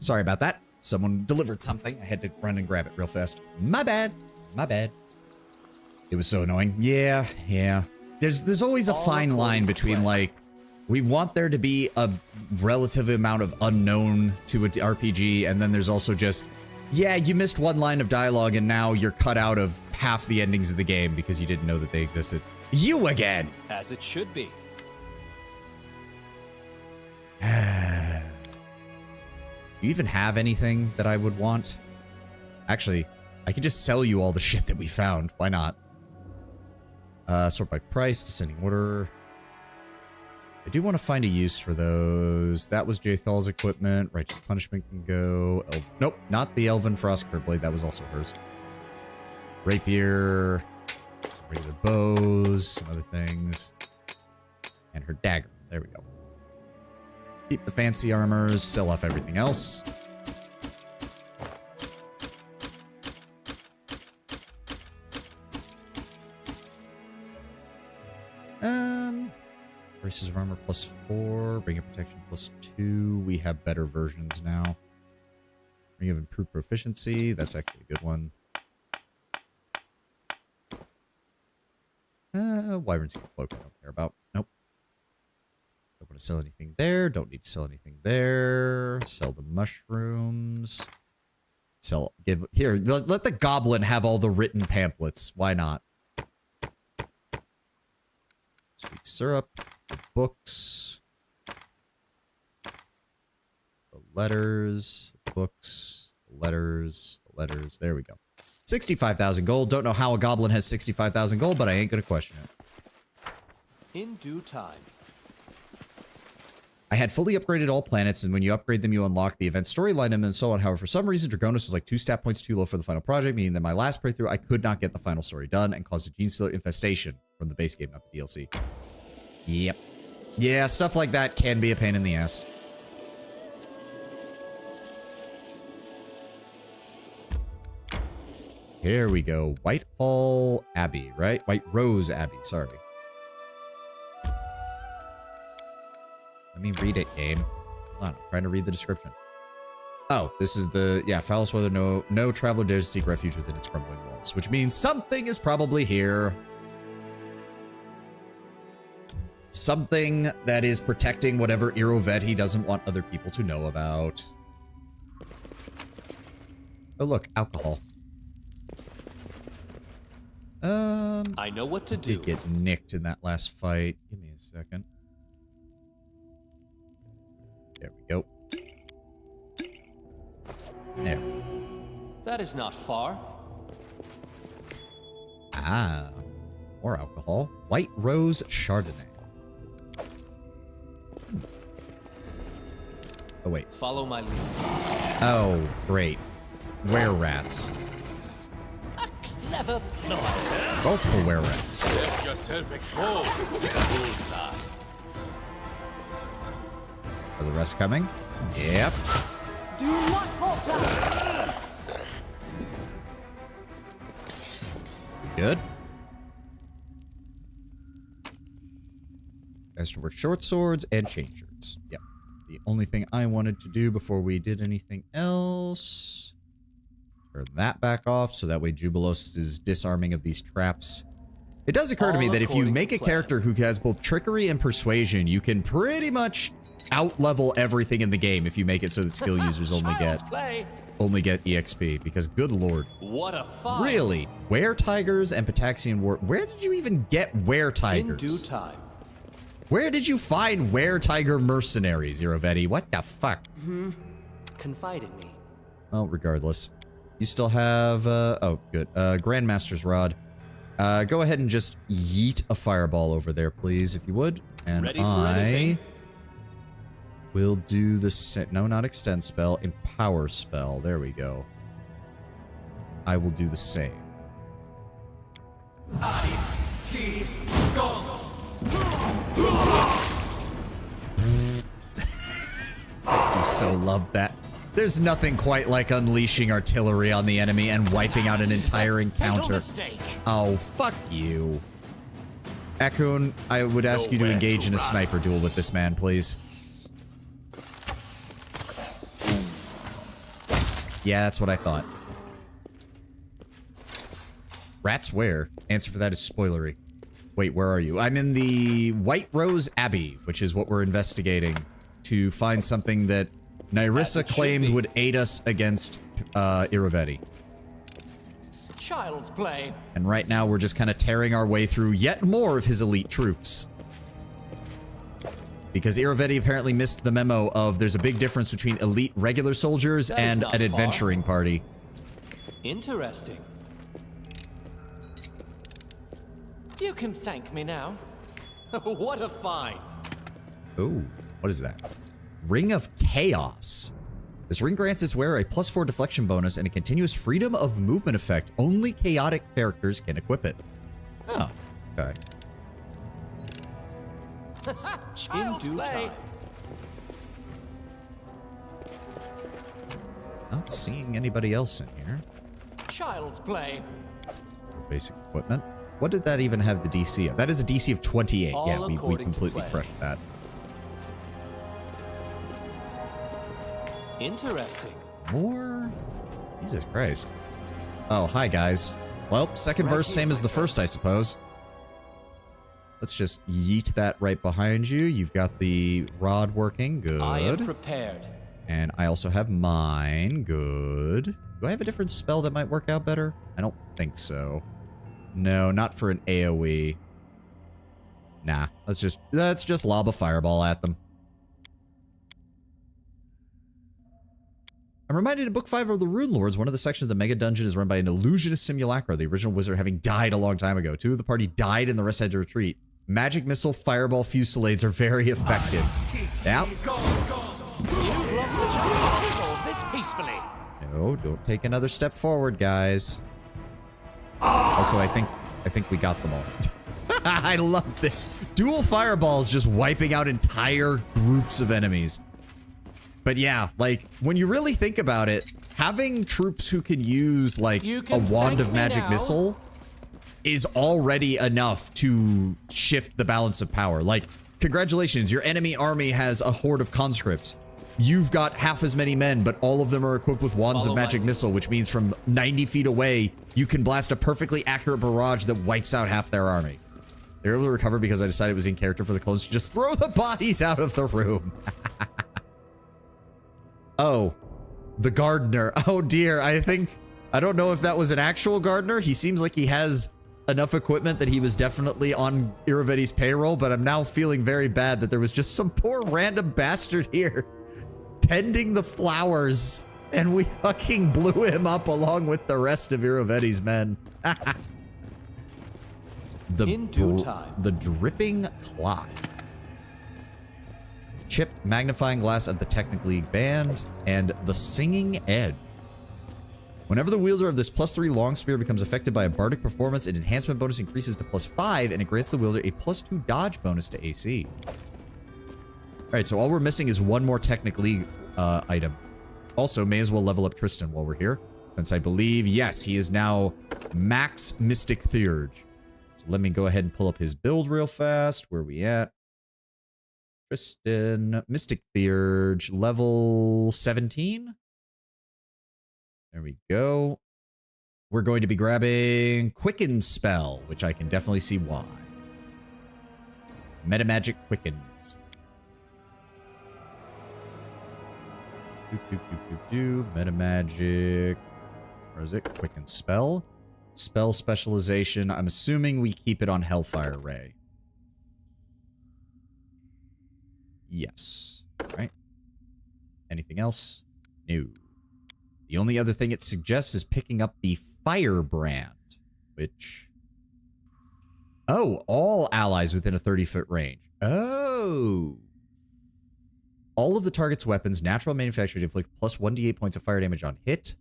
Sorry about that. Someone delivered something. I had to run and grab it real fast. My bad. My bad. It was so annoying. Yeah, yeah. There's always a fine line between, like, we want there to be a relative amount of unknown to an RPG, and then there's also just, yeah, you missed one line of dialogue, and now you're cut out of half the endings of the game because you didn't know that they existed. You again! As it should be. Do you even have anything that I would want? Actually, I could just sell you all the shit that we found. Why not? Sort by price, descending order. I do want to find a use for those. That was Jathal's equipment. Righteous Punishment can go. Nope, not the Elven Frost Curve Blade. That was also hers. Rapier. Some regular bows. Some other things. And her dagger. There we go. Keep the fancy armors, sell off everything else. Braces of armor +4, ring of protection +2. We have better versions now. Ring of improved proficiency, that's actually a good one. Wyvern Skin Cloak, I don't care about. Nope. Don't want to sell anything there. Don't need to sell anything there. Sell the mushrooms. Sell. Here. Let the goblin have all the written pamphlets. Why not? Sweet syrup. The books. The letters. The books. The letters. The letters. There we go. 65,000 gold. Don't know how a goblin has 65,000 gold, but I ain't gonna question it. In due time. I had fully upgraded all planets, and when you upgrade them, you unlock the event storyline and so on. However, for some reason, Dragonus was like 2 stat points too low for the final project, meaning that my last playthrough, I could not get the final story done and caused a gene stealer infestation from the base game, not the DLC. Yep. Yeah, stuff like that can be a pain in the ass. Here we go. Whitehall Abbey, right? White Rose Abbey, sorry. Let me read it, game. Hold on, I'm trying to read the description. Oh, this is the, yeah, foulest weather, no traveler dares to seek refuge within its crumbling walls, which means something is probably here. Something that is protecting whatever Irovetti doesn't want other people to know about. Oh, look, alcohol. I know what to do. Did get nicked in that last fight. Give me a second. There we go. There. That is not far. Ah, more alcohol. White Rose Chardonnay. Oh, wait. Follow my lead. Oh, great. Were-rats. A clever ploy. Multiple were-rats. Let yourself explode. Bullseye. Are the rest coming? Yep. Do not falter. Good. Has to work short swords and chain shirts. Yep. The only thing I wanted to do before we did anything else. Turn that back off so that way Jubilos is disarming of these traps. It does occur to me that if you make a character who has both trickery and persuasion, you can pretty much out-level everything in the game if you make it so that skill users only get EXP, because good lord. What a fight. Really? Were-tigers and Pataxian war. Where did you even get were-tigers? In due time. Where did you find were-tiger mercenaries, Irovetti? What the fuck? Confide in me. Well, regardless. You still have, oh, good. Grandmaster's Rod. Go ahead and just yeet a fireball over there, please, if you would. And Ready for anything? will do the no, not extend spell, empower spell. There we go. I will do the same. You so love that. There's nothing quite like unleashing artillery on the enemy and wiping out an entire encounter. Oh, fuck you. Akun, I would ask you to engage in a sniper duel with this man, please. Yeah, that's what I thought. Rats where? Answer for that is spoilery. Wait, where are you? I'm in the White Rose Abbey, which is what we're investigating, to find something that Nyrissa claimed would aid us against Irovetti. Child's play. And right now we're just kind of tearing our way through yet more of his elite troops. Because Irovetti apparently missed the memo of there's a big difference between elite regular soldiers and an adventuring party. Interesting. You can thank me now. What a find. Oh, what is that? Ring of Chaos. This ring grants its wearer a +4 deflection bonus and a continuous freedom of movement effect. Only chaotic characters can equip it. Oh, okay. In due time. Not seeing anybody else in here. Child's play. Basic equipment. What did that even have the DC of? That is a DC of 28. All Yeah, we according to completely plan. crushed that. Interesting. More? Jesus Christ. Oh, hi, guys. Well, second verse, same as the first, I suppose. Let's just yeet that right behind you. You've got the rod working. Good. I am prepared. And I also have mine. Good. Do I have a different spell that might work out better? I don't think so. No, not for an AoE. Nah, let's just lob a fireball at them. I'm reminded in Book 5 of the Rune Lords, one of the sections of the Mega Dungeon is run by an illusionist simulacra, the original wizard having died a long time ago. 2 of the party died and the rest had to retreat. Magic missile fireball fusillades are very effective. Yeah. You've lost the chance to solve this peacefully. No, don't take another step forward, guys. Also, I think we got them all. I love this. Dual fireballs just wiping out entire groups of enemies. But yeah, like, when you really think about it, having troops who can use, like, a wand of magic missile is already enough to shift the balance of power. Like, congratulations, your enemy army has a horde of conscripts. You've got half as many men, but all of them are equipped with wands of magic missile, which means from 90 feet away, you can blast a perfectly accurate barrage that wipes out half their army. They're able to recover because I decided it was in character for the clones to just throw the bodies out of the room. Oh, the gardener. Oh dear, I don't know if that was an actual gardener. He seems like he has enough equipment that he was definitely on Irovetti's payroll, but I'm now feeling very bad that there was just some poor random bastard here tending the flowers, and we fucking blew him up along with the rest of Irovetti's men. In due time. The dripping clock. Chipped magnifying glass of the Technic League band, and the singing edge. Whenever the wielder of this +3 long spear becomes affected by a bardic performance, an enhancement bonus increases to +5, and it grants the wielder a +2 dodge bonus to AC. Alright, so all we're missing is one more Technic League item. Also, may as well level up Tristan while we're here, since I believe, yes, he is now max Mystic Theurge. So let me go ahead and pull up his build real fast. Where are we at? Tristan, Mystic Theurge, level 17. There we go. We're going to be grabbing Quicken Spell, which I can definitely see why. Metamagic Quickens. Metamagic. Where is it? Quicken Spell. Spell specialization. I'm assuming we keep it on Hellfire Ray. Yes. All right. Anything else? No. The only other thing it suggests is picking up the Firebrand, which... Oh, all allies within a 30-foot range. Oh. All of the target's weapons, natural manufactured, inflict plus 1d8 points of fire damage on hit.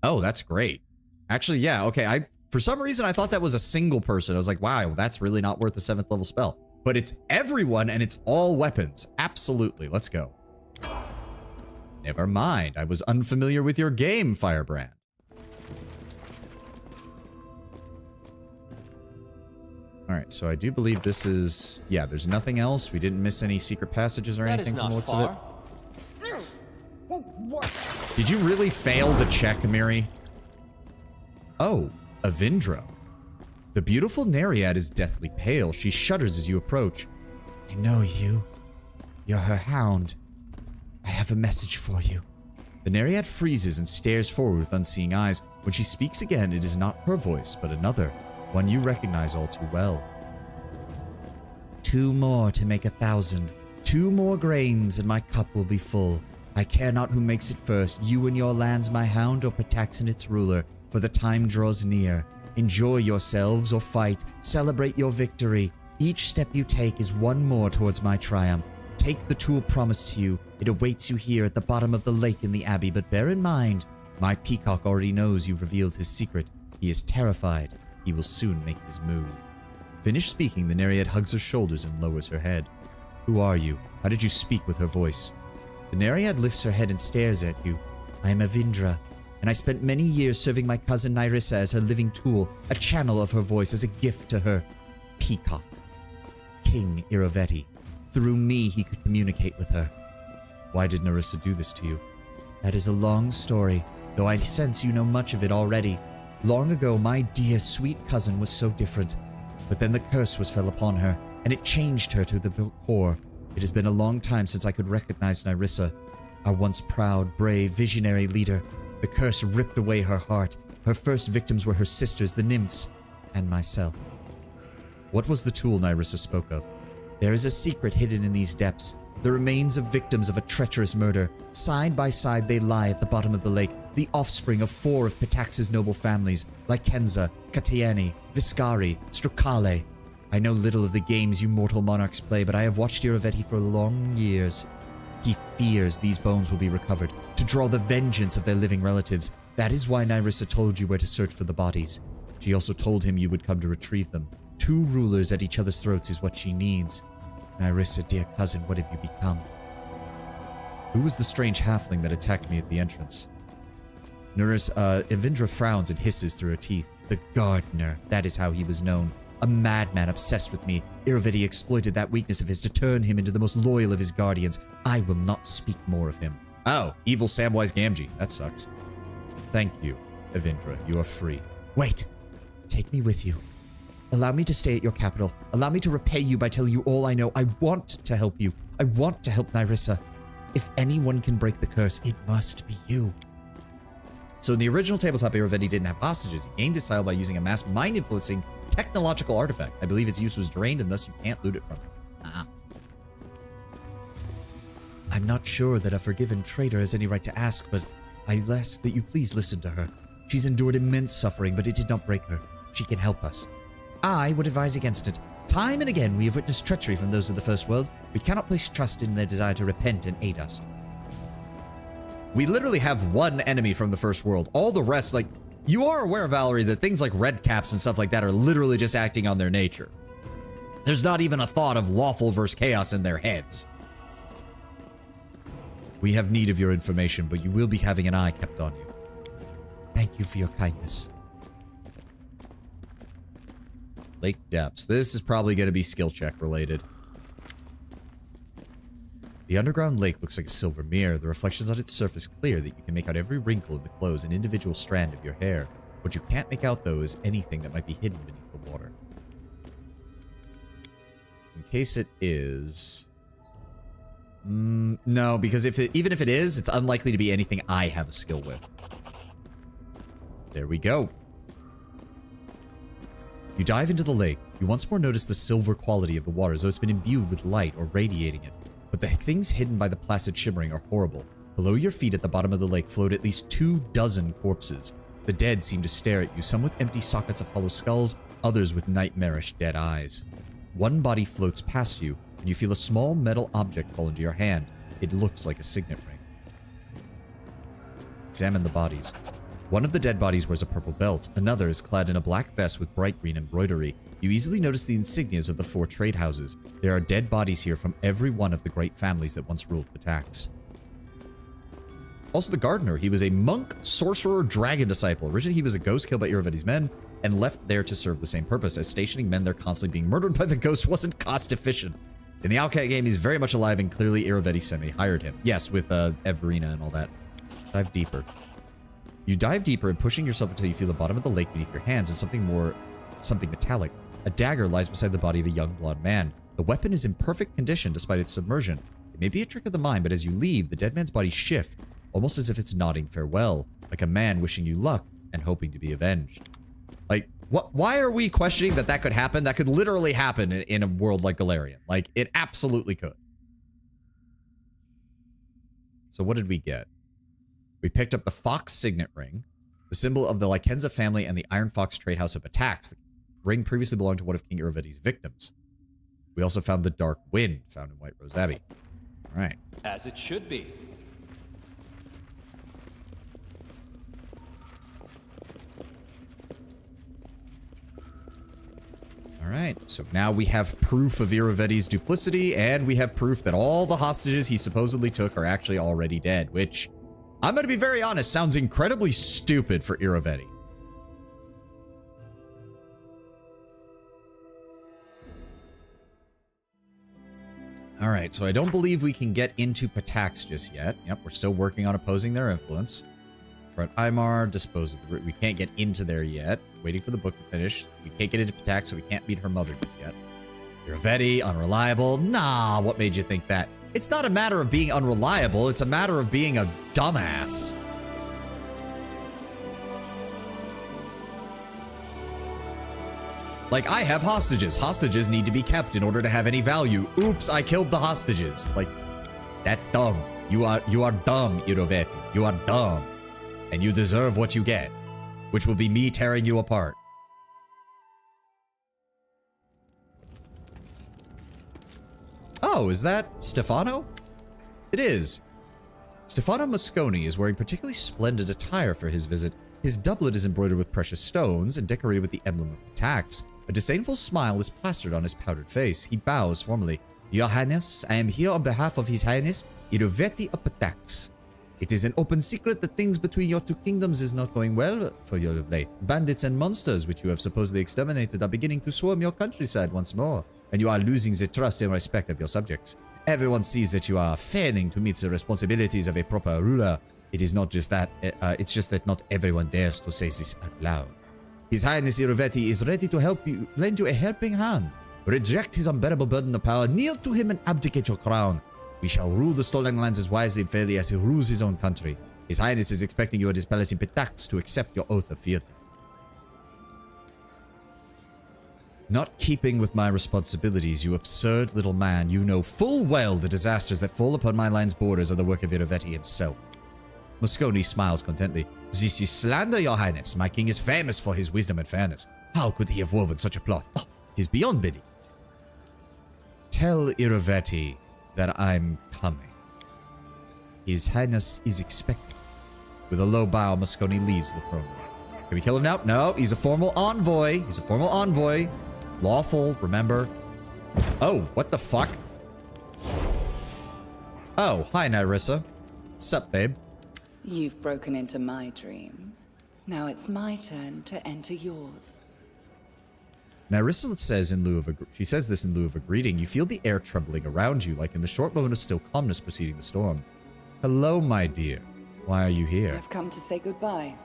Oh, that's great. Actually, yeah, okay. For some reason, I thought that was a single person. I was like, wow, that's really not worth a 7th level spell. But it's everyone, and it's all weapons. Absolutely. Let's go. Never mind. I was unfamiliar with your game, Firebrand. Alright, so I do believe this is... Yeah, there's nothing else. We didn't miss any secret passages or anything from the looks of it. Did you really fail the check, Miri? Oh, Avindra. The beautiful Nereid is deathly pale. She shudders as you approach. I know you. You're her hound. I have a message for you. The Nereid freezes and stares forward with unseeing eyes. When she speaks again, it is not her voice, but another, one you recognize all too well. 2 more to make 1,000. 2 more grains and my cup will be full. I care not who makes it first, you and your lands, my hound, or Pataxin its ruler, for the time draws near. Enjoy yourselves or fight. Celebrate your victory. Each step you take is one more towards my triumph. Take the tool promised to you. It awaits you here at the bottom of the lake in the Abbey, but bear in mind, my peacock already knows you've revealed his secret. He is terrified. He will soon make his move. Finished speaking, the Nereid hugs her shoulders and lowers her head. Who are you? How did you speak with her voice? The Nereid lifts her head and stares at you. I am Avindra, and I spent many years serving my cousin Nyrissa as her living tool, a channel of her voice as a gift to her peacock. King Irovetti. Through me, he could communicate with her. Why did Nyrissa do this to you? That is a long story, though I sense you know much of it already. Long ago, my dear, sweet cousin was so different. But then the curse fell upon her, and it changed her to the core. It has been a long time since I could recognize Nyrissa, our once proud, brave, visionary leader. The curse ripped away her heart. Her first victims were her sisters, the nymphs, and myself. What was the tool Nyrissa spoke of? There is a secret hidden in these depths. The remains of victims of a treacherous murder. Side by side they lie at the bottom of the lake, the offspring of 4 of Pitax's noble families, Lykenza, Katiani, Viscari, Strucale. I know little of the games you mortal monarchs play, but I have watched Irovetti for long years. He fears these bones will be recovered, to draw the vengeance of their living relatives. That is why Nyrissa told you where to search for the bodies. She also told him you would come to retrieve them. 2 rulers at each other's throats is what she needs. Nyrissa, dear cousin, what have you become? Who was the strange halfling that attacked me at the entrance? Evindra frowns and hisses through her teeth. The gardener, that is how he was known. A madman obsessed with me. Irovetti exploited that weakness of his to turn him into the most loyal of his guardians. I will not speak more of him. Oh, evil Samwise Gamgee. That sucks. Thank you, Evindra. You are free. Wait. Take me with you. Allow me to stay at your capital. Allow me to repay you by telling you all I know. I want to help you. I want to help Nyrissa. If anyone can break the curse, it must be you. So in the original tabletop, Irovetti didn't have hostages. He gained his style by using a mass mind-influencing technological artifact. I believe its use was drained and thus you can't loot it from him. Ah. I'm not sure that a forgiven traitor has any right to ask, but I ask that you please listen to her. She's endured immense suffering, but it did not break her. She can help us. I would advise against it. Time and again we have witnessed treachery from those of the First World. We cannot place trust in their desire to repent and aid us. We literally have one enemy from the First World. All the rest, like, you are aware, Valerie, that things like red caps and stuff like that are literally just acting on their nature. There's not even a thought of lawful versus chaos in their heads. We have need of your information, but you will be having an eye kept on you. Thank you for your kindness. Lake depths. This is probably going to be skill check related. The underground lake looks like a silver mirror. The reflections on its surface clear that you can make out every wrinkle in the clothes and individual strand of your hair. What you can't make out, though, is anything that might be hidden beneath the water. In case it is... no, because even if it is, it's unlikely to be anything I have a skill with. There we go. You dive into the lake. You once more notice the silver quality of the water as though it's been imbued with light or radiating it. But the things hidden by the placid shimmering are horrible. Below your feet at the bottom of the lake float at least 24 corpses. The dead seem to stare at you, some with empty sockets of hollow skulls, others with nightmarish dead eyes. One body floats past you, and you feel a small metal object fall into your hand. It looks like a signet ring. Examine the bodies. One of the dead bodies wears a purple belt. Another is clad in a black vest with bright green embroidery. You easily notice the insignias of the 4 trade houses. There are dead bodies here from every one of the great families that once ruled Pitax. Also, the gardener. He was a monk, sorcerer, dragon disciple. Originally, he was a ghost killed by Irovetti's men and left there to serve the same purpose, as stationing men there constantly being murdered by the ghost wasn't cost efficient. In the Outcat game, he's very much alive, and clearly Irovetti semi-hired him. Yes, with Everina and all that. Dive deeper. You dive deeper and pushing yourself until you feel the bottom of the lake beneath your hands and something metallic. A dagger lies beside the body of a young blonde man. The weapon is in perfect condition despite its submersion. It may be a trick of the mind, but as you leave, the dead man's body shifts, almost as if it's nodding farewell, like a man wishing you luck and hoping to be avenged. Like, why are we questioning that that could happen? That could literally happen in a world like Galarian. Like, it absolutely could. So what did we get? We picked up the Fox Signet Ring, the symbol of the Lykenza family and the Iron Fox trade house of Pitax. The ring previously belonged to one of King Irovetti's victims. We also found the Dark Wind, found in White Rose Abbey. All right. As it should be. All right, so now we have proof of Irovetti's duplicity, and we have proof that all the hostages he supposedly took are actually already dead, which, I'm going to be very honest, sounds incredibly stupid for Irovetti. All right, so I don't believe we can get into Pitax just yet. Yep, we're still working on opposing their influence. Front Imar, dispose of the... We can't get into there yet. Waiting for the book to finish. We can't get into Pitax, so we can't meet her mother just yet. Irovetti, unreliable. Nah, what made you think that? It's not a matter of being unreliable. It's a matter of being a dumbass. Like, I have hostages. Hostages need to be kept in order to have any value. Oops, I killed the hostages. Like, that's dumb. You are dumb, Irovetti. You are dumb. And you deserve what you get, which will be me tearing you apart. Oh, is that Stefano? It is. Stefano Mosconi is wearing particularly splendid attire for his visit. His doublet is embroidered with precious stones and decorated with the emblem of the tax. A disdainful smile is plastered on his powdered face. He bows formally. Your Highness, I am here on behalf of His Highness, Irovetti of Patax. It is an open secret that things between your two kingdoms is not going well for you of late. Bandits and monsters, which you have supposedly exterminated, are beginning to swarm your countryside once more, and you are losing the trust and respect of your subjects. Everyone sees that you are failing to meet the responsibilities of a proper ruler. It is not just that, it's just that not everyone dares to say this out loud. His Highness Irovetti is ready to help you, lend you a helping hand. Reject his unbearable burden of power, kneel to him and abdicate your crown. We shall rule the stolen lands as wisely and fairly as he rules his own country. His Highness is expecting you at his palace in Pitax to accept your oath of fealty. Not keeping with my responsibilities, you absurd little man, you know full well the disasters that fall upon my land's borders are the work of Irovetti himself. Mosconi smiles contently. This is slander, your Highness. My king is famous for his wisdom and fairness. How could he have woven such a plot? Oh, it is beyond belief. Tell Irovetti that I'm coming. His Highness is expecting. With a low bow, Mosconi leaves the throne room. Can we kill him now? No, he's a formal envoy. He's a formal envoy. Lawful, remember? Oh, what the fuck? Oh, hi, Nyrissa. Sup, babe? You've broken into my dream. Now it's my turn to enter yours. Nyrissa says in lieu of she says this in lieu of a greeting. You feel the air trembling around you, like in the short moment of still calmness preceding the storm. Hello, my dear. Why are you here? I've come to say goodbye.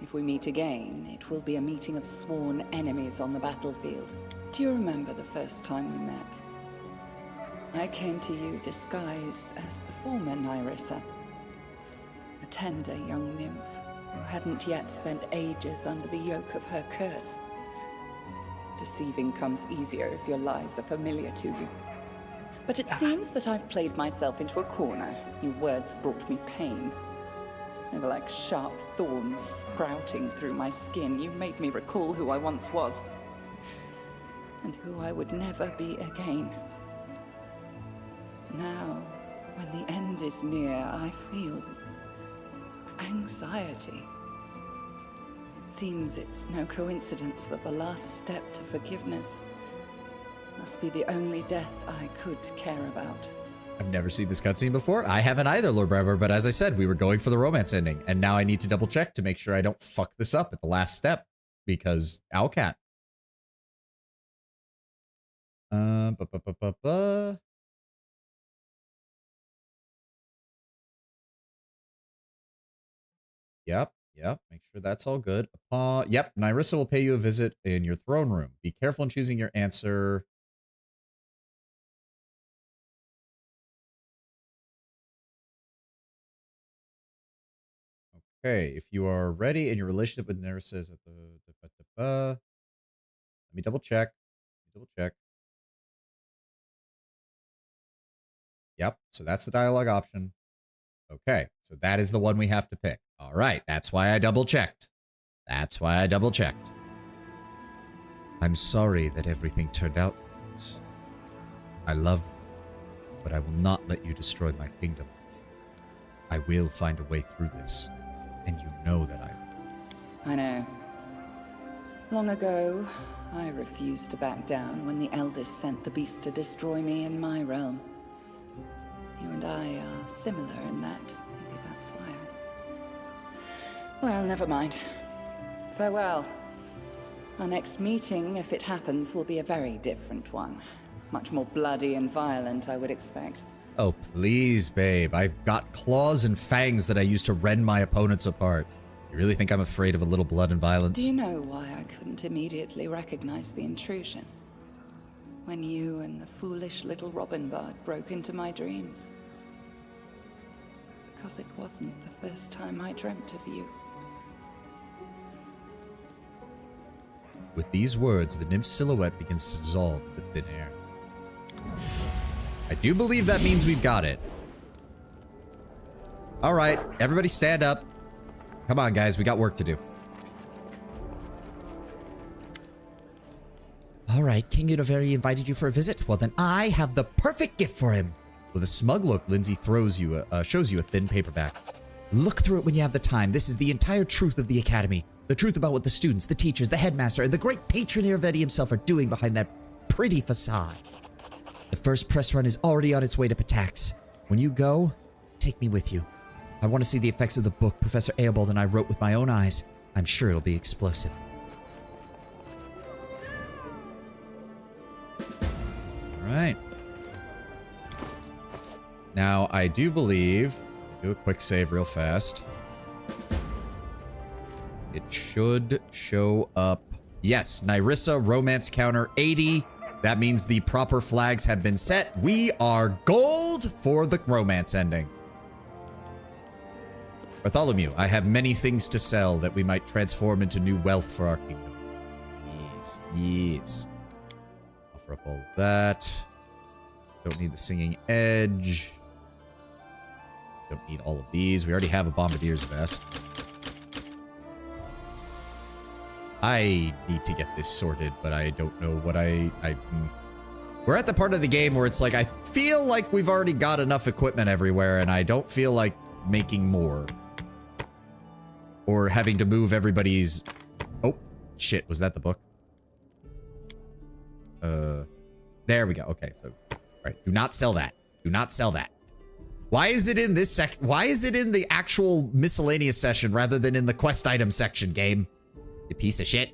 If we meet again, it will be a meeting of sworn enemies on the battlefield. Do you remember the first time we met? I came to you disguised as the former Nyrissa, a tender young nymph who hadn't yet spent ages under the yoke of her curse. Deceiving comes easier if your lies are familiar to you. But it seems that I've played myself into a corner. Your words brought me pain. They were like sharp thorns sprouting through my skin. You made me recall who I once was, and who I would never be again. Now, when the end is near, I feel anxiety. It seems it's no coincidence that the last step to forgiveness must be the only death I could care about. I've never seen this cutscene before. I haven't either, Lord Bramber, but as I said, we were going for the romance ending, and now I need to double check to make sure I don't fuck this up at the last step, because Owlcat. Yep, make sure that's all good. Yep, Nyrissa will pay you a visit in your throne room. Be careful in choosing your answer. Okay, if you are ready and your relationship with Nyrissa is at let me double check. Yep, so that's the dialogue option. Okay, so that is the one we have to pick. All right, that's why I double checked. I'm sorry that everything turned out like this. I love you, but I will not let you destroy my kingdom. I will find a way through this, and you know that I will. I know. Long ago, I refused to back down when the eldest sent the beast to destroy me in my realm. You and I are similar in that. Maybe that's why Well, never mind. Farewell. Our next meeting, if it happens, will be a very different one. Much more bloody and violent, I would expect. Oh, please, babe. I've got claws and fangs that I use to rend my opponents apart. You really think I'm afraid of a little blood and violence? Do you know why I couldn't immediately recognize the intrusion? When you and the foolish little robin bard broke into my dreams. Because it wasn't the first time I dreamt of you. With these words, the nymph's silhouette begins to dissolve into thin air. I do believe that means we've got it. All right, everybody stand up. Come on, guys, we got work to do. All right, King Irovetti invited you for a visit. Well, then I have the perfect gift for him. With a smug look, Lindsay shows you a thin paperback. Look through it when you have the time. This is the entire truth of the Academy. The truth about what the students, the teachers, the headmaster, and the great patron Irovetti himself are doing behind that pretty facade. The first press run is already on its way to Patax. When you go, take me with you. I want to see the effects of the book Professor Eobald and I wrote with my own eyes. I'm sure it'll be explosive. All right. Now, I do believe, do a quick save real fast. It should show up. Yes, Nyrissa, romance counter 80. That means the proper flags have been set. We are gold for the romance ending. Bartholomew, I have many things to sell that we might transform into new wealth for our kingdom. Yes, yes. Offer up all that. Don't need the singing edge. Don't need all of these. We already have a bombardier's vest. I need to get this sorted, but I don't know what We're at the part of the game where it's like, I feel like we've already got enough equipment everywhere, and I don't feel like making more. Or having to move everybody's... Oh, shit, was that the book? There we go. Okay, so... Alright, do not sell that. Do not sell that. Why is it in this Why is it in the actual miscellaneous section rather than in the quest item section, game? You piece of shit.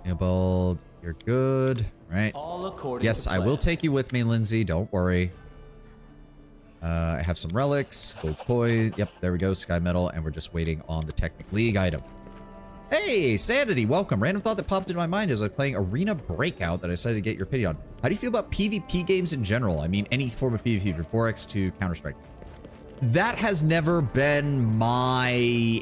Eobald, you're good. Right. Yes, I will take you with me, Lindsay. Don't worry. I have some relics. Gold coin. Yep, there we go. Sky metal. And we're just waiting on the Technic League item. Hey, Sanity, welcome. Random thought that popped into my mind as I was playing Arena Breakout that I decided to get your opinion on. How do you feel about PvP games in general? I mean, any form of PvP from 4X to Counter-Strike. That has never been my...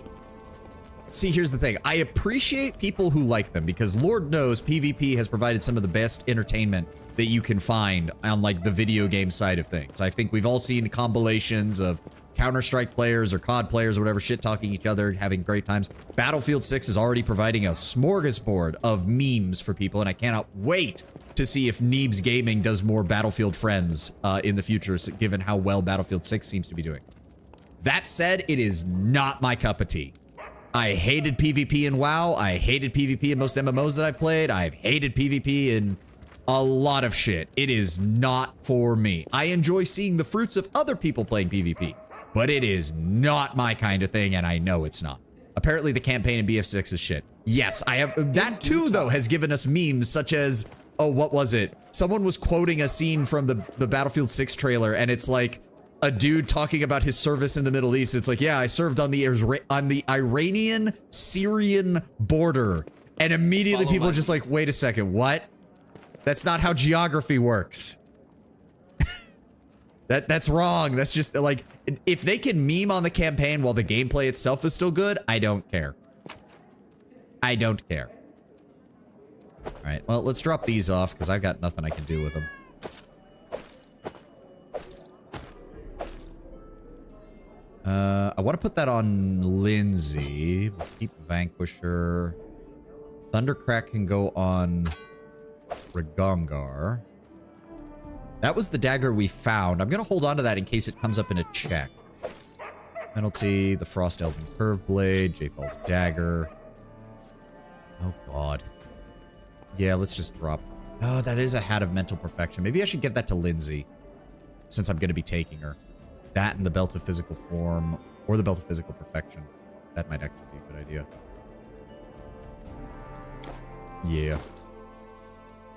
See, here's the thing. I appreciate people who like them because Lord knows PvP has provided some of the best entertainment that you can find on like the video game side of things. I think we've all seen compilations of Counter-Strike players or COD players or whatever shit-talking each other, having great times. Battlefield 6 is already providing a smorgasbord of memes for people, and I cannot wait to see if Neebs Gaming does more Battlefield friends in the future, given how well Battlefield 6 seems to be doing. That said, it is not my cup of tea. I hated PvP in WoW. I hated PvP in most MMOs that I played. I've hated PvP in a lot of shit. It is not for me. I enjoy seeing the fruits of other people playing PvP, but it is not my kind of thing, and I know it's not. Apparently, the campaign in BF6 is shit. Yes, I have. That too, though, has given us memes such as, oh, what was it? Someone was quoting a scene from the Battlefield 6 trailer, and it's like a dude talking about his service in the Middle East. It's like, yeah, I served on the Iranian-Syrian border, and immediately people are just like, wait a second, what? That's not how geography works. That's wrong. That's just like, if they can meme on the campaign while the gameplay itself is still good, I don't care. I don't care. All right, well, let's drop these off because I've got nothing I can do with them. I want to put that on Lindsay. We'll keep Vanquisher. Thundercrack can go on Ragongar. That was the dagger we found. I'm going to hold on to that in case it comes up in a check. Penalty, the Frost Elven Curve Blade, J-Fall's Dagger. Oh, God. Yeah, let's just drop. Oh, that is a Hat of Mental Perfection. Maybe I should give that to Lindsay, since I'm going to be taking her. That and the Belt of Physical Form, or the Belt of Physical Perfection. That might actually be a good idea. Yeah.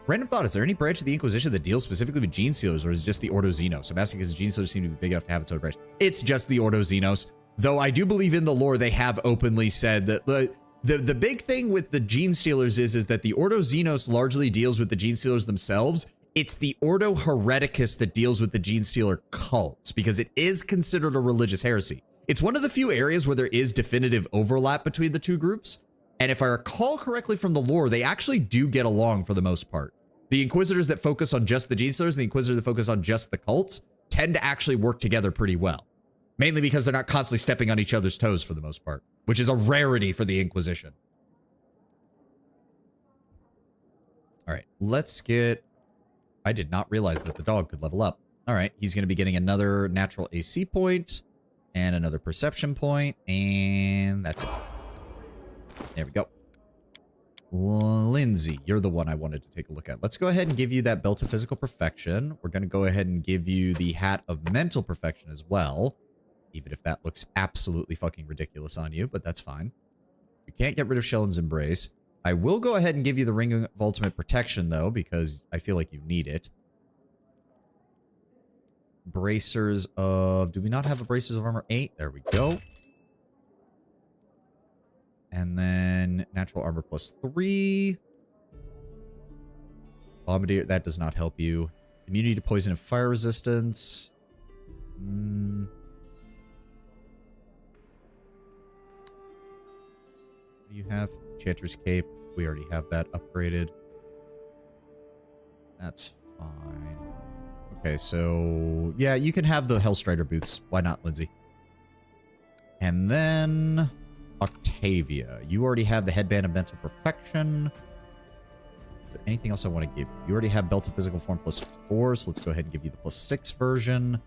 Random thought, is there any branch of the Inquisition that deals specifically with Gene Stealers, or is it just the Ordo Xenos? I'm asking because the Gene Stealers seem to be big enough to have its own branch. It's just the Ordo Xenos. Though I do believe in the lore they have openly said that the big thing with the Gene Stealers is that the Ordo Xenos largely deals with the Gene Stealers themselves. It's the Ordo Hereticus that deals with the Gene Stealer cults, because it is considered a religious heresy. It's one of the few areas where there is definitive overlap between the two groups. And if I recall correctly from the lore, they actually do get along for the most part. The Inquisitors that focus on just the Genestealers and the Inquisitors that focus on just the cults tend to actually work together pretty well. Mainly because they're not constantly stepping on each other's toes for the most part, which is a rarity for the Inquisition. All right, let's get... I did not realize that the dog could level up. All right, he's going to be getting another natural AC point and another perception point, and that's it. There we go. Lindsay, you're the one I wanted to take a look at. Let's go ahead and give you that Belt of Physical Perfection. We're going to go ahead and give you the Hat of Mental Perfection as well, even if that looks absolutely fucking ridiculous on you, but that's fine. You can't get rid of Shellen's Embrace. I will go ahead and give you the Ring of Ultimate Protection, though, because I feel like you need it. Bracers of... Do we not have a Bracers of Armor 8? There we go. And then Natural Armor plus 3. Bombardier, that does not help you. Immunity to Poison and Fire Resistance. What do you have? Enchanter's Cape. We already have that upgraded. That's fine. Okay, so... Yeah, you can have the Hellstrider boots. Why not, Lindsay? And then... Octavia. You already have the Headband of Mental Perfection. Is there anything else I want to give you? You already have Belt of Physical Form plus 4, so let's go ahead and give you the plus 6 version.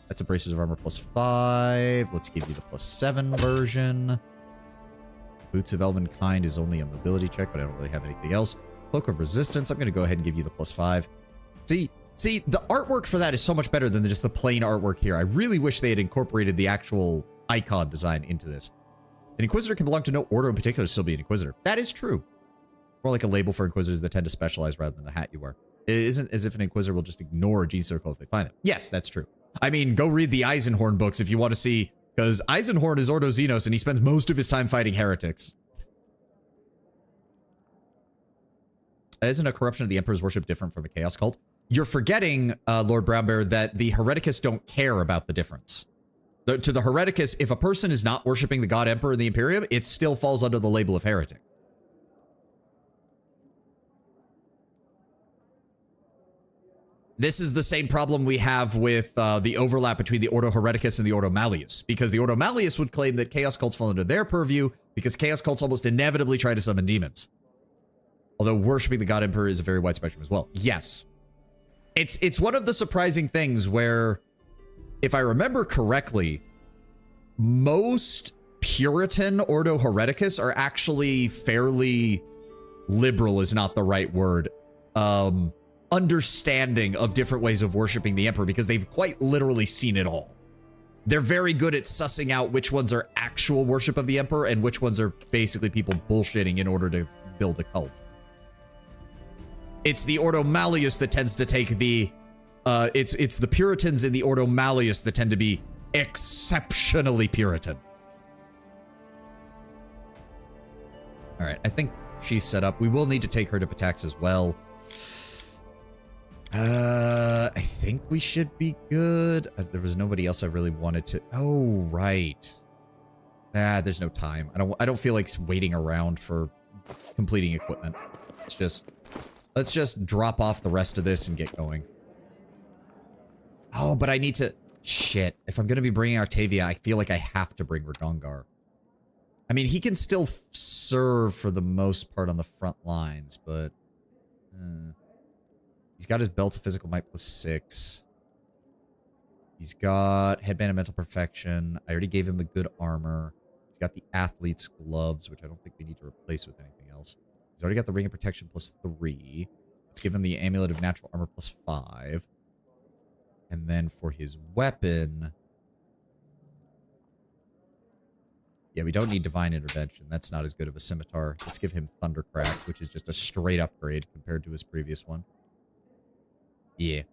That's a Bracers of Armor plus 5. Let's give you the plus 7 version. Boots of Elven Kind is only a mobility check, but I don't really have anything else. Cloak of Resistance, I'm going to go ahead and give you the plus 5. See, the artwork for that is so much better than just the plain artwork here. I really wish they had incorporated the actual icon design into this. An Inquisitor can belong to no order in particular to still be an Inquisitor. That is true. More like a label for Inquisitors that tend to specialize rather than the hat you wear. It isn't as if an Inquisitor will just ignore a G-Circle if they find them. Yes, that's true. I mean, go read the Eisenhorn books if you want to see, because Eisenhorn is Ordo Xenos and he spends most of his time fighting heretics. Isn't a corruption of the Emperor's worship different from a Chaos cult? You're forgetting, Lord Brownbear, that the Hereticus don't care about the difference. To the Hereticus, if a person is not worshiping the God Emperor in the Imperium, it still falls under the label of heretic. This is the same problem we have with the overlap between the Ordo Hereticus and the Ordo Malleus, because the Ordo Malleus would claim that Chaos cults fall under their purview, because Chaos cults almost inevitably try to summon demons. Although worshiping the God Emperor is a very wide spectrum as well. Yes. It's one of the surprising things where... If I remember correctly, most Puritan Ordo Hereticus are actually fairly liberal is not the right word. Understanding of different ways of worshiping the Emperor because they've quite literally seen it all. They're very good at sussing out which ones are actual worship of the Emperor and which ones are basically people bullshitting in order to build a cult. It's the Ordo Malleus that tends to take the... it's the Puritans in the Ordo Malleus that tend to be exceptionally Puritan. All right, I think she's set up. We will need to take her to Patax as well. I think we should be good. There was nobody else I really wanted to... Oh, right. There's no time. I don't feel like waiting around for completing equipment. Let's just drop off the rest of this and get going. Oh, but I need to... Shit. If I'm going to be bringing Octavia, I feel like I have to bring Ragongar. I mean, he can still serve for the most part on the front lines, but... He's got his Belt of Physical Might plus 6. He's got Headband of Mental Perfection. I already gave him the good armor. He's got the Athlete's Gloves, which I don't think we need to replace with anything else. He's already got the Ring of Protection plus 3. Let's give him the Amulet of Natural Armor plus 5. And then for his weapon... Yeah, we don't need Divine Intervention. That's not as good of a scimitar. Let's give him Thundercrack, which is just a straight upgrade compared to his previous one. Yeah.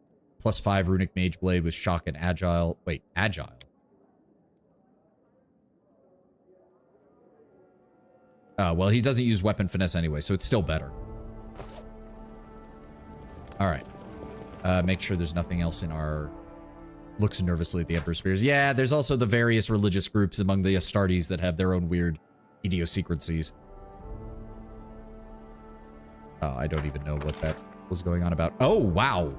Plus 5 Runic Mage Blade with Shock and Agile. Wait, Agile? Well, he doesn't use Weapon Finesse anyway, so it's still better. Alright. Make sure there's nothing else in our looks nervously at the Emperor's Spears. Yeah, there's also the various religious groups among the Astartes that have their own weird idiosyncrasies. Oh, I don't even know what that was going on about. Oh, wow.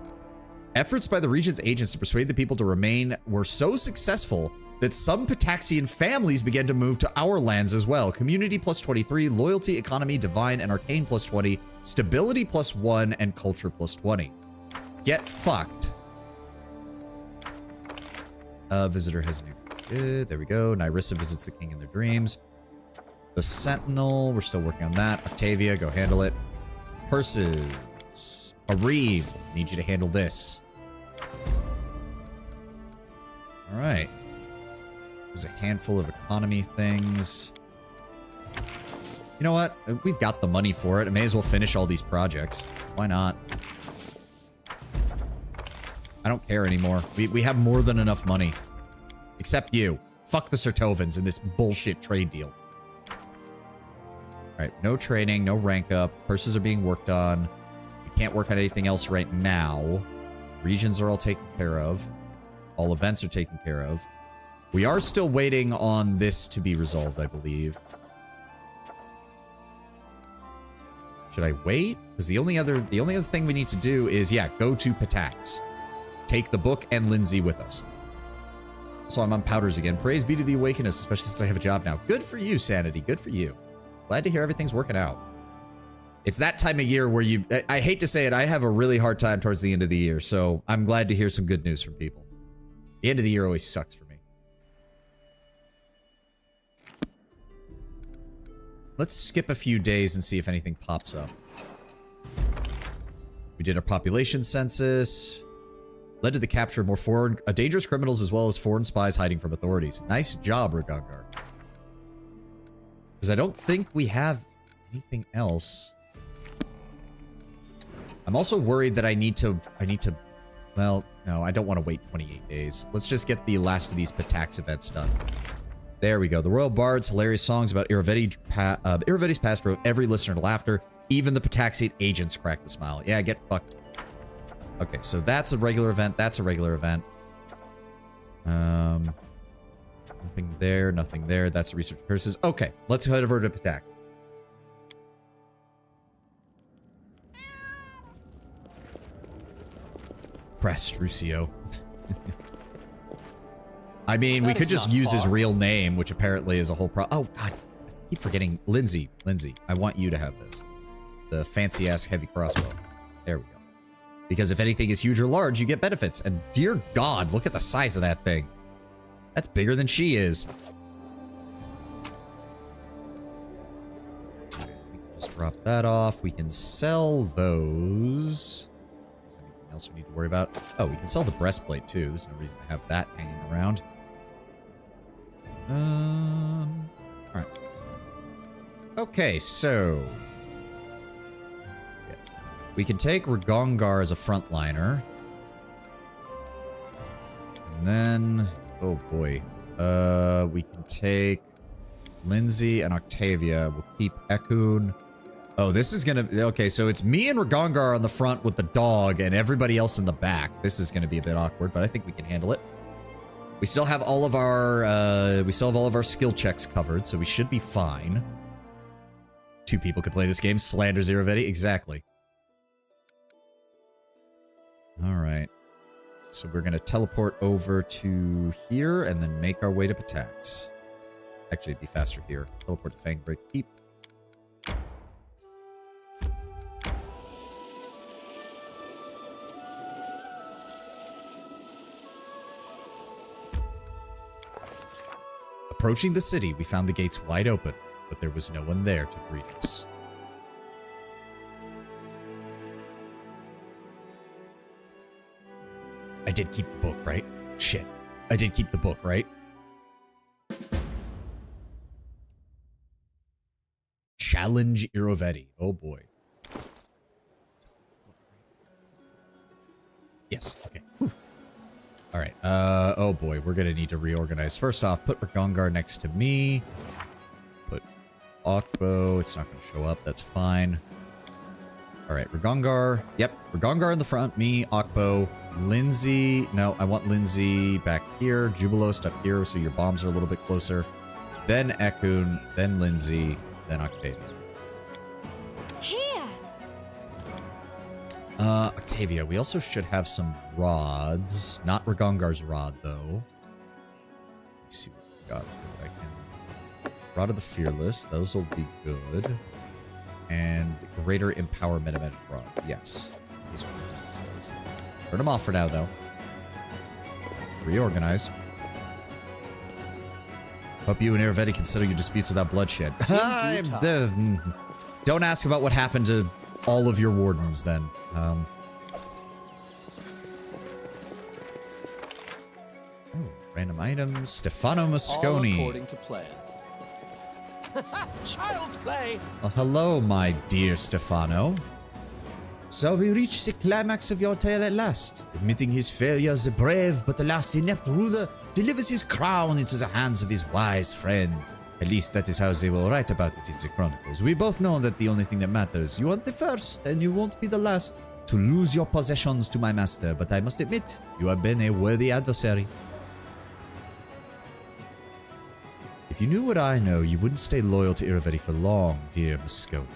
Efforts by the region's agents to persuade the people to remain were so successful that some Pitaxian families began to move to our lands as well. Community plus 23, loyalty, economy, divine, and arcane plus 20, stability plus 1, and culture plus 20. Get fucked. Visitor has a new... Good, there we go. Nyrissa visits the king in their dreams. The Sentinel, we're still working on that. Octavia, go handle it. Purses. Areem, need you to handle this. All right. There's a handful of economy things. You know what? We've got the money for it. I may as well finish all these projects. Why not? I don't care anymore. We have more than enough money. Except you. Fuck the Sertovans in this bullshit trade deal. Alright, no training, no rank up. Purses are being worked on. We can't work on anything else right now. Regions are all taken care of. All events are taken care of. We are still waiting on this to be resolved, I believe. Should I wait? Because the only other thing we need to do is, yeah, go to Pitax. Take the book and Lindsay with us. So I'm on powders again. Praise be to the Awakeness, especially since I have a job now. Good for you, Sanity. Good for you. Glad to hear everything's working out. It's that time of year where you... I hate to say it, I have a really hard time towards the end of the year, so I'm glad to hear some good news from people. The end of the year always sucks for me. Let's skip a few days and see if anything pops up. We did a population census. Led to the capture of more dangerous criminals as well as foreign spies hiding from authorities. Nice job, Ragungar. Because I don't think we have anything else. I'm also worried that I need to, well, no, I don't want to wait 28 days. Let's just get the last of these Pitax events done. There we go. The Royal Bard's hilarious songs about Irovetti's past drove every listener to laughter. Even the Pitaxian agents cracked a smile. Yeah, get fucked. Okay, so that's a regular event. That's a regular event. Nothing there, nothing there. That's research curses. Okay, let's head over to Pitax. Press Rusio. I mean, we could just use his real name, which apparently is a whole oh, God. I keep forgetting. Lindsay, I want you to have this. The fancy-ass heavy crossbow. There we go. Because if anything is huge or large, you get benefits. And dear God, look at the size of that thing. That's bigger than she is. Okay, we can just drop that off. We can sell those. Anything else we need to worry about? Oh, we can sell the breastplate too. There's no reason to have that hanging around. Alright. Okay, so... yeah. We can take Ragungar as a frontliner. And then... oh boy. We can take Lindsay and Octavia. We'll keep Ekun. Oh, this is gonna... okay, so it's me and Ragungar on the front with the dog and everybody else in the back. This is gonna be a bit awkward, but I think we can handle it. We still have all of our skill checks covered, so we should be fine. 2 people could play this game. Slanders Irovetti. Exactly. Alright. So we're gonna teleport over to here and then make our way to Pitax. Actually, it'd be faster here. Teleport to Fangbreak Keep. Approaching the city, we found the gates wide open, but there was no one there to greet us. I did keep the book, right? Shit. I did keep the book, right? Challenge Irovetti. Oh boy. Yes, okay. Whew. All right. Oh boy, we're gonna need to reorganize. First off, put Ragungar next to me. Put Akbo. It's not gonna show up. That's fine. All right, Ragongar. Yep, Ragongar in the front. Me, Akpo, Lindsay. No, I want Lindsay back here. Jubilost up here, so your bombs are a little bit closer. Then Ekun, then Lindsay, then Octavia. Here. Octavia, we also should have some rods. Not Ragongar's rod, though. Let's see what we got. I can... Rod of the Fearless. Those will be good. And Greater Empowerment Magic Rod. Yes. These will use those. Turn them off for now, though. Reorganize. Hope you and Irovetti can settle your disputes without bloodshed. Don't ask about what happened to all of your wardens, then. Random items. Stefano Mosconi. All according to plan. Child's play. Well, hello, my dear Stefano. So we reached the climax of your tale at last. Admitting his failure, the brave but alas inept ruler delivers his crown into the hands of his wise friend. At least that is how they will write about it in the chronicles. We both know that the only thing that matters, you aren't the first and you won't be the last to lose your possessions to my master, but I must admit, you have been a worthy adversary. If you knew what I know, you wouldn't stay loyal to Irovetti for long, dear Mosconi.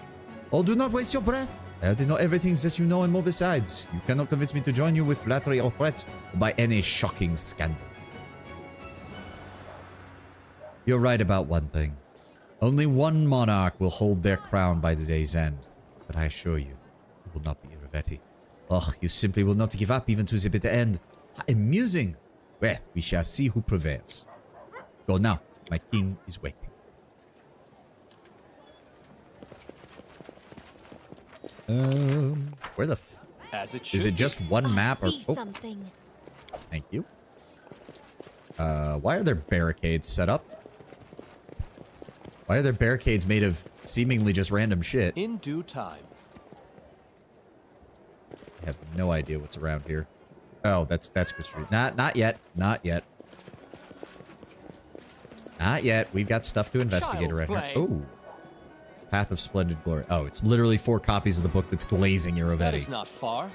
Oh, do not waste your breath. I have to know everything that you know and more besides. You cannot convince me to join you with flattery or threat, or by any shocking scandal. You're right about one thing. Only one monarch will hold their crown by the day's end. But I assure you, it will not be Irovetti. Oh, you simply will not give up even to the bitter end. How amusing. Well, we shall see who prevails. Go now. My king is waiting. Where the f... As it Is it just one map or... Oh, Something. thank you. Why are there barricades set up? Why are there barricades made of seemingly just random shit? in due time. I have no idea what's around here. Oh, that's good street. Not yet. Not yet. Not yet. We've got stuff to investigate Child's around play. here. Oh. Path of Splendid Glory. Oh, it's literally 4 copies of the book that's glazing That Irovetti. is not far.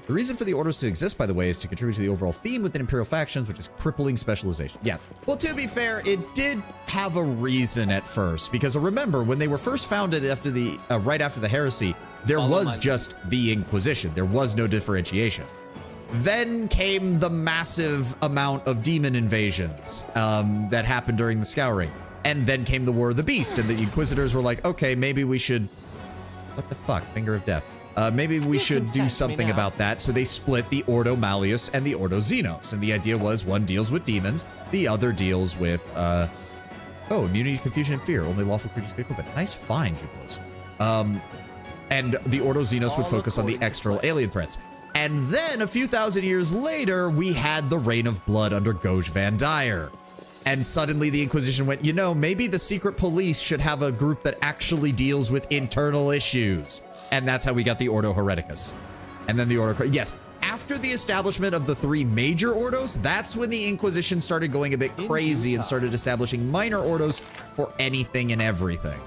The reason for the orders to exist, by the way, is to contribute to the overall theme within Imperial factions, which is crippling specialization. Yes. Well, to be fair, it did have a reason at first, because remember, when they were first founded after the right after the heresy, there Follow was my just the Inquisition. There was no differentiation. Then came the massive amount of demon invasions that happened during the Scouring. And then came the War of the Beast, and the Inquisitors were like, okay, maybe we should... What the fuck? Finger of Death. Maybe we should do something about that. So they split the Ordo Malleus and the Ordo Xenos. And the idea was one deals with demons, the other deals with, oh, immunity to confusion and fear. Only lawful creatures can equip it. Nice find, Jubilos. And the Ordo Xenos would focus on the external alien threats. And then, a few thousand years later, we had the Reign of Blood under Goj Van Dyer. And suddenly the Inquisition went, you know, maybe the secret police should have a group that actually deals with internal issues. And that's how we got the Ordo Hereticus. And then the Ordo... Yes, after the establishment of the 3 major Ordos, that's when the Inquisition started going a bit crazy and started establishing minor Ordos for anything and everything.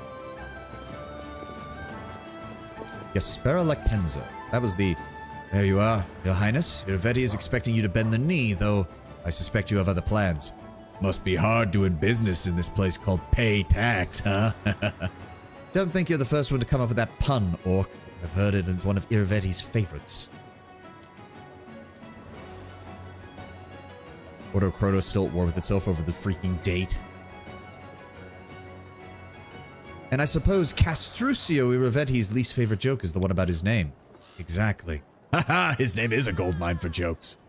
Gaspera Lacenza. That was the... There you are, Your Highness. Irovetti is expecting you to bend the knee, though I suspect you have other plans. Must be hard doing business in this place called Pay Tax, huh? Don't think you're the first one to come up with that pun, Orc. I've heard it as one of Irovetti's favorites. Ordo Kronos still at war with itself over the freaking date. And I suppose Castruccio Irovetti's least favorite joke is the one about his name. Exactly. Haha, his name is a goldmine for jokes.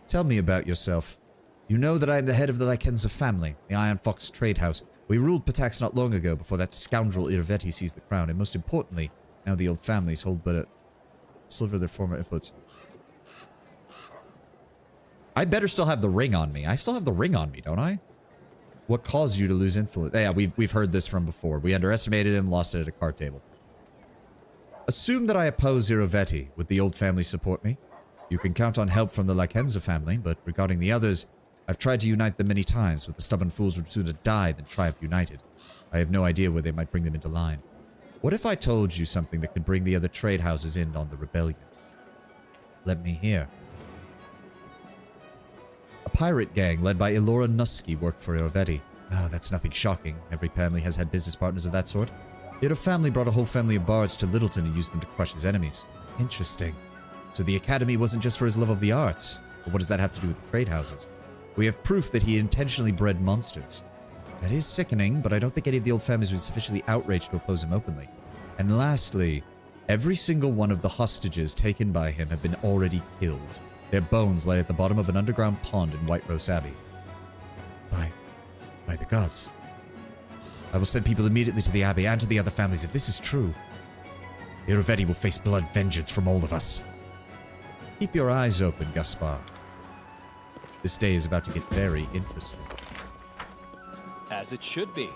Tell me about yourself. You know that I am the head of the Lacenza family, the Iron Fox Trade House. We ruled Patax not long ago before that scoundrel Irovetti seized the crown, and most importantly, now the old families hold but a sliver of their former influence. I better still have the ring on me. I still have the ring on me, don't I? What caused you to lose influence? Yeah, we've heard this from before. We underestimated him, lost it at a card table. Assume that I oppose Irovetti. Would the old family support me? You can count on help from the Lacenza family, but regarding the others, I've tried to unite them many times, but the stubborn fools would sooner die than triumph united. I have no idea where they might bring them into line. What if I told you something that could bring the other trade houses in on the rebellion? Let me hear. A pirate gang led by Elora Nusky worked for Irovetti. Oh, that's nothing shocking. Every family has had business partners of that sort. Yet her family brought a whole family of bards to Littleton and used them to crush his enemies. Interesting. So the academy wasn't just for his love of the arts. But what does that have to do with the trade houses? We have proof that he intentionally bred monsters. That is sickening, but I don't think any of the old families would be sufficiently outraged to oppose him openly. And lastly, every single one of the hostages taken by him have been already killed. Their bones lay at the bottom of an underground pond in White Rose Abbey. By the gods. I will send people immediately to the Abbey and to the other families if this is true. Irovetti will face blood vengeance from all of us. Keep your eyes open, Gaspar. This day is about to get very interesting. As it should be.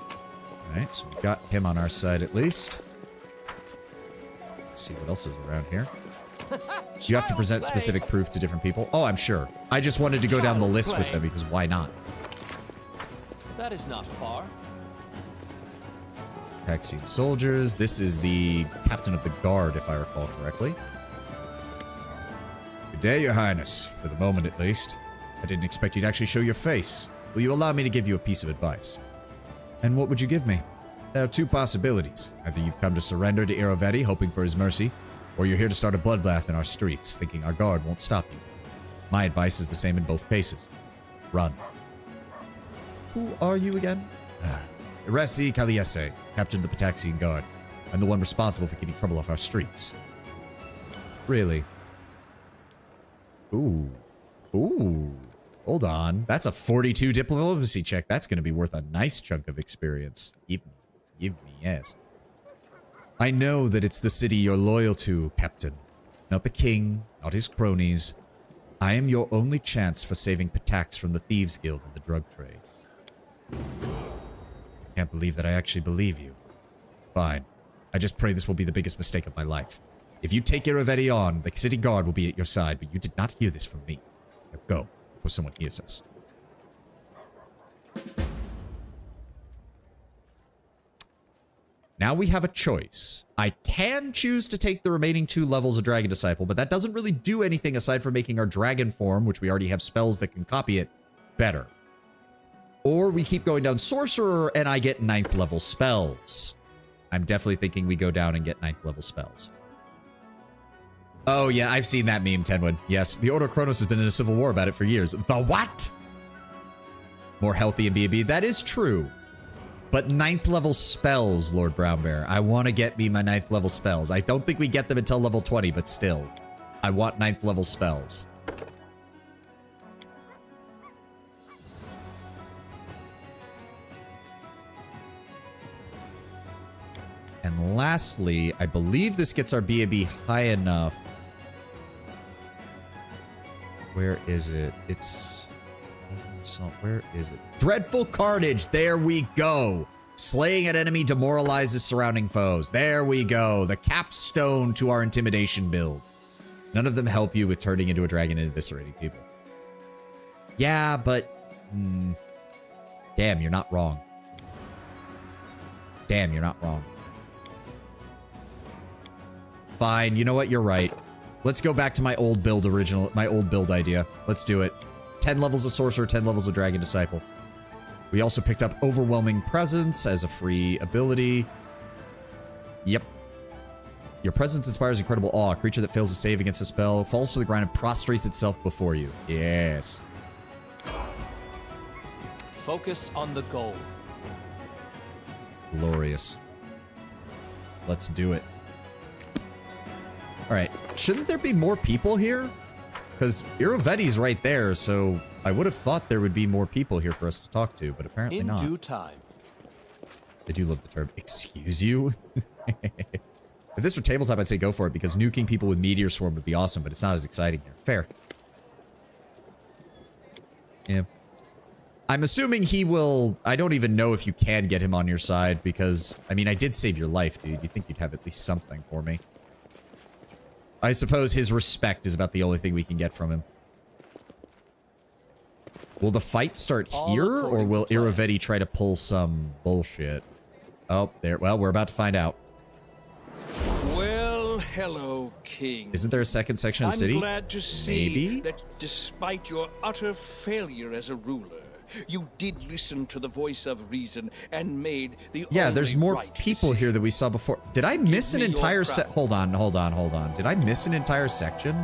Alright, so we've got him on our side at least. Let's see what else is around here. You have to present specific proof to different people. Oh, I'm sure. I just wanted to go down the list with them because why not? That is not far. Taxian soldiers. This is the captain of the guard, if I recall correctly. Good day, your highness. For the moment, at least. I didn't expect you'd actually show your face. Will you allow me to give you a piece of advice? And what would you give me? There are two possibilities. Either you've come to surrender to Irovetti, hoping for his mercy, or you're here to start a bloodbath in our streets, thinking our guard won't stop you. My advice is the same in both cases. Run. Who are you again? Iresi Kaliese, captain of the Pataxian Guard. I'm the one responsible for keeping trouble off our streets. Really? Ooh. Ooh. Hold on. That's a 42 diplomacy check. That's going to be worth a nice chunk of experience. Give me, yes. I know that it's the city you're loyal to, Captain. Not the king, not his cronies. I am your only chance for saving Patax from the Thieves Guild and the drug trade. I can't believe that I actually believe you. Fine. I just pray this will be the biggest mistake of my life. If you take Irovetti on, the city guard will be at your side, but you did not hear this from me. Now go, before someone hears us. Now we have a choice. I can choose to take the remaining 2 levels of Dragon Disciple, but that doesn't really do anything aside from making our dragon form, which we already have spells that can copy it, better. Or we keep going down Sorcerer and I get 9th level spells. I'm definitely thinking we go down and get 9th level spells. Oh yeah, I've seen that meme, Tenwood. Yes, the Order of Kronos has been in a civil war about it for years. The what? More healthy in B&B. That is true. But 9th level spells, Lord Brownbear. I want to get me my 9th level spells. I don't think we get them until level 20, but still. I want 9th level spells. And lastly, I believe this gets our B&B high enough. Where is it? It's... Where is it? Dreadful Carnage. There we go. Slaying an enemy demoralizes surrounding foes. There we go. The capstone to our intimidation build. None of them help you with turning into a dragon and eviscerating people. Yeah, but... damn, you're not wrong. Damn, you're not wrong. Fine, you know what? You're right. Let's go back to my old build idea. Let's do it. 10 levels of Sorcerer, 10 levels of Dragon Disciple. We also picked up Overwhelming Presence as a free ability. Yep. Your presence inspires incredible awe. A creature that fails to save against a spell falls to the ground and prostrates itself before you. Yes. Focus on the goal. Glorious. Let's do it. Alright, shouldn't there be more people here? Because Irovetti's right there, so I would have thought there would be more people here for us to talk to, but apparently not. In due time. I do love the term, excuse you? If this were tabletop, I'd say go for it, because nuking people with Meteor Swarm would be awesome, but it's not as exciting here. Fair. Yeah. I'm assuming he will... I don't even know if you can get him on your side, because... I mean, I did save your life, dude. You'd think you'd have at least something for me. I suppose his respect is about the only thing we can get from him. Will the fight start here, or will Irovetti try to pull some bullshit? Oh, there. Well, we're about to find out. Hello, King. Isn't there a second section of the city? I'm glad to see Maybe? that despite your utter failure as a ruler, you did listen to the voice of reason and made the Yeah, there's only more right people decision. here than we saw before. Did I miss an me your entire crown. Hold on. Did I miss an entire section?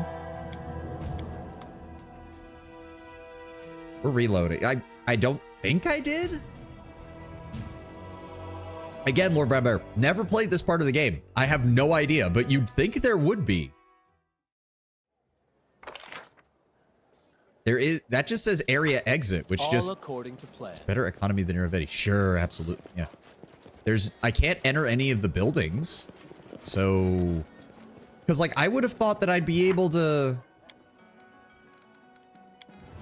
We're reloading. I don't think I did. Again, Lord Brown Bear, never played this part of the game. I have no idea, but you'd think there would be. There is, that just says area exit, which All just according to plan. better economy than Irovetti. Sure, absolutely. Yeah. I can't enter any of the buildings. So, because like I would have thought that I'd be able to,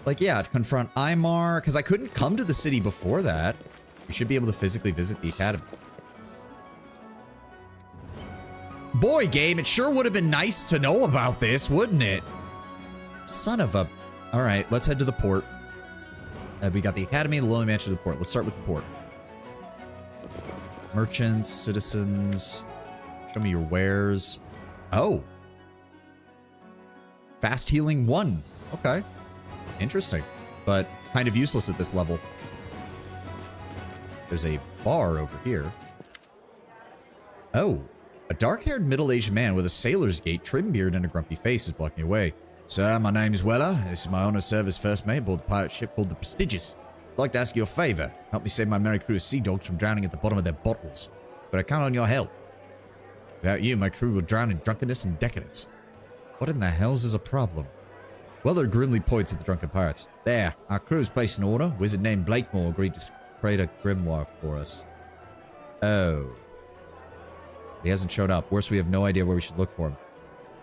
like, yeah, confront Aymar, because I couldn't come to the city before that. You should be able to physically visit the academy. Boy, game, it sure would have been nice to know about this, wouldn't it? Son of a... All right, let's head to the port. We got the academy, the lonely mansion of the port. Let's start with the port. Merchants, citizens. Show me your wares. Oh. Fast healing 1. Okay. Interesting. But kind of useless at this level. There's a bar over here. Oh. A dark-haired middle-aged man with a sailor's gait, trim beard, and a grumpy face is blocking away. Sir, my name's Weller. This is my honor to serve as first mate aboard the pirate ship called the Prestigious. I'd like to ask you a favor. Help me save my merry crew of sea dogs from drowning at the bottom of their bottles. But I count on your help. Without you, my crew will drown in drunkenness and decadence. What in the hell's is a problem? Weller grimly points at the drunken pirates. There, our crew's placed in order. Wizard named Blakemore agreed to create a grimoire for us. Oh. He hasn't shown up. Worse, we have no idea where we should look for him.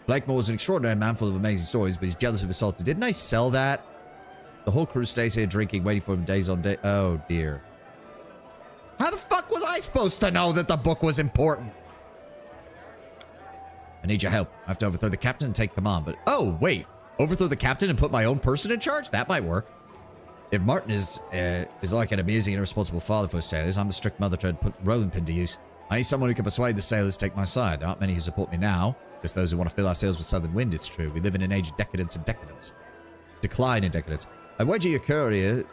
Blakemore is an extraordinary man full of amazing stories, but he's jealous of his salty. Didn't I sell that? The whole crew stays here drinking, waiting for him days on day. Oh, dear. How the fuck was I supposed to know that the book was important? I need your help. I have to overthrow the captain and take command, but... Oh, wait. Overthrow the captain and put my own person in charge? That might work. If Martin is like an amusing and irresponsible father for his sailors, I'm the strict mother trying to put rolling pin to use. I need someone who can persuade the sailors to take my side. There aren't many who support me now. Just those who want to fill our sails with southern wind, it's true. We live in an age of decadence and decadence. Decline in decadence. I wager your courier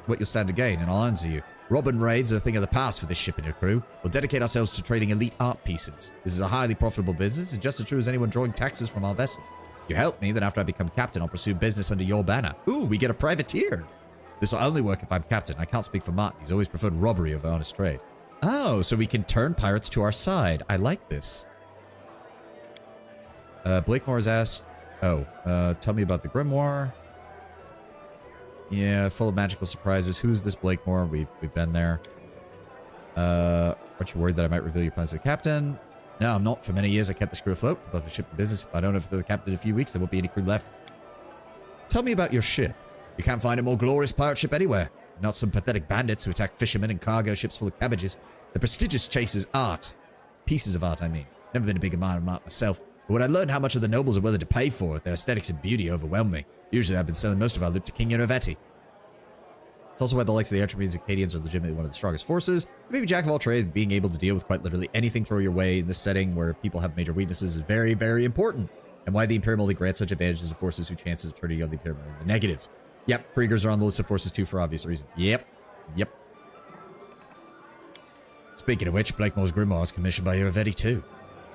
what you'll stand to gain, and I'll answer you. Robin raids are a thing of the past for this ship and your crew. We'll dedicate ourselves to trading elite art pieces. This is a highly profitable business, and just as true as anyone drawing taxes from our vessel. You help me, then after I become captain, I'll pursue business under your banner. Ooh, we get a privateer. This will only work if I'm captain. I can't speak for Martin. He's always preferred robbery over honest trade. Oh, so we can turn pirates to our side. I like this. Blakemore has asked... Oh, tell me about the grimoire. Yeah, full of magical surprises. Who's this Blakemore? We've been there. Aren't you worried that I might reveal your plans to the captain? No, I'm not. For many years, I kept this crew afloat for both the ship and business. If I don't overthrow the captain in a few weeks, there won't be any crew left. Tell me about your ship. You can't find a more glorious pirate ship anywhere. Not some pathetic bandits who attack fishermen and cargo ships full of cabbages. The Prestigious chases art. Pieces of art, I mean. Never been a big admirer of art myself. But when I learned how much of the nobles are willing to pay for it, their aesthetics and beauty overwhelmed me. Usually I've been selling most of our loot to King Irovetti. It's also why the likes of the Archimedes and Acadians are legitimately one of the strongest forces. Maybe jack of all trades, being able to deal with quite literally anything thrown your way in this setting where people have major weaknesses is very, very important. And why the Imperium only grants such advantages to forces whose chances of turning on the Imperium are in the negatives. Yep, Kriegers are on the list of forces too for obvious reasons. Yep. Speaking of which, Blakemore's grimoire is commissioned by Irovetti too.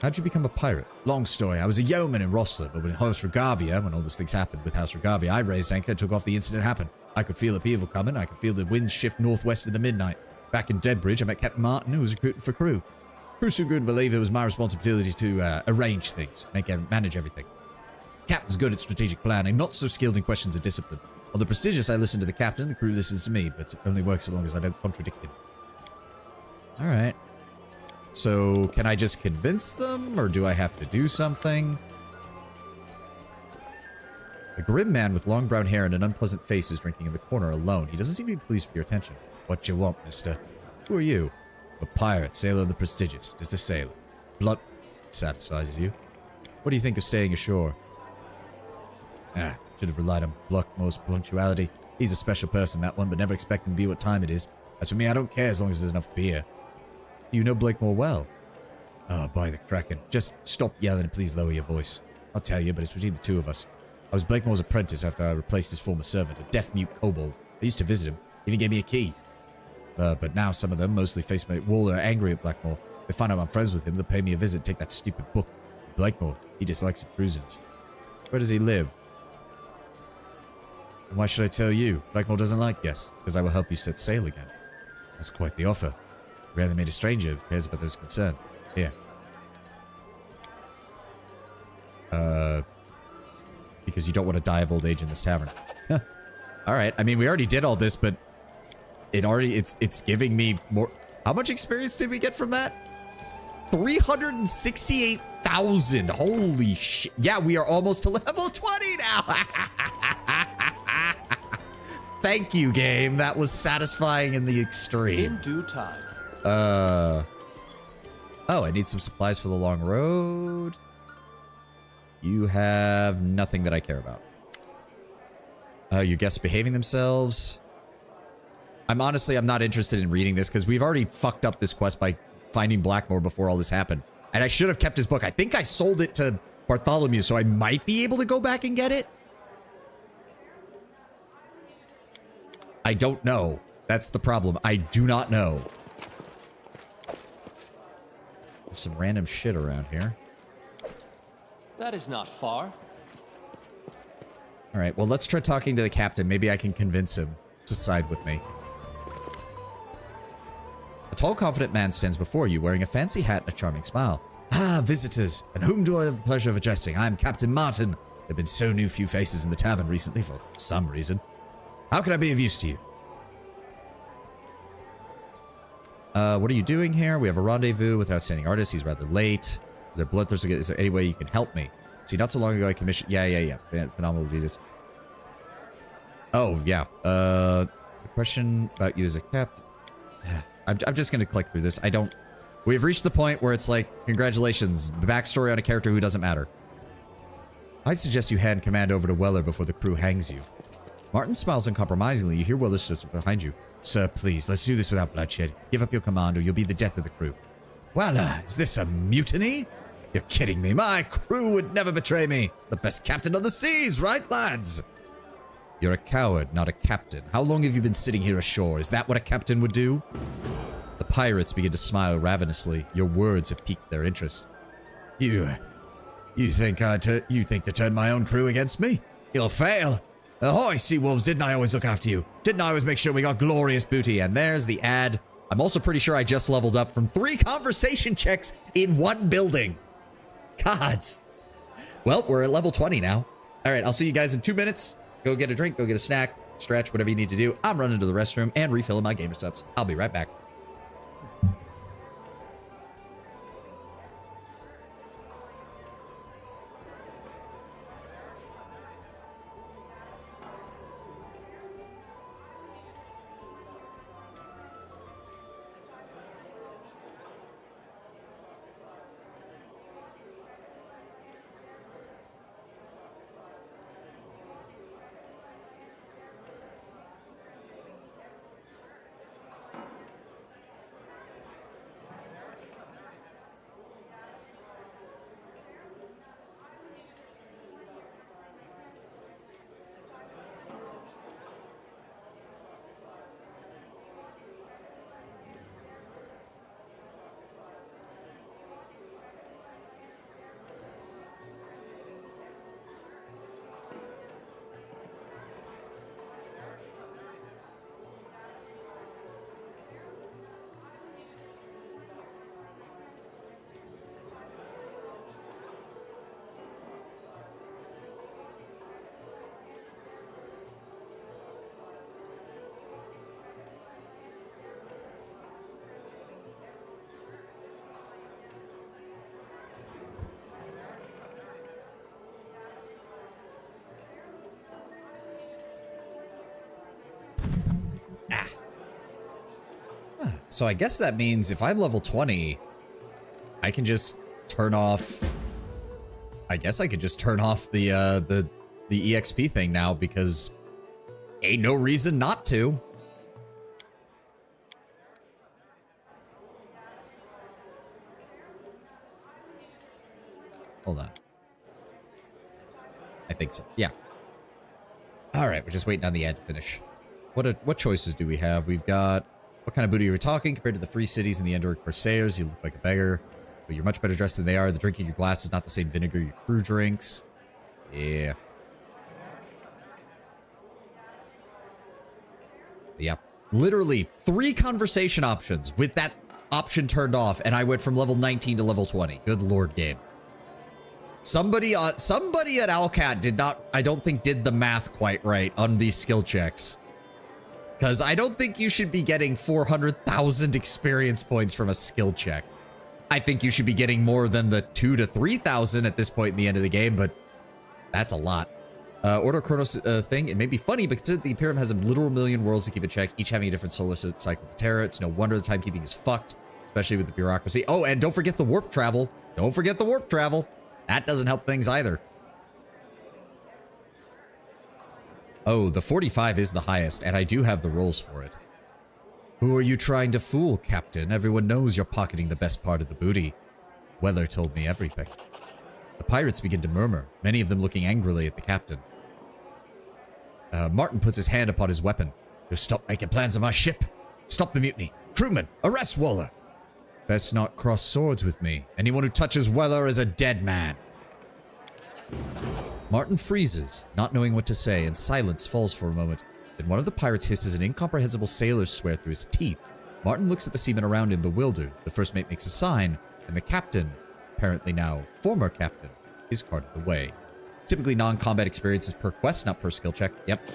How'd you become a pirate? Long story. I was a yeoman in Rossler, but when House Regavia, when all these things happened with House Regavia, I raised anchor and took off the incident happened. I could feel upheaval coming. I could feel the winds shift northwest in the midnight. Back in Deadbridge, I met Captain Martin, who was recruiting for crew. Crew so good to believe it was my responsibility to arrange things, manage everything. Cap was good at strategic planning, not so skilled in questions of discipline. On the Prestigious, I listened to the captain, the crew listens to me, but it only works as long as I don't contradict him. Alright. So, can I just convince them, or do I have to do something? A grim man with long brown hair and an unpleasant face is drinking in the corner alone. He doesn't seem to be pleased with your attention. What you want, mister? Who are you? A pirate, sailor of the Prestigious. Just a sailor. Blunt satisfies you. What do you think of staying ashore? Should have relied on Blakemore's punctuality. He's a special person, that one, but never expect him to be what time it is. As for me, I don't care as long as there's enough beer. Do you know Blakemore well? Oh, by the Kraken. Just stop yelling and please lower your voice. I'll tell you, but it's between the two of us. I was Blakemore's apprentice after I replaced his former servant, a deaf-mute kobold. I used to visit him. He even gave me a key. But now some of them, mostly face my wall, are angry at Blackmore. They find out I'm friends with him, they'll pay me a visit and take that stupid book. Blakemore, he dislikes intrusions. Where does he live? And why should I tell you? Blakemore doesn't like guests, because I will help you set sail again. That's quite the offer. Rarely made a stranger who cares about those concerns. Here. Because you don't want to die of old age in this tavern. Alright, I mean, we already did all this, but it's giving me more. How much experience did we get from that? 368,000. Holy shit. Yeah, we are almost to level 20 now. Thank you, game. That was satisfying in the extreme. In due time. Oh, I need some supplies for the long road. You have nothing that I care about. Your guests behaving themselves. I'm not interested in reading this because we've already fucked up this quest by finding Blackmore before all this happened. And I should have kept his book. I think I sold it to Bartholomew, so I might be able to go back and get it. I don't know. That's the problem. I do not know. There's some random shit around here. That is not far. All right, well, let's try talking to the captain. Maybe I can convince him to side with me. A tall, confident man stands before you, wearing a fancy hat and a charming smile. Ah, visitors, and whom do I have the pleasure of addressing? I am Captain Martin. There have been so few faces in the tavern recently for some reason. How can I be of use to you? What are you doing here? We have a rendezvous with an outstanding artist. He's rather late. They're bloodthirsty. Is there any way you can help me? See, not so long ago I commissioned... Yeah. Phenomenal Vetus. Oh, yeah. The question about you as a captain... I'm just going to click through this. We've reached the point where it's like, congratulations, backstory on a character who doesn't matter. I'd suggest you hand command over to Weller before the crew hangs you. Martin smiles uncompromisingly. You hear Weller steps behind you. Sir, please, let's do this without bloodshed. Give up your command or you'll be the death of the crew. Weller, is this a mutiny? You're kidding me. My crew would never betray me. The best captain on the seas, right, lads? You're a coward, not a captain. How long have you been sitting here ashore? Is that what a captain would do? The pirates begin to smile ravenously. Your words have piqued their interest. You think to turn my own crew against me? You'll fail. Ahoy, sea wolves, didn't I always look after you? Didn't I always make sure we got glorious booty? And there's the ad. I'm also pretty sure I just leveled up from 3 conversation checks in 1 building. Gods. Well, we're at level 20 now. All right, I'll see you guys in 2 minutes. Go get a drink, go get a snack, stretch, whatever you need to do. I'm running to the restroom and refilling my gamer subs. I'll be right back. So I guess that means if I'm level 20, I can just turn off... I guess I could just turn off the EXP thing now because ain't no reason not to. Hold on. I think so. Yeah. All right, we're just waiting on the ad to finish. What choices do we have? We've got... What kind of booty are we talking? Compared to the free cities and the Endoric Corsairs, you look like a beggar. But you're much better dressed than they are. The drink in your glass is not the same vinegar your crew drinks. Yeah. Yep. Literally 3 conversation options with that option turned off, and I went from level 19 to level 20. Good lord, game. Somebody at Alcat did not, I don't think, did the math quite right on these skill checks. Because I don't think you should be getting 400,000 experience points from a skill check. I think you should be getting more than the 2,000 to 3,000 at this point in the end of the game, but that's a lot. Order Chronos thing, it may be funny, but consider the Imperium has a literal million worlds to keep in check, each having a different solar cycle to Terra. It's no wonder the timekeeping is fucked, especially with the bureaucracy. Oh, and don't forget the warp travel. Don't forget the warp travel. That doesn't help things either. Oh, the 45 is the highest, and I do have the rolls for it. Who are you trying to fool, Captain? Everyone knows you're pocketing the best part of the booty. Weller told me everything. The pirates begin to murmur, many of them looking angrily at the captain. Martin puts his hand upon his weapon. You stop making plans on my ship. Stop the mutiny. Crewman, arrest Waller. Best not cross swords with me. Anyone who touches Weller is a dead man. Martin freezes, not knowing what to say, and silence falls for a moment. Then one of the pirates hisses an incomprehensible sailor's swear through his teeth. Martin looks at the seamen around him, bewildered. The first mate makes a sign, and the captain, apparently now former captain, is carted away. Typically non-combat experiences per quest, not per skill check. Yep.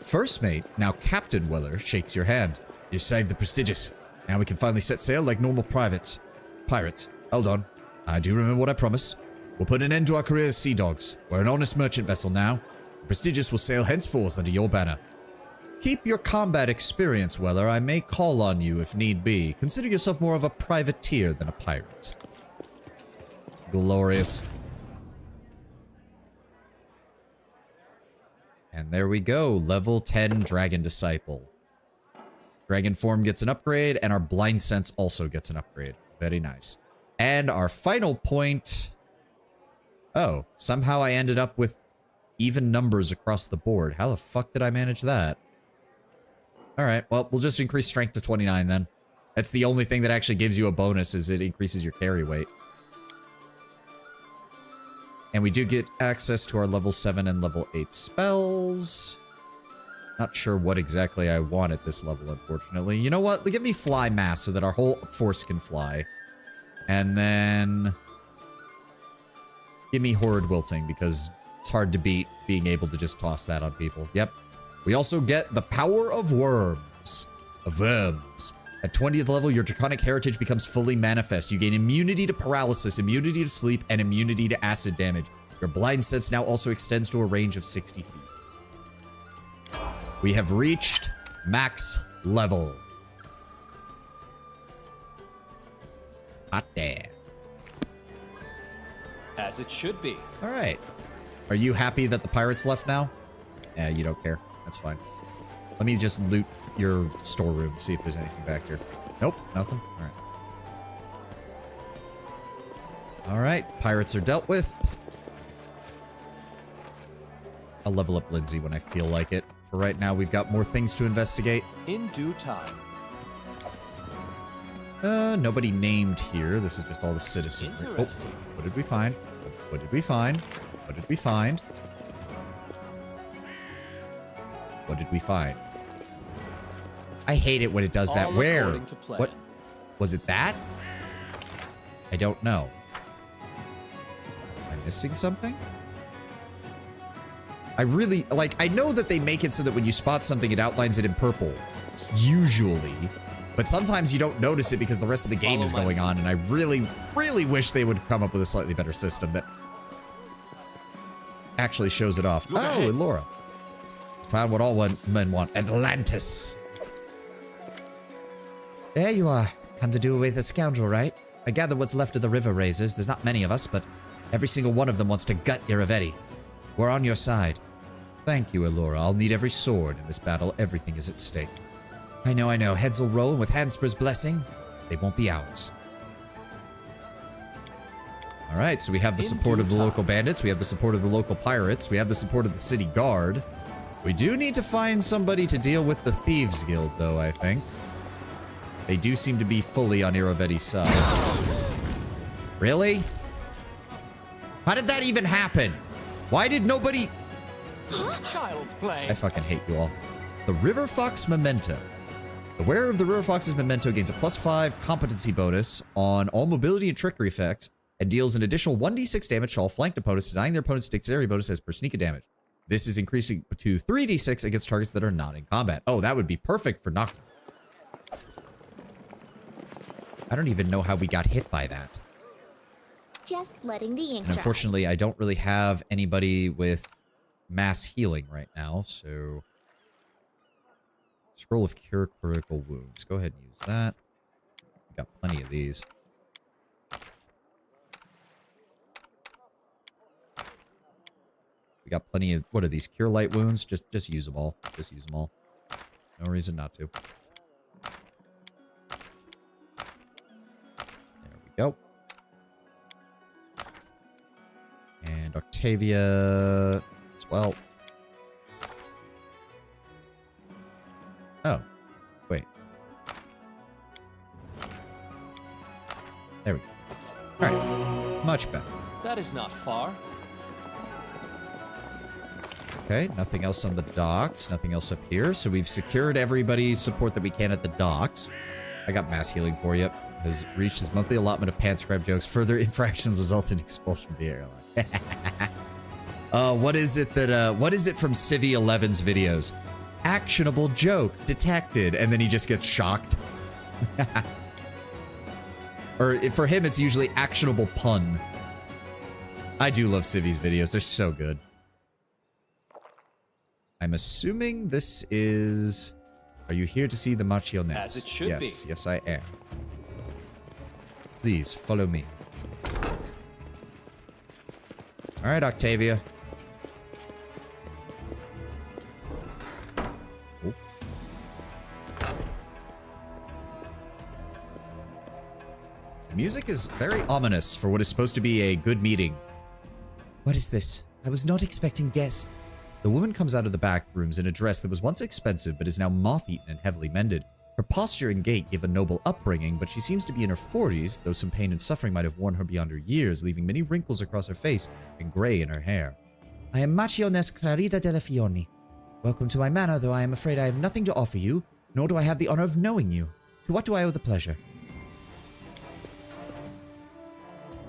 First mate, now Captain Weller, shakes your hand. You saved the prestigious. Now we can finally set sail like normal privates. Pirates. Hold on. I do remember what I promised. We'll put an end to our career as sea dogs. We're an honest merchant vessel now. The prestigious will sail henceforth under your banner. Keep your combat experience, Weller. I may call on you if need be. Consider yourself more of a privateer than a pirate. Glorious. And there we go. Level 10 Dragon Disciple. Dragon form gets an upgrade, and our blind sense also gets an upgrade. Very nice. And our final point... Oh, somehow I ended up with even numbers across the board. How the fuck did I manage that? Alright, well, we'll just increase strength to 29 then. That's the only thing that actually gives you a bonus, is it increases your carry weight. And we do get access to our level 7 and level 8 spells. Not sure what exactly I want at this level, unfortunately. You know what? Give me fly mass so that our whole force can fly. And then... give me Horrid Wilting, because it's hard to beat being able to just toss that on people. Yep. We also get the Power of Worms. Of Worms. At 20th level, your Draconic Heritage becomes fully manifest. You gain immunity to paralysis, immunity to sleep, and immunity to acid damage. Your blind sense now also extends to a range of 60 feet. We have reached max level. Hot damn. As it should be. All right. Are you happy that the pirates left now? Yeah, you don't care. That's fine. Let me just loot your storeroom, see if there's anything back here. Nope, nothing. All right. All right, pirates are dealt with. I'll level up Lindsay when I feel like it. For right now, we've got more things to investigate. In due time. Nobody named here. This is just all the citizens. Oh, what did we find? What did we find? What did we find? What did we find? I hate it when it does that. Where? What? Was it that? I don't know. Am I missing something? I really, like, I know that they make it so that when you spot something, it outlines it in purple. Usually. But sometimes you don't notice it because the rest of the game is going on, and I really, really wish they would come up with a slightly better system that actually shows it off. Oh, and Laura. Found what all men want. Atlantis. There you are. Come to do away with the scoundrel, right? I gather what's left of the river raisers. There's not many of us, but every single one of them wants to gut Irovetti. We're on your side. Thank you, Elora. I'll need every sword in this battle. Everything is at stake. I know. Heads will roll, and with Hanspur's blessing, they won't be ours. All right, so we have the support of the local bandits. We have the support of the local pirates. We have the support of the city guard. We do need to find somebody to deal with the Thieves Guild, though, I think. They do seem to be fully on Irovetti's sides. Really? How did that even happen? Why did nobody... Child's play. I fucking hate you all. The River Fox Memento. The wearer of the River Fox's Memento gains a +5 competency bonus on all mobility and trickery effects and deals an additional 1d6 damage to all flanked opponents, denying their opponent's dexterity bonus as per sneak damage. This is increasing to 3d6 against targets that are not in combat. Oh, that would be perfect for knockdown. I don't even know how we got hit by that. Just letting the ink And dry. unfortunately, I don't really have anybody with mass healing right now, so... Scroll of Cure Critical Wounds. Go ahead and use that. We got plenty of these. We got plenty of... What are these? Cure Light Wounds? Just use them all. Just use them all. No reason not to. There we go. And Octavia as well. Oh, wait. There we go. Alright, much better. That is not far. Okay, nothing else on the docks, nothing else up here. So we've secured everybody's support that we can at the docks. I got mass healing for you. Has reached his monthly allotment of pants grab jokes. Further infractions result in expulsion via airline. What is it from Civvy 11's videos? Actionable joke detected, and then he just gets shocked. Or for him, it's usually actionable pun. I do love Civvy's videos. They're so good. I'm assuming this is... Are you here to see the Marchioness? As it should be. Yes, I am. Please, follow me. Alright, Octavia. Oh. The music is very ominous for what is supposed to be a good meeting. What is this? I was not expecting guests. The woman comes out of the back rooms in a dress that was once expensive but is now moth-eaten and heavily mended. Her posture and gait give a noble upbringing, but she seems to be in her 40s, though some pain and suffering might have worn her beyond her years, leaving many wrinkles across her face and gray in her hair. I am Marchioness Clarita della Fionni. Welcome to my manor, though I am afraid I have nothing to offer you, nor do I have the honor of knowing you. To what do I owe the pleasure?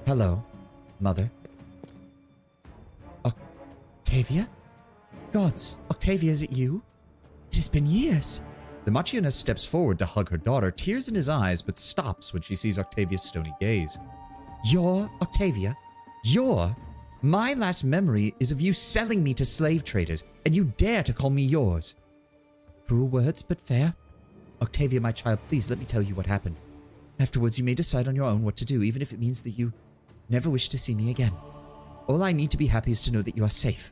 Hello, Mother. Octavia? Gods, Octavia, is it you? It has been years. The Marchioness steps forward to hug her daughter, tears in his eyes, but stops when she sees Octavia's stony gaze. You're Octavia? You're? My last memory is of you selling me to slave traders, and you dare to call me yours. Cruel words, but fair. Octavia, my child, please let me tell you what happened. Afterwards, you may decide on your own what to do, even if it means that you never wish to see me again. All I need to be happy is to know that you are safe.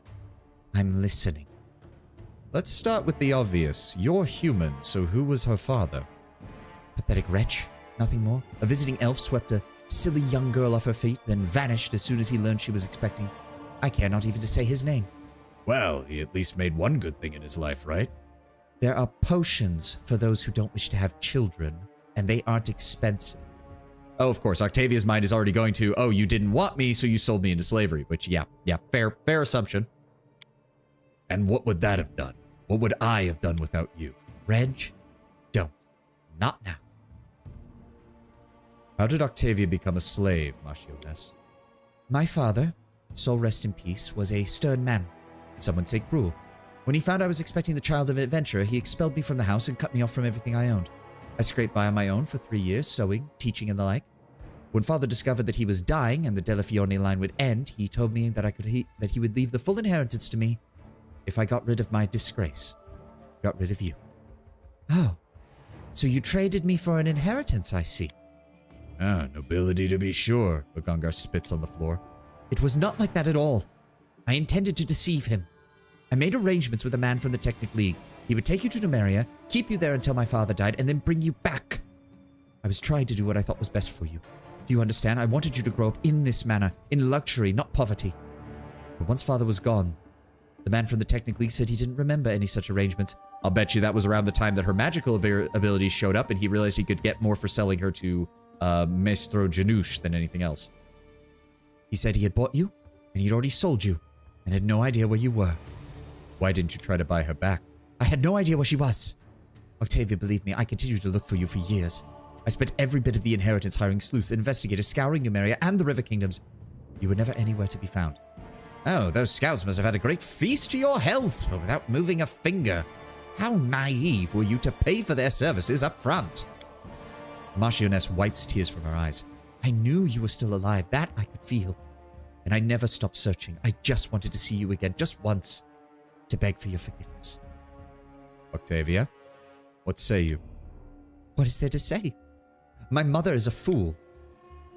I'm listening. Let's start with the obvious. You're human, so who was her father? Pathetic wretch. Nothing more. A visiting elf swept a silly young girl off her feet, then vanished as soon as he learned she was expecting. I care not even to say his name. Well, he at least made one good thing in his life, right? There are potions for those who don't wish to have children, and they aren't expensive. Oh, of course, Octavia's mind is already going to, oh, you didn't want me, so you sold me into slavery, which, yeah, fair assumption. And what would that have done? What would I have done without you? Reg, don't. Not now. How did Octavia become a slave, Marchioness? My father, soul rest in peace, was a stern man. Some would say cruel. When he found I was expecting the child of adventure, he expelled me from the house and cut me off from everything I owned. I scraped by on my own for 3 years, sewing, teaching, and the like. When father discovered that he was dying and the Della Fionni line would end, he told me that that he would leave the full inheritance to me if I got rid of my disgrace. Got rid of you. Oh, so you traded me for an inheritance, I see. Ah, nobility to be sure. Bagongar spits on the floor. It was not like that at all. I intended to deceive him. I made arrangements with a man from the Technic League. He would take you to Numeria, keep you there until my father died, and then bring you back. I was trying to do what I thought was best for you. Do you understand? I wanted you to grow up in this manner, in luxury, not poverty. But once father was gone, the man from the Technic League said he didn't remember any such arrangements. I'll bet you that was around the time that her magical abilities showed up and he realized he could get more for selling her to Maestro Janusz than anything else. He said he had bought you, and he'd already sold you, and had no idea where you were. Why didn't you try to buy her back? I had no idea where she was. Octavia, believe me, I continued to look for you for years. I spent every bit of the inheritance hiring sleuths, investigators, scouring Numeria and the River Kingdoms. You were never anywhere to be found. Oh, those scouts must have had a great feast to your health, but without moving a finger. How naive were you to pay for their services up front? Marchioness wipes tears from her eyes. I knew you were still alive, that I could feel. And I never stopped searching. I just wanted to see you again, just once, to beg for your forgiveness. Octavia, what say you? What is there to say? My mother is a fool.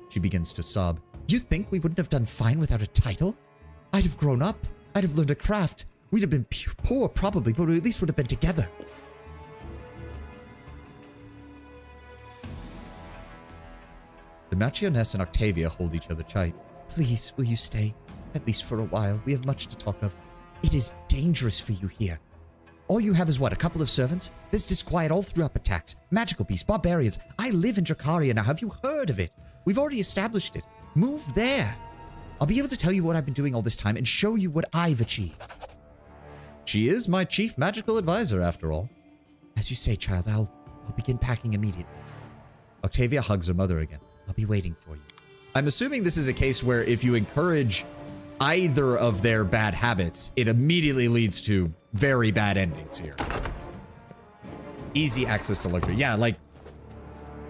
She begins to sob. You think we wouldn't have done fine without a title? I'd have grown up. I'd have learned a craft. We'd have been poor, probably, but we at least would have been together. The Marchioness and Octavia hold each other tight. Please, will you stay? At least for a while. We have much to talk of. It is dangerous for you here. All you have is what, a couple of servants? There's disquiet all throughout attacks. Magical beasts, barbarians. I live in Dracaria now. Have you heard of it? We've already established it. Move there. I'll be able to tell you what I've been doing all this time and show you what I've achieved. She is my chief magical advisor, after all. As you say, child, I'll begin packing immediately. Octavia hugs her mother again. I'll be waiting for you. I'm assuming this is a case where if you encourage either of their bad habits, it immediately leads to very bad endings here. Easy access to luxury. Yeah, like,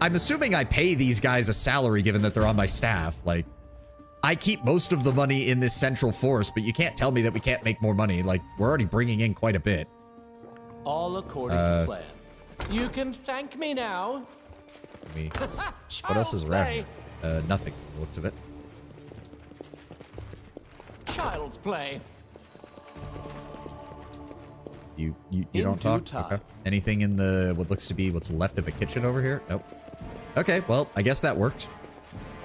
I'm assuming I pay these guys a salary given that they're on my staff. Like, I keep most of the money in this central force, but you can't tell me that we can't make more money. Like, we're already bringing in quite a bit. All according to plan. You can thank me now. What else is around here? Nothing, from the looks of it. Child's play. You don't talk? Okay. Anything in the, what looks to be what's left of a kitchen over here? Nope. Okay, well, I guess that worked.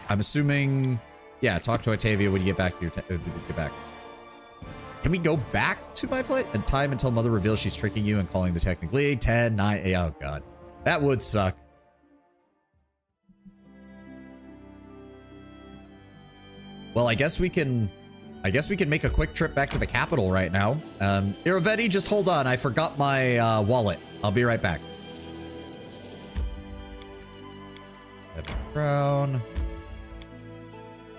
I'm assuming, yeah, talk to Octavia when you get back to your, get back. Can we go back to my place? And time until Mother reveals she's tricking you and calling the Technic League. 10, 9, 8, oh god. That would suck. Well, I guess we can make a quick trip back to the capital right now. Irovetti, just hold on. I forgot my wallet. I'll be right back. Crown.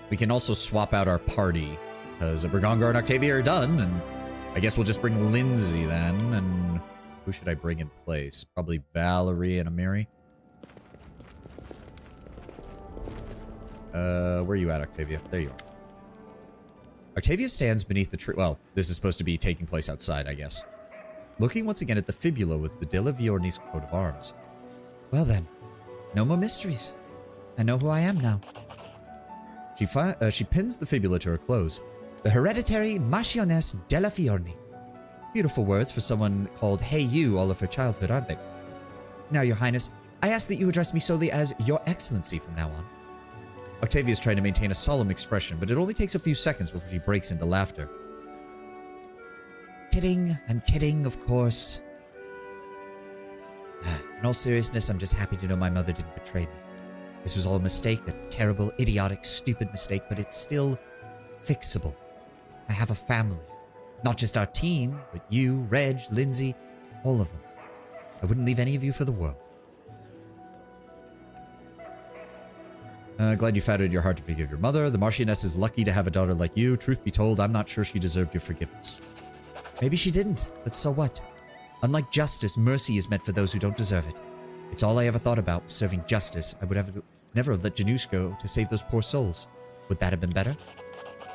We can also swap out our party because Bergongar and Octavia are done, and I guess we'll just bring Lindsay then. And who should I bring in place? Probably Valerie and Amiri. Where are you at, Octavia? There you are. Octavia stands beneath the tree. Well, this is supposed to be taking place outside, I guess. Looking once again at the fibula with the Della Viorni's coat of arms. Well then, no more mysteries. I know who I am now. She pins the fibula to her clothes. The hereditary Marchioness Della Fiorni. Beautiful words for someone called Hey You all of her childhood, aren't they? Now, Your Highness, I ask that you address me solely as Your Excellency from now on. Octavia's trying to maintain a solemn expression, but it only takes a few seconds before she breaks into laughter. Kidding, I'm kidding, of course. In all seriousness, I'm just happy to know my mother didn't betray me. This was all a mistake, a terrible, idiotic, stupid mistake, but it's still fixable. I have a family. Not just our team, but you, Reg, Lindsay, all of them. I wouldn't leave any of you for the world. Glad you found it in your heart to forgive your mother. The Marchioness is lucky to have a daughter like you. Truth be told, I'm not sure she deserved your forgiveness. Maybe she didn't, but so what? Unlike justice, mercy is meant for those who don't deserve it. It's all I ever thought about was serving justice. I would never have let Janusz go to save those poor souls. Would that have been better?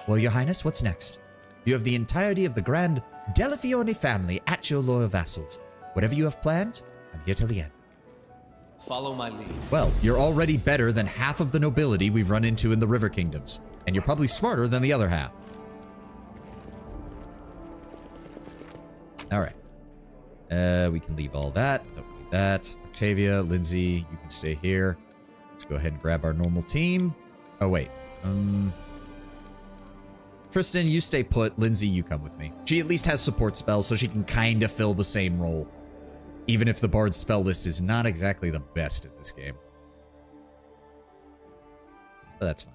Well, Your Highness, what's next? You have the entirety of the grand Della Fiorni family at your loyal vassals. Whatever you have planned, I'm here till the end. Follow my lead. Well, you're already better than half of the nobility we've run into in the River Kingdoms. And you're probably smarter than the other half. Alright. We can leave all that. Don't need that. Octavia, Lindsay, you can stay here. Let's go ahead and grab our normal team. Oh, wait. Tristan, you stay put. Lindsay, you come with me. She at least has support spells, so she can kind of fill the same role. Even if the Bard's spell list is not exactly the best in this game. But that's fine.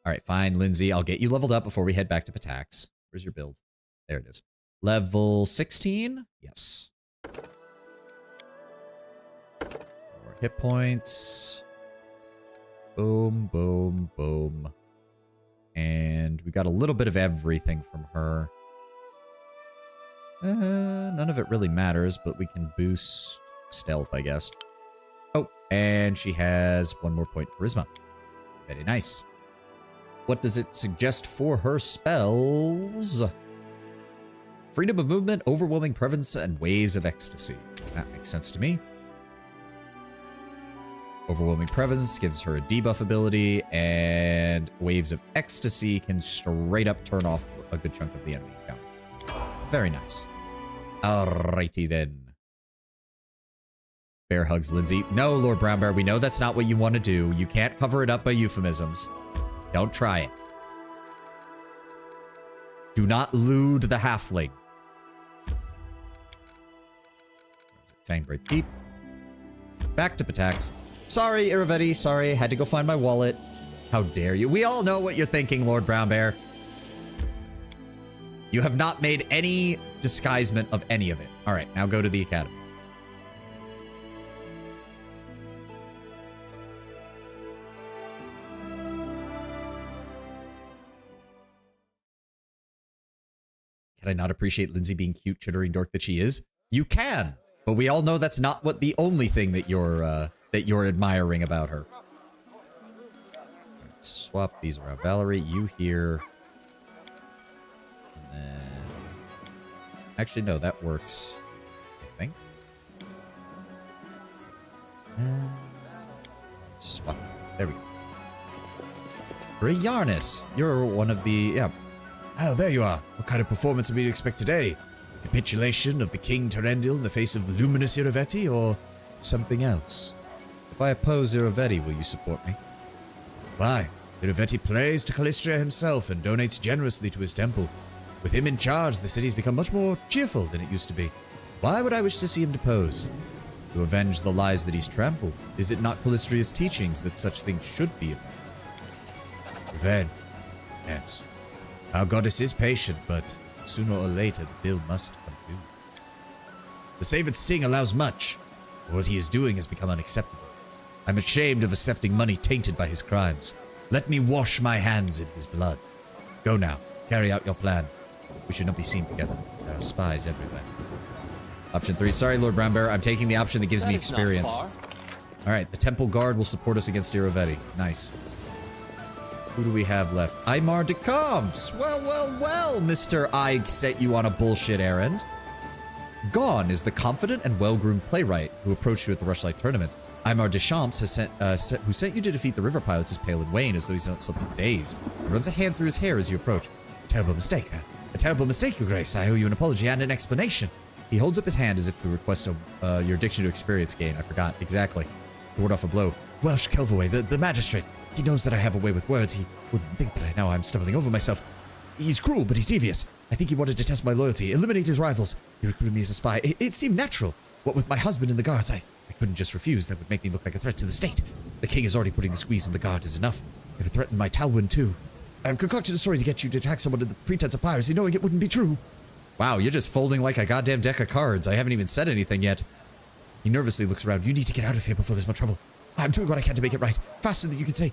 All right, fine, Lindsay. I'll get you leveled up before we head back to Patax. Where's your build? There it is. Level 16? Yes. More hit points. Boom, boom, boom. And we got a little bit of everything from her. None of it really matters, but we can boost stealth, I guess. Oh, and she has one more point charisma. Very nice. What does it suggest for her spells? Freedom of movement, overwhelming presence, and waves of ecstasy. That makes sense to me. Overwhelming presence gives her a debuff ability, and waves of ecstasy can straight up turn off a good chunk of the enemy count. Very nice. Alrighty then. Bear hugs Lindsay. No, Lord Brown Bear, we know that's not what you want to do. You can't cover it up by euphemisms. Don't try it. Do not lewd the halfling. Fangbraid Keep. Back to Patax. Sorry, Irovetti. Sorry, had to go find my wallet. How dare you? We all know what you're thinking, Lord Brown Bear. You have not made any disguisement of any of it. All right, now go to the academy. Can I not appreciate Lindsay being cute, chittering dork that she is? You can, but we all know that's not what the only thing that you're admiring about her. Right, swap these around. Valerie, you here. And then... Actually, no, that works, I think. Swap. There we go. Briarnis, you're one of the... Yeah. Oh, there you are. What kind of performance are we to expect today? Capitulation of the King Terendil in the face of luminous Irovetti, or something else? If I oppose Irovetti, will you support me? Why? Irovetti prays to Callistria himself and donates generously to his temple. With him in charge, the city's become much more cheerful than it used to be. Why would I wish to see him deposed? To avenge the lives that he's trampled. Is it not Callistria's teachings that such things should be avenged? Revenge. Yes. Our goddess is patient, but sooner or later the bill must come due. The savored sting allows much. What he is doing has become unacceptable. I'm ashamed of accepting money tainted by his crimes. Let me wash my hands in his blood. Go now. Carry out your plan. We should not be seen together. There are spies everywhere. Option 3. Sorry, Lord Brown Bear. I'm taking the option that gives me experience. Alright, the Temple Guard will support us against Irovetti. Nice. Who do we have left? Aymar de Camps. Well, well, well, Mr. I set you on a bullshit errand. Gone is the confident and well-groomed playwright who approached you at the Rushlight tournament. Aymar de Champs who sent you to defeat the river pilots is pale and wan as though he's not slept for days. He runs a hand through his hair as you approach. Terrible mistake, huh? A terrible mistake, Your Grace. I owe you an apology and an explanation. He holds up his hand as if to request your addiction to experience gain. I forgot. Exactly. To ward off a blow. Welsh Kelverway, the magistrate. He knows that I have a way with words. He wouldn't think that now I'm stumbling over myself. He's cruel, but he's devious. I think he wanted to test my loyalty, eliminate his rivals. He recruited me as a spy. It seemed natural. What with my husband and the guards, I couldn't just refuse. That would make me look like a threat to the state. The king is already putting the squeeze on the guard is enough. They would threaten my Talwyn, too. I've concocted a story to get you to attack someone in the pretense of piracy, knowing it wouldn't be true. Wow, you're just folding like a goddamn deck of cards. I haven't even said anything yet. He nervously looks around. You need to get out of here before there's more trouble. I'm doing what I can to make it right. Faster than you can say.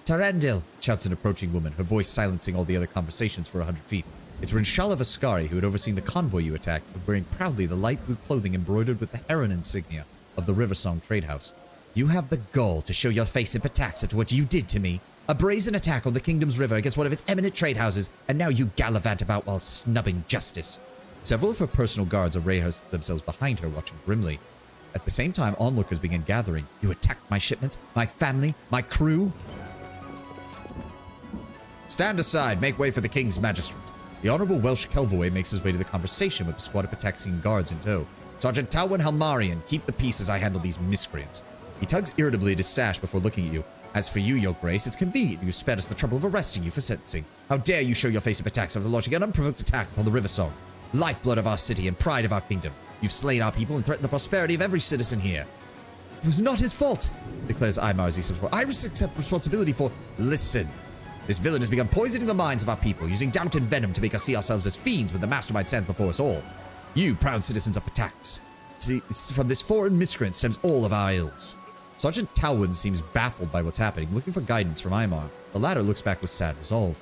Terendil, shouts an approaching woman, her voice silencing all the other conversations for 100 feet. It's Rinshala Vascari, who had overseen the convoy you attacked, wearing proudly the light blue clothing embroidered with the heron insignia of the Riversong Trade House. You have the gall to show your face in Patax after what you did to me. A brazen attack on the kingdom's river against one of its eminent trade houses, and now you gallivant about while snubbing justice. Several of her personal guards array themselves behind her, watching grimly. At the same time, onlookers begin gathering. You attacked my shipments, my family, my crew. Stand aside, make way for the king's magistrate. The Honorable Welsh Kelverway makes his way to the conversation with the squad of Pataxian guards in tow. Sergeant Talwyn Halmarian, keep the peace as I handle these miscreants. He tugs irritably at his sash before looking at you. As for you, your grace, it's convenient you spared us the trouble of arresting you for sentencing. How dare you show your face of attacks after launching an unprovoked attack upon the River Song, lifeblood of our city and pride of our kingdom. You've slain our people and threatened the prosperity of every citizen here. It was not his fault, declares Aymar as he steps forward. I accept responsibility for... Listen. This villain has begun poisoning the minds of our people, using doubt and venom to make us see ourselves as fiends when the mastermind stands before us all. You, proud citizens of Patax. See, it's from this foreign miscreant stems all of our ills. Sergeant Talwyn seems baffled by what's happening, looking for guidance from Aymar. The latter looks back with sad resolve.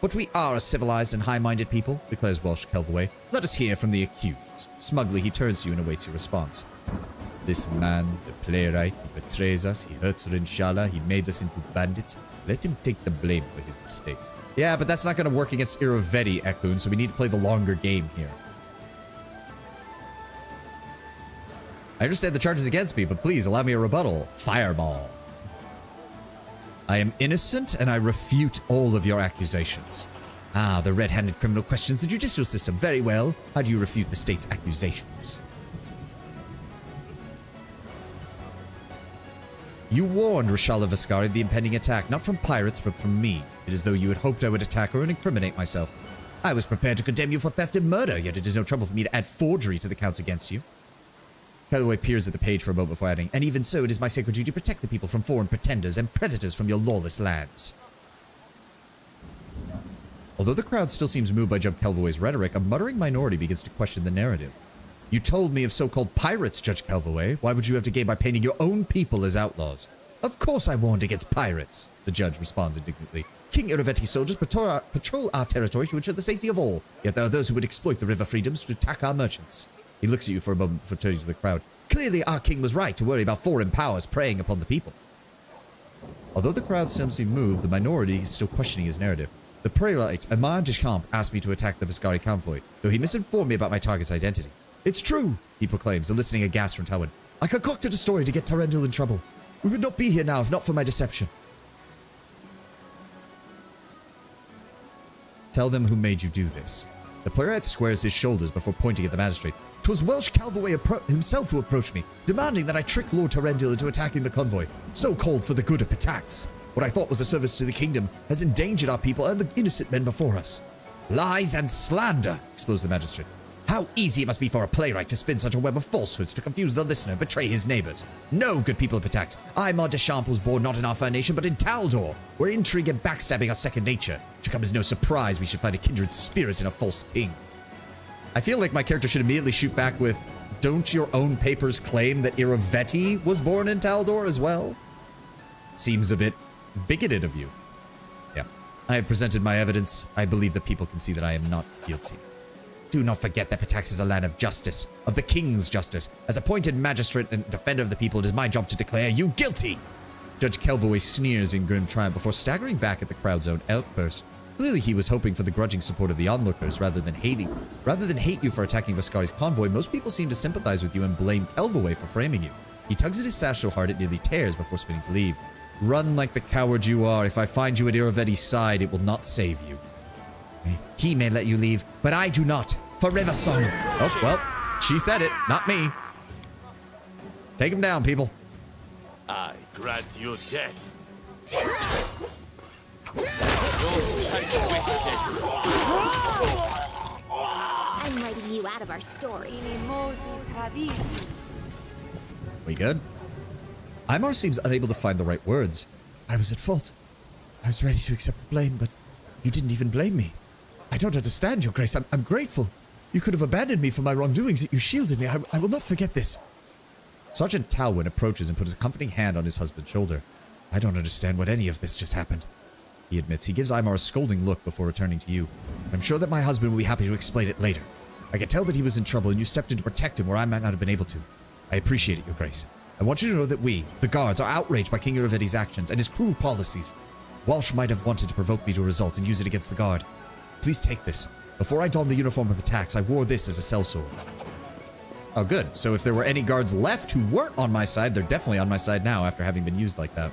But we are a civilized and high-minded people, declares Welsh Kelvaway. Let us hear from the accused. Smugly, he turns to you and awaits your response. This man, the playwright, he betrays us, he hurts Rinshala, he made us into bandits. Let him take the blame for his mistakes. Yeah, but that's not going to work against Irovetti, Ekun, so we need to play the longer game here. I understand the charges against me, but please allow me a rebuttal. Fireball. I am innocent, and I refute all of your accusations. Ah, the red-handed criminal questions the judicial system. Very well. How do you refute the state's accusations? You warned Rishala Viscari of the impending attack, not from pirates, but from me. It is though you had hoped I would attack her and incriminate myself. I was prepared to condemn you for theft and murder, yet it is no trouble for me to add forgery to the counts against you. Calloway peers at the page for a moment before adding, and even so, it is my sacred duty to protect the people from foreign pretenders and predators from your lawless lands. Although the crowd still seems moved by Judge Kelvaway's rhetoric, a muttering minority begins to question the narrative. You told me of so-called pirates, Judge Kelvaway. Why would you have to gain by painting your own people as outlaws? Of course I warned against pirates, the judge responds indignantly. King Irovetti's soldiers patrol our territory to ensure the safety of all, yet there are those who would exploit the river freedoms to attack our merchants. He looks at you for a moment before turning to the crowd. Clearly, our king was right to worry about foreign powers preying upon the people. Although the crowd seems to be moved, the minority is still questioning his narrative. The playwright, Aymar Deschamps, asked me to attack the Viscari convoy, though he misinformed me about my target's identity. It's true, he proclaims, eliciting a gasp from Talwyn. I concocted a story to get Tarendil in trouble. We would not be here now if not for my deception. Tell them who made you do this. The playwright squares his shoulders before pointing at the magistrate. 'Twas Welsh Calvaway himself who approached me, demanding that I trick Lord Tarendil into attacking the convoy, so called for the good of Patax. What I thought was a service to the kingdom has endangered our people and the innocent men before us. Lies and slander, exposed the magistrate. How easy it must be for a playwright to spin such a web of falsehoods to confuse the listener, betray his neighbors. No, good people of Patax, Aymar Deschamps was born not in our fair nation, but in Taldor, where intrigue and backstabbing are second nature. It should come as no surprise we should find a kindred spirit in a false king. I feel like my character should immediately shoot back with, don't your own papers claim that Irovetti was born in Taldor as well? Seems a bit bigoted of you. Yeah, I have presented my evidence. I believe the people can see that I am not guilty. Do not forget that Patax is a land of justice, of the king's justice. As appointed magistrate and defender of the people, it is my job to declare you guilty. Judge Kelvaway sneers in grim triumph before staggering back at the crowd's own outburst. Clearly he was hoping for the grudging support of the onlookers rather than hate you for attacking Viscari's convoy. Most people seem to sympathize with you and blame Kelvaway for framing you. He tugs at his sash so hard it nearly tears before spinning to leave. Run like the coward you are. If I find you at Irovetti's side, it will not save you. He may let you leave, but I do not. For River Song. Oh, well, she said it, not me. Take him down, people. I grant you death. I'm writing you out of our story. We good? Aymar seems unable to find the right words. I was at fault. I was ready to accept the blame, but you didn't even blame me. I don't understand, Your Grace. I'm grateful. You could have abandoned me for my wrongdoings, yet you shielded me. I will not forget this. Sergeant Talwyn approaches and puts a comforting hand on his husband's shoulder. I don't understand what any of this just happened. He admits. He gives Aymar a scolding look before returning to you. I'm sure that my husband will be happy to explain it later. I could tell that he was in trouble and you stepped in to protect him where I might not have been able to. I appreciate it, Your Grace. I want you to know that we, the guards, are outraged by King Irovetti's actions and his cruel policies. Walsh might have wanted to provoke me to a result and use it against the guard. Please take this. Before I donned the uniform of attacks, I wore this as a sellsword. Oh, good. So if there were any guards left who weren't on my side, they're definitely on my side now after having been used like that.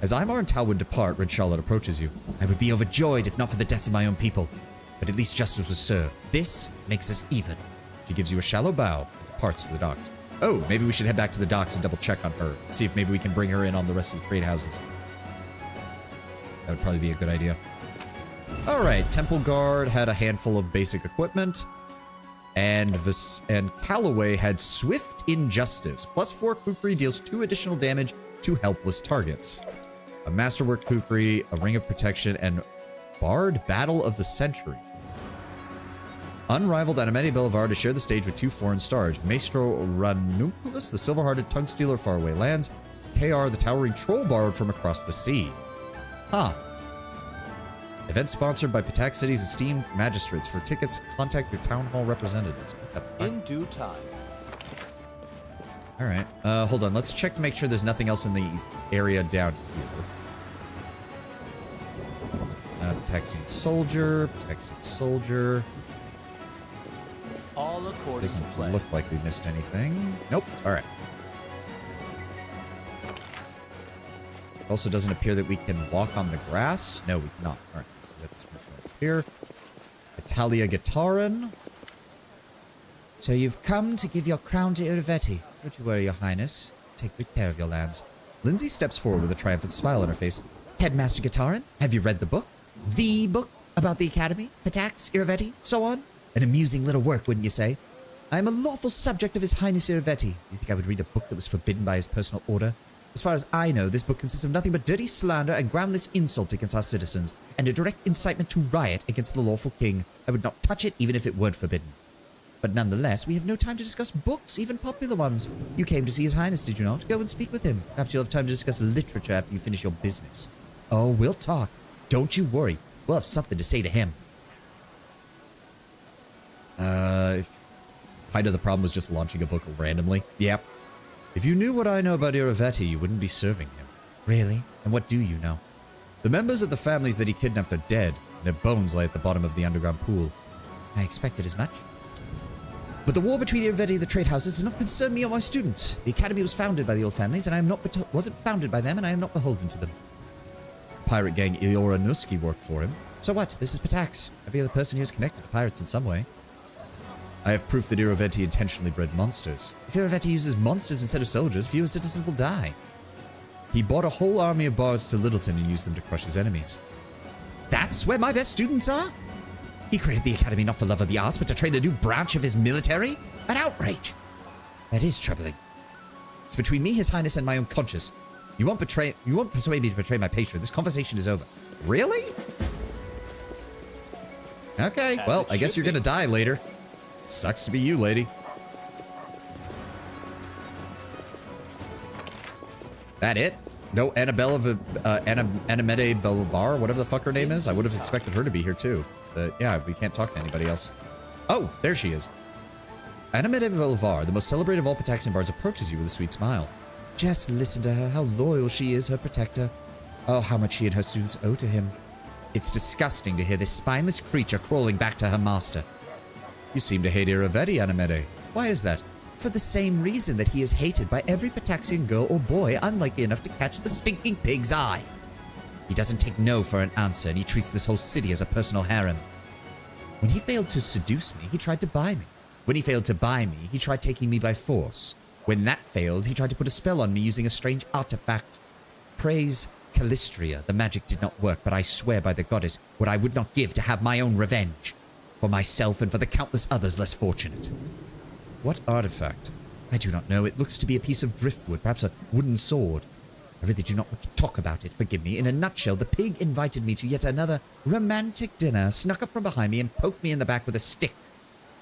As Aymar and Talwyn depart, Rinshala approaches you. I would be overjoyed if not for the deaths of my own people, but at least justice was served. This makes us even. She gives you a shallow bow and departs for the docks. Oh, maybe we should head back to the docks and double check on her. See if maybe we can bring her in on the rest of the trade houses. That would probably be a good idea. All right, Temple Guard had a handful of basic equipment. And Calloway had Swift Injustice. +4 Kukri deals 2 additional damage to helpless targets. A Masterwork Kukri, a Ring of Protection, and Bard Battle of the Century. Unrivaled Animeti Belivar to share the stage with 2 foreign stars. Maestro Ranunculus, the Silver-Hearted Tongue Stealer, Faraway Lands. KR, the Towering Troll Bard from across the sea. Huh. Event sponsored by Patak City's esteemed magistrates. For tickets, contact your town hall representatives. In due time. All right. Hold on. Let's check to make sure there's nothing else in the area down here. Taxiing soldier. All according Doesn't to plan. look like we missed anything. Nope. All right. Also doesn't appear that we can walk on the grass. No, we cannot. All right. So we have this one over here. Italia Guitarin. So you've come to give your crown to Irovetti. Don't you worry, your highness. Take good care of your lands. Lindsay steps forward with a triumphant smile on her face. Headmaster Guitarin, have you read the book? The book about the academy, Patax, Irovetti, so on? An amusing little work, wouldn't you say? I am a lawful subject of His Highness Irovetti. You think I would read a book that was forbidden by his personal order? As far as I know, this book consists of nothing but dirty slander and groundless insults against our citizens, and a direct incitement to riot against the lawful king. I would not touch it even if it weren't forbidden. But nonetheless, we have no time to discuss books, even popular ones. You came to see His Highness, did you not? Go and speak with him. Perhaps you'll have time to discuss literature after you finish your business. Oh, we'll talk. Don't you worry. We'll have something to say to him. If kind of the problem was just launching a book randomly. Yep. If you knew what I know about Irovetti, you wouldn't be serving him. Really? And what do you know? The members of the families that he kidnapped are dead, and their bones lie at the bottom of the underground pool. I expected as much. But the war between Irovetti and the trade houses does not concern me or my students. The academy was founded by the old families, and I am not wasn't founded by them, and I am not beholden to them. Pirate gang Ioranuski worked for him. So what? This is Patax. Every other person here is connected to pirates in some way. I have proof that Irovetti intentionally bred monsters. If Irovetti uses monsters instead of soldiers, fewer citizens will die. He bought a whole army of bards to Littleton and used them to crush his enemies. That's where my best students are? He created the academy not for love of the arts, but to train a new branch of his military? An outrage! That is troubling. It's between me, His Highness, and my own conscience. You won't persuade me to betray my patron. This conversation is over. Really? Okay, well, I guess you're gonna die later. Sucks to be you, lady. That it? No Annabelle Animete Belivar, whatever the fuck her name is? I would have expected her to be here too. But yeah, we can't talk to anybody else. Oh, there she is. Animete Belivar, the most celebrated of all Pataxian bards, approaches you with a sweet smile. Just listen to her, how loyal she is, her protector. Oh, how much she and her students owe to him. It's disgusting to hear this spineless creature crawling back to her master. You seem to hate Irovetti, Animete. Why is that? For the same reason that he is hated by every Pataxian girl or boy unlikely enough to catch the stinking pig's eye. He doesn't take no for an answer, and he treats this whole city as a personal harem. When he failed to seduce me, he tried to buy me. When he failed to buy me, he tried taking me by force. When that failed, he tried to put a spell on me using a strange artifact. Praise Callistria. The magic did not work, but I swear by the goddess what I would not give to have my own revenge. For myself and for the countless others less fortunate. What artifact? I do not know. It looks to be a piece of driftwood, perhaps a wooden sword. I really do not want to talk about it, forgive me. In a nutshell, the pig invited me to yet another romantic dinner, snuck up from behind me and poked me in the back with a stick.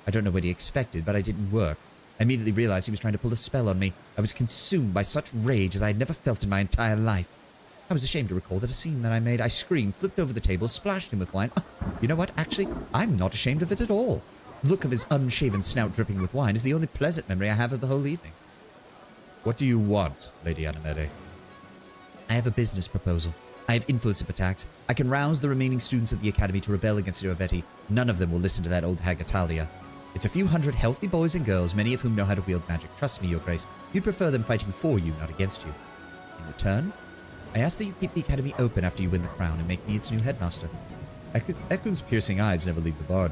I don't know what he expected, but it didn't work. I immediately realized he was trying to pull a spell on me. I was consumed by such rage as I had never felt in my entire life. I was ashamed to recall that a scene that I made. I screamed, flipped over the table, splashed him with wine. Oh, you know what? Actually, I'm not ashamed of it at all. The look of his unshaven snout dripping with wine is the only pleasant memory I have of the whole evening. What do you want, Lady Animete? I have a business proposal. I have influence at Patax. I can rouse the remaining students of the academy to rebel against Irovetti. None of them will listen to that old hag Italia. It's a few hundred healthy boys and girls, many of whom know how to wield magic. Trust me, Your Grace. You'd prefer them fighting for you, not against you. In return, I ask that you keep the academy open after you win the crown and make me its new headmaster. Ekun's piercing eyes never leave the bard.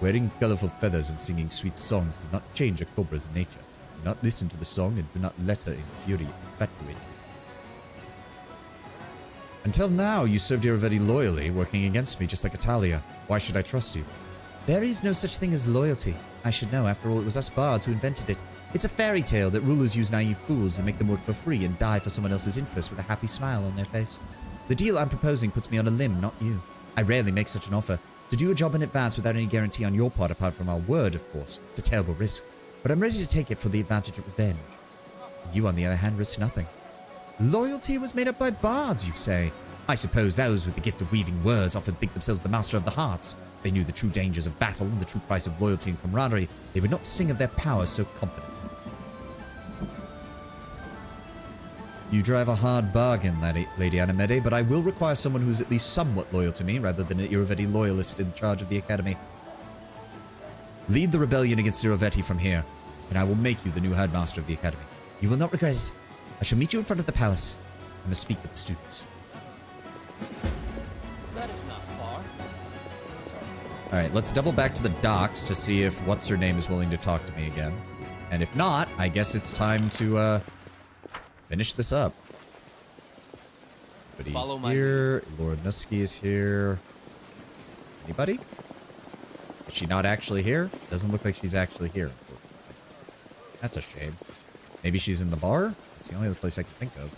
Wearing colorful feathers and singing sweet songs does not change a cobra's nature. Do not listen to the song and do not let her infatuate you. Until now, you served Irovetti loyally, working against me just like Italia. Why should I trust you? There is no such thing as loyalty. I should know, after all, it was us bards who invented it. It's a fairy tale that rulers use naive fools and make them work for free and die for someone else's interest with a happy smile on their face. The deal I'm proposing puts me on a limb, not you. I rarely make such an offer. To do a job in advance without any guarantee on your part apart from our word, of course, it's a terrible risk. But I'm ready to take it for the advantage of revenge. You, on the other hand, risk nothing. Loyalty was made up by bards, you say? I suppose those with the gift of weaving words often think themselves the master of the hearts. They knew the true dangers of battle and the true price of loyalty and camaraderie. They would not sing of their power so confidently. You drive a hard bargain, Lady Anamede, but I will require someone who's at least somewhat loyal to me, rather than an Irovetti loyalist in charge of the academy. Lead the rebellion against Irovetti from here, and I will make you the new headmaster of the academy. You will not regret it. I shall meet you in front of the palace. I must speak with the students. That is not far. Alright, let's double back to the docks to see if what's-her-name is willing to talk to me again. And if not, I guess it's time to, finish this up. Follow Anybody here? Lord Nusky is here. Anybody? Is she not actually here? Doesn't look like she's actually here. That's a shame. Maybe she's in the bar? It's the only other place I can think of.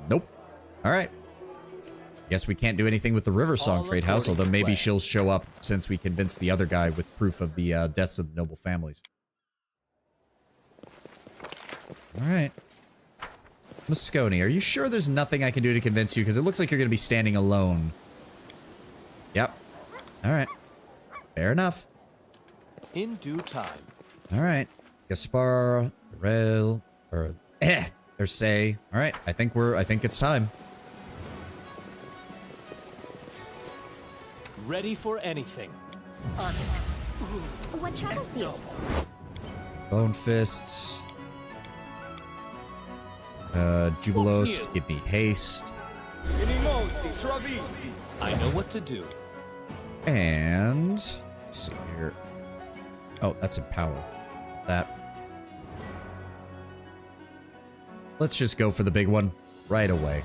Nope. Alright. Guess we can't do anything with the River Song Trade House, although maybe she'll show up since we convinced the other guy with proof of the deaths of the noble families. Alright. Moscone, are you sure there's nothing I can do to convince you? Because it looks like you're going to be standing alone. Yep. Alright. Fair enough. In due time. Alright. Gaspar, Rel, or Say. Alright, I think it's time. Ready for anything. What troubles you? Bone Fists. Jubilos, give me haste. I know what to do. And let's see here. Oh, that's Empower. That. Let's just go for the big one right away.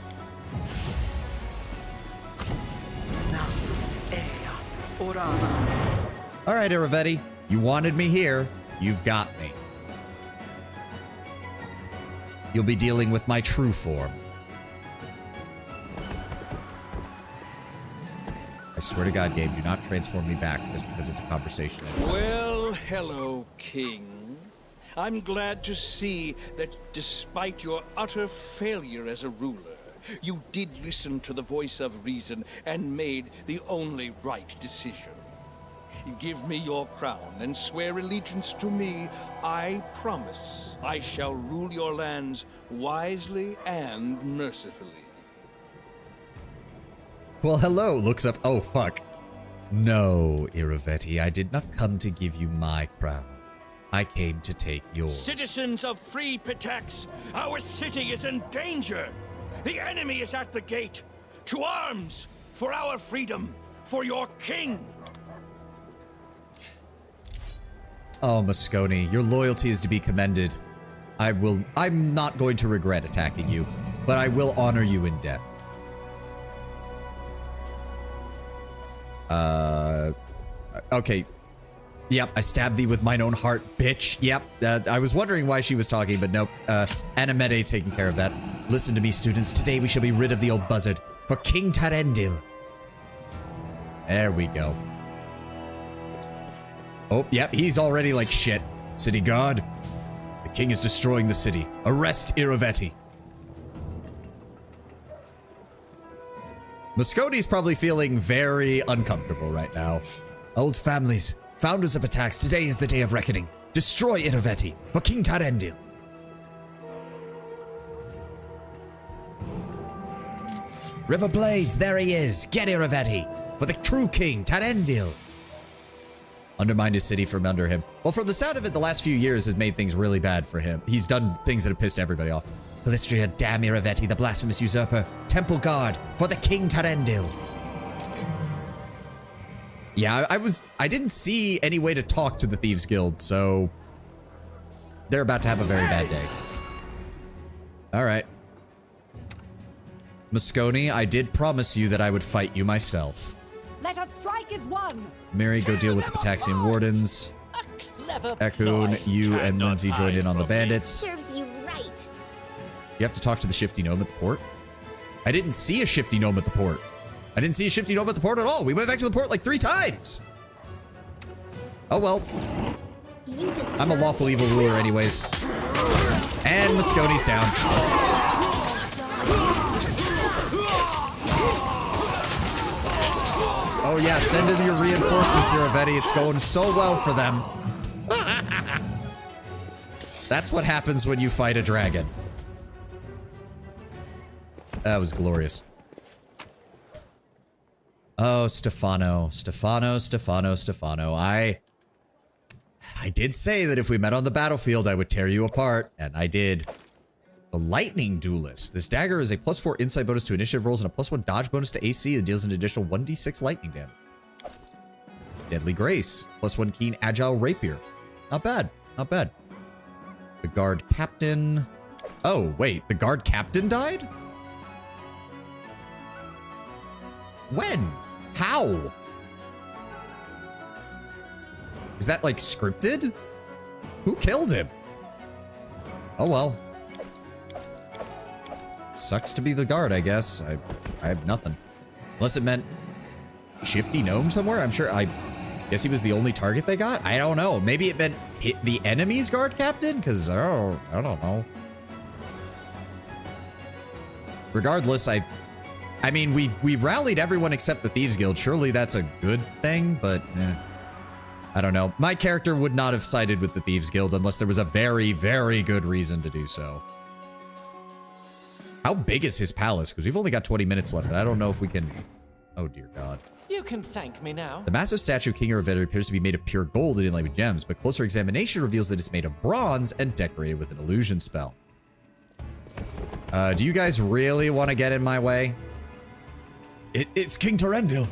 All right, Irovetti, you wanted me here. You've got me. You'll be dealing with my true form. I swear to God, game, do not transform me back just because it's a conversation. Well, hello, King. I'm glad to see that despite your utter failure as a ruler, you did listen to the voice of reason and made the only right decision. Give me your crown and swear allegiance to me. I promise I shall rule your lands wisely and mercifully. Well, hello, looks up. Oh, fuck. No, Irovetti, I did not come to give you my crown. I came to take yours. Citizens of Free Pitax, our city is in danger. The enemy is at the gate. To arms! For our freedom! For your king! Oh, Moscone, your loyalty is to be commended. I'm not going to regret attacking you, but I will honor you in death. Okay. Yep, I stabbed thee with mine own heart, bitch. Yep, I was wondering why she was talking, but nope. Anamede taking care of that. Listen to me, students. Today we shall be rid of the old buzzard for King Tarendil. There we go. Oh, yep, he's already like shit. City guard, the king is destroying the city. Arrest Irovetti. Moscone's probably feeling very uncomfortable right now. Old families, founders of attacks, today is the day of reckoning. Destroy Irovetti for King Tarendil. River Blades, there he is. Get Irovetti for the true king, Tarendil. Undermined his city from under him. Well, from the sound of it, the last few years has made things really bad for him. He's done things that have pissed everybody off. Calistria, damn Irovetti, the blasphemous usurper. Temple guard for the King Tarendil. Yeah, I didn't see any way to talk to the Thieves Guild, so they're about to have a very bad day. All right. Moscone, I did promise you that I would fight you myself. Let us strike as one. Mary, go deal with the Pataxian Wardens. Ekun, you and Lindsay joined in on the bandits. Serves you right. You have to talk to the Shifty Gnome at the port. I didn't see a Shifty Gnome at the port. I didn't see a Shifty Gnome at the port at all. We went back to the port like 3 times. Oh well. I'm a lawful evil ruler anyways. And Moscone's down. Oh yeah, send in your reinforcements, Irovetti. It's going so well for them. That's what happens when you fight a dragon. That was glorious. Oh, Stefano. I did say that if we met on the battlefield, I would tear you apart, and I did. The Lightning Duelist. This dagger is a +4 insight bonus to initiative rolls and a +1 dodge bonus to AC and deals an additional 1d6 lightning damage. Deadly Grace. +1 keen agile rapier. Not bad. Not bad. The Guard Captain. Oh, wait. The Guard Captain died? When? How? Is that like scripted? Who killed him? Oh well. Sucks to be the guard, I guess. I have nothing. Unless it meant Shifty Gnome somewhere? I'm sure. I guess he was the only target they got? I don't know. Maybe it meant hit the enemy's guard captain? Because, oh, I don't know. Regardless, I mean, we rallied everyone except the Thieves Guild. Surely that's a good thing, but I don't know. My character would not have sided with the Thieves Guild unless there was a very, very good reason to do so. How big is his palace? Because we've only got 20 minutes left, and I don't know if we can... Oh, dear God. You can thank me now. The massive statue of King Irovetti appears to be made of pure gold and inlaid with gems, but closer examination reveals that it's made of bronze and decorated with an illusion spell. Do you guys really want to get in my way? It's King Tarendil.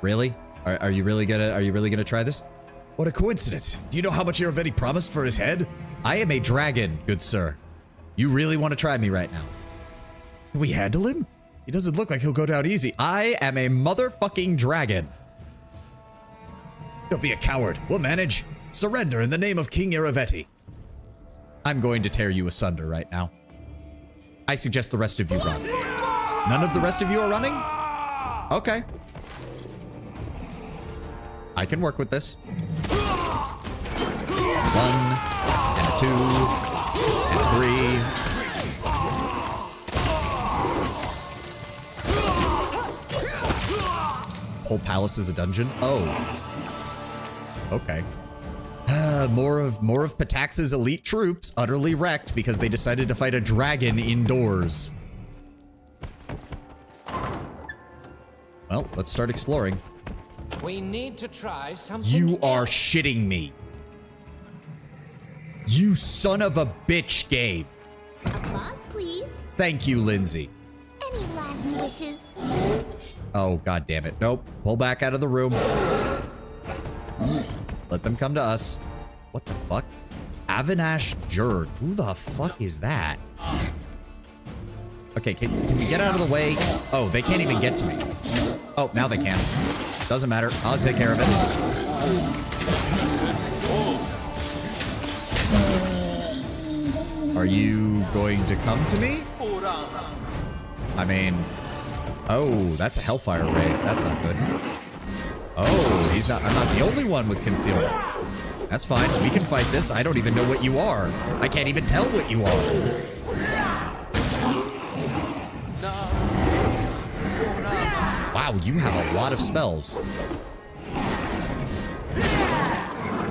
Really? Are you really gonna try this? What a coincidence. Do you know how much Irovetti promised for his head? I am a dragon, good sir. You really want to try me right now? Can we handle him? He doesn't look like he'll go down easy. I am a motherfucking dragon. Don't be a coward. We'll manage. Surrender in the name of King Irovetti. I'm going to tear you asunder right now. I suggest the rest of you run. None of the rest of you are running? Okay. I can work with this. 1, and 2, and 3. Whole palace is a dungeon? Oh. Okay. More of Patax's elite troops utterly wrecked because they decided to fight a dragon indoors. Well, let's start exploring. We need to try something. You are shitting me. You son of a bitch, Gabe. Applause, please. Thank you, Lindsay. Any last wishes? Oh, god damn it. Nope. Pull back out of the room. Let them come to us. What the fuck? Avinash Jurd. Who the fuck is that? Okay, can we get out of the way? Oh, they can't even get to me. Oh, now they can. Doesn't matter. I'll take care of it. Are you going to come to me? I mean... Oh, that's a Hellfire Ray. That's not good. Oh, he's not... I'm not the only one with concealment. That's fine. We can fight this. I don't even know what you are. I can't even tell what you are. Wow, you have a lot of spells.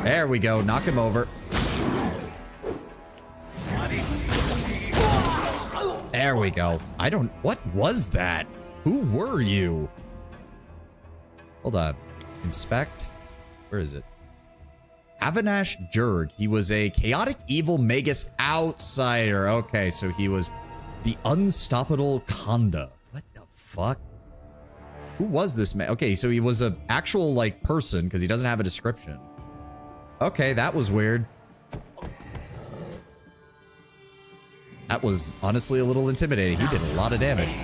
There we go. Knock him over. There we go. I don't... What was that? Who were you? Hold on. Inspect. Where is it? Avinash Jurg. He was a chaotic evil magus outsider. Okay, so he was the unstoppable Khanda. What the fuck? Who was this man? Okay, so he was an actual, like, person, because he doesn't have a description. Okay, that was weird. That was honestly a little intimidating. He did a lot of damage.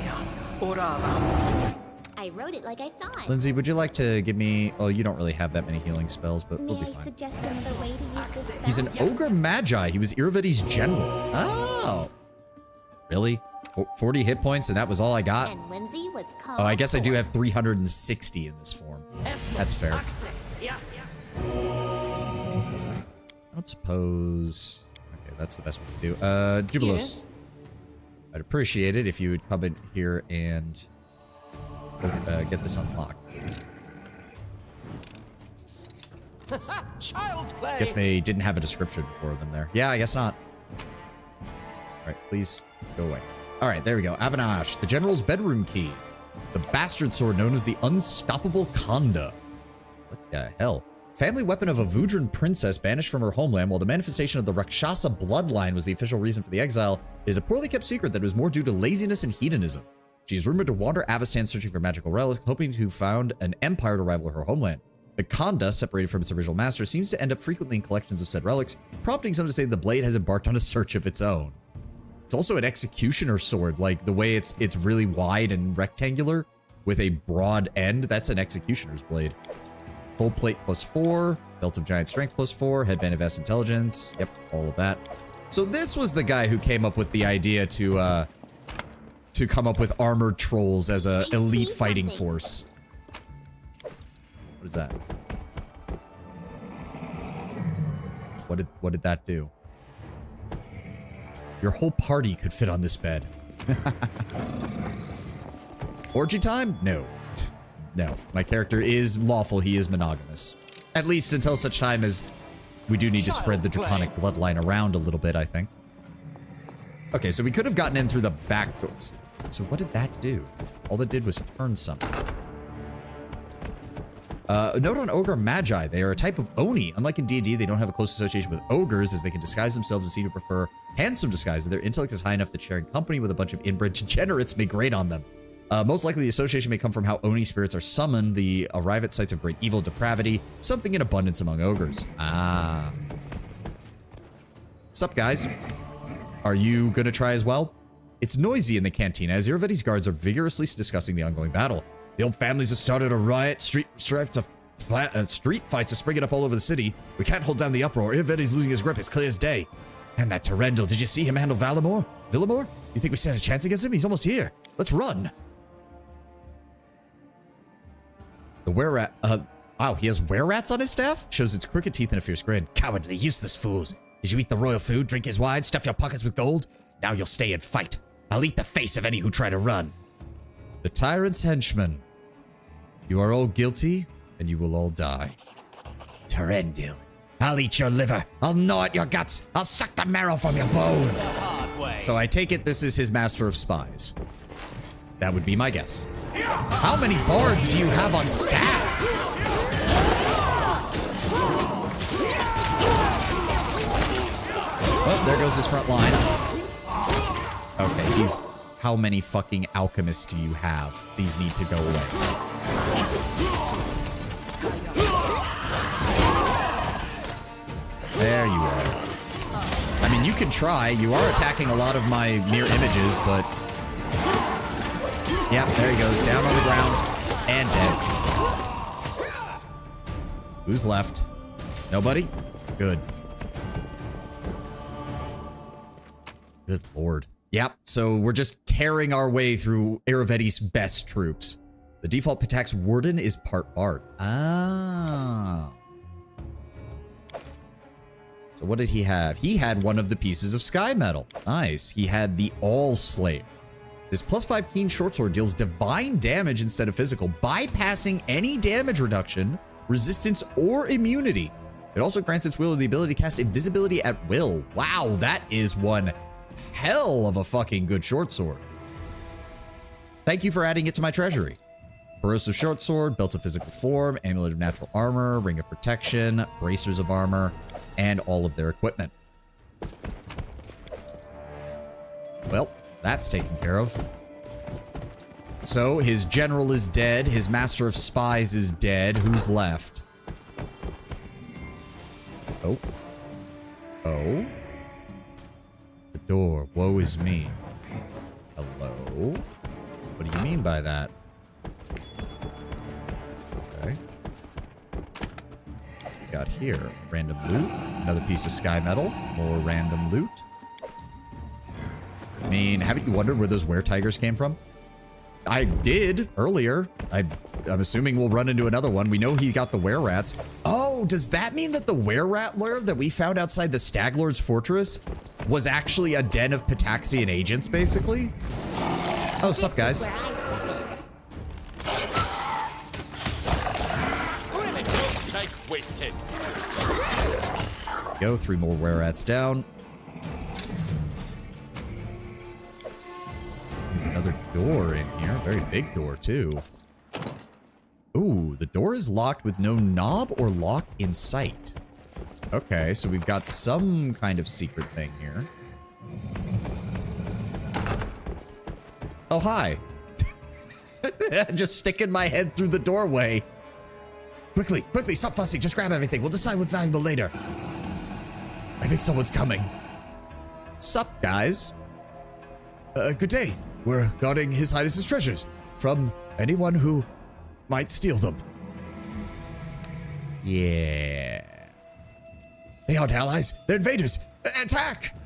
I wrote it like I saw it. Lindsay, would you like to give me... Oh, you don't really have that many healing spells, but we'll be May I fine. suggest another way to use this spell? He's an ogre magi. He was Irovetti's general. Oh. Really? 40 hit points and that was all I got? And Lindsay was called Oh, I guess I do have 360 in this form. That's fair. I don't suppose... Okay, that's the best way to do. Jubilos. I'd appreciate it if you would come in here and get this unlocked, please. Child's play. I guess they didn't have a description for them there. Yeah, I guess not. All right, please go away. All right, there we go. Avanash, the general's bedroom key. The bastard sword known as the Unstoppable Khanda. What the hell? Family weapon of a Vudran princess banished from her homeland, while the manifestation of the Rakshasa bloodline was the official reason for the exile, it is a poorly kept secret that was more due to laziness and hedonism. She is rumored to wander Avastan searching for magical relics, hoping to found an empire to rival her homeland. The Khanda, separated from its original master, seems to end up frequently in collections of said relics, prompting some to say the blade has embarked on a search of its own. It's also an executioner sword, like the way it's really wide and rectangular with a broad end. That's an executioner's blade. Full plate +4, belt of giant strength +4, headband of vast intelligence. Yep, all of that. So this was the guy who came up with the idea to come up with armored trolls as a elite fighting force. What is that? What did that do? Your whole party could fit on this bed. Orgy time? No. No. My character is lawful. He is monogamous. At least until such time as we do need to spread the draconic bloodline around a little bit, I think. Okay, so we could have gotten in through the back doors. So what did that do? All it did was turn something. Note on Ogre Magi. They are a type of Oni. Unlike in D&D, they don't have a close association with ogres, as they can disguise themselves and seem to prefer handsome disguises. Their intellect is high enough that sharing company with a bunch of inbred degenerates may grate on them. Most likely, the association may come from how Oni spirits are summoned. They arrive at sites of great evil, depravity, something in abundance among ogres. Ah. Sup, guys? Are you gonna try as well? It's noisy in the cantina as Irovetti's guards are vigorously discussing the ongoing battle. The old families have started a riot, street fights are springing up all over the city. We can't hold down the uproar. Irovetti's losing his grip as clear as day. And that Terendil, did you see him handle Villamor? You think we stand a chance against him? He's almost here. Let's run. The were-rat, wow, he has were-rats on his staff? Shows its crooked teeth and a fierce grin. Cowardly, useless fools. Did you eat the royal food, drink his wine, stuff your pockets with gold? Now you'll stay and fight. I'll eat the face of any who try to run. The tyrant's henchmen. You are all guilty, and you will all die. Terendil, I'll eat your liver. I'll gnaw at your guts. I'll suck the marrow from your bones. So I take it this is his master of spies. That would be my guess. How many bards do you have on staff? Oh, there goes his front line. Okay, he's... How many fucking alchemists do you have? These need to go away. There you are. I mean, you can try. You are attacking a lot of my mere images, but... Yep, there he goes. Down on the ground. And dead. Who's left? Nobody? Good. Good lord. Yep, so we're just tearing our way through Irovetti's best troops. The default Pitax Warden is part bard. Ah. So what did he have? He had one of the pieces of Sky Metal. Nice. He had the All Slayer. This +5 keen short sword deals divine damage instead of physical, bypassing any damage reduction, resistance, or immunity. It also grants its wielder the ability to cast invisibility at will. Wow, that is one hell of a fucking good short sword. Thank you for adding it to my treasury. Corrosive short sword, belt of physical form, amulet of natural armor, ring of protection, bracers of armor, and all of their equipment. Well, that's taken care of. So his general is dead. His master of spies is dead. Who's left? Oh. Oh. The door. Woe is me. Hello? What do you mean by that? Okay. We got here. Random loot. Another piece of sky metal. More random loot. I mean, haven't you wondered where those were-tigers came from? I did earlier. I'm assuming we'll run into another one. We know he got the were-rats. Oh, does that mean that the were-rat lair that we found outside the Staglord's fortress was actually a den of Pitaxian agents, basically? Oh, sup, guys? Go, 3 more were-rats down. Another door in here. Very big door, too. Ooh, the door is locked with no knob or lock in sight. Okay, so we've got some kind of secret thing here. Oh, hi. Just sticking my head through the doorway. Quickly, quickly, stop fussing. Just grab everything. We'll decide what's valuable later. I think someone's coming. Sup, guys? Good day. We're guarding His Highness's treasures from anyone who might steal them. Yeah. They aren't allies. They're invaders. Attack!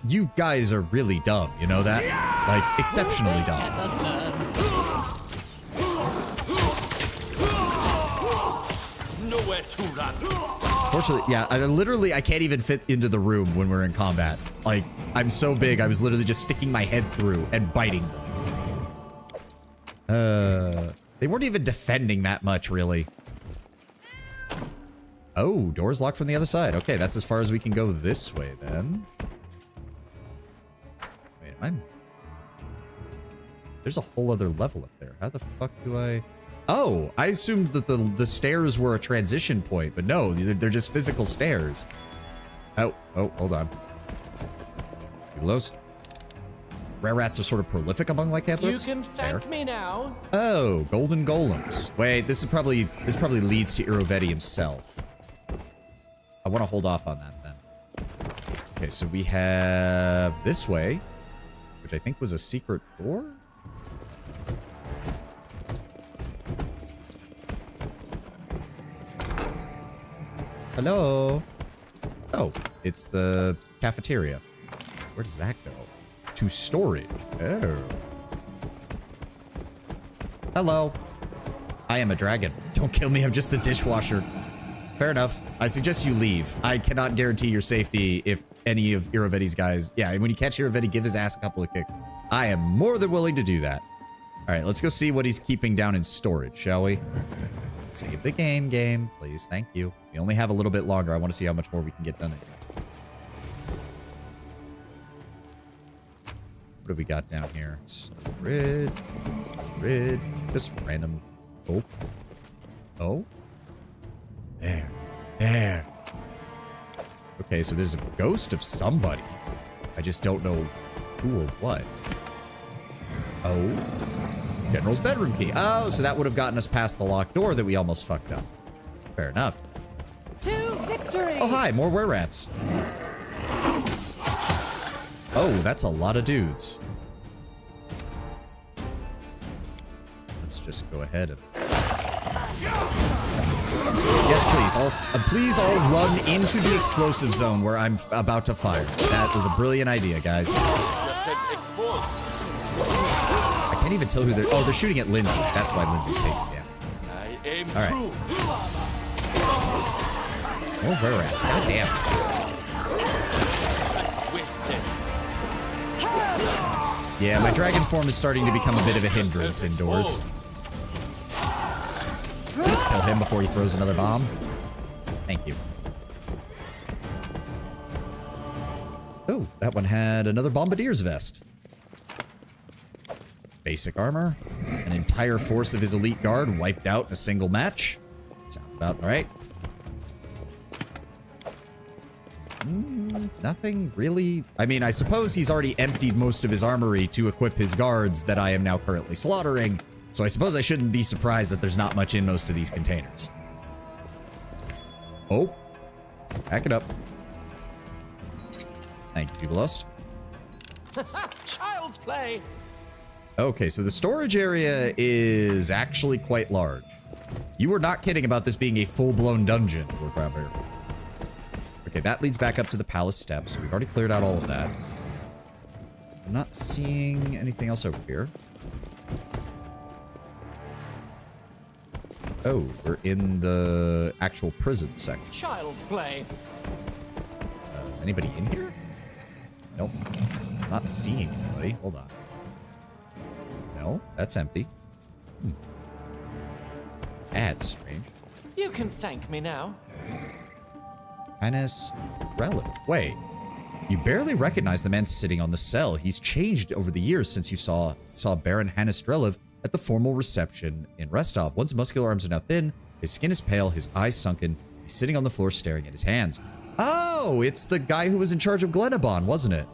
You guys are really dumb, you know that? Like, exceptionally dumb. Nowhere to run. Fortunately, yeah, I can't even fit into the room when we're in combat. Like, I'm so big, I was literally just sticking my head through and biting them. They weren't even defending that much, really. Oh, door's locked from the other side. Okay, that's as far as we can go this way, then. Wait, there's a whole other level up there. How the fuck do I... Oh, I assumed that the stairs were a transition point, but no, they're just physical stairs. Oh, hold on. Lost. Rare rats are sort of prolific among lycanthropes. You can thank me now. Oh, golden golems. Wait, this probably leads to Irovetti himself. I want to hold off on that then. Okay, so we have this way, which I think was a secret door. Hello. Oh, it's the cafeteria. Where does that go? To storage. Oh. Hello. I am a dragon. Don't kill me, I'm just a dishwasher. Fair enough. I suggest you leave. I cannot guarantee your safety if any of Irovetti's guys... Yeah, when you catch Irovetti, give his ass a couple of kicks. I am more than willing to do that. Alright, let's go see what he's keeping down in storage, shall we? Save the game, please. Thank you. We only have a little bit longer. I want to see how much more we can get done in here. What have we got down here? Storage. Just random. Oh. Oh. There. Okay, so there's a ghost of somebody. I just don't know who or what. Oh. General's bedroom key. Oh, so that would have gotten us past the locked door that we almost fucked up. Fair enough. To victory! Oh, hi, more were-rats. Oh, that's a lot of dudes. Let's just go ahead and... Yes, please all run into the explosive zone where I'm about to fire. That was a brilliant idea, guys. I can't even tell who they're... Oh, they're shooting at Lindsay. That's why Lindsay's taking damage. All right. More were-rats. God damn. Yeah, my dragon form is starting to become a bit of a hindrance indoors. Please kill him before he throws another bomb. Thank you. Oh, that one had another bombardier's vest. Basic armor. An entire force of his elite guard wiped out in a single match. Sounds about right. Nothing really. I mean, I suppose he's already emptied most of his armory to equip his guards that I am now currently slaughtering. So I suppose I shouldn't be surprised that there's not much in most of these containers. Oh. Back it up. Thank you, People Lost. Child's play. Okay, so the storage area is actually quite large. You were not kidding about this being a full-blown dungeon, Lord Brownbear. Okay, that leads back up to the palace steps. We've already cleared out all of that. I'm not seeing anything else over here. Oh, we're in the actual prison section. Child's play. Is anybody in here? Nope. Not seeing anybody. Hold on. No, that's empty. That's strange. You can thank me now. Hannes Relic. Wait. You barely recognize the man sitting on the cell. He's changed over the years since you saw Baron Hannes Drelev at the formal reception in Restov. Once muscular arms are now thin, his skin is pale, his eyes sunken. He's sitting on the floor staring at his hands. Oh, it's the guy who was in charge of Glenabon, wasn't it?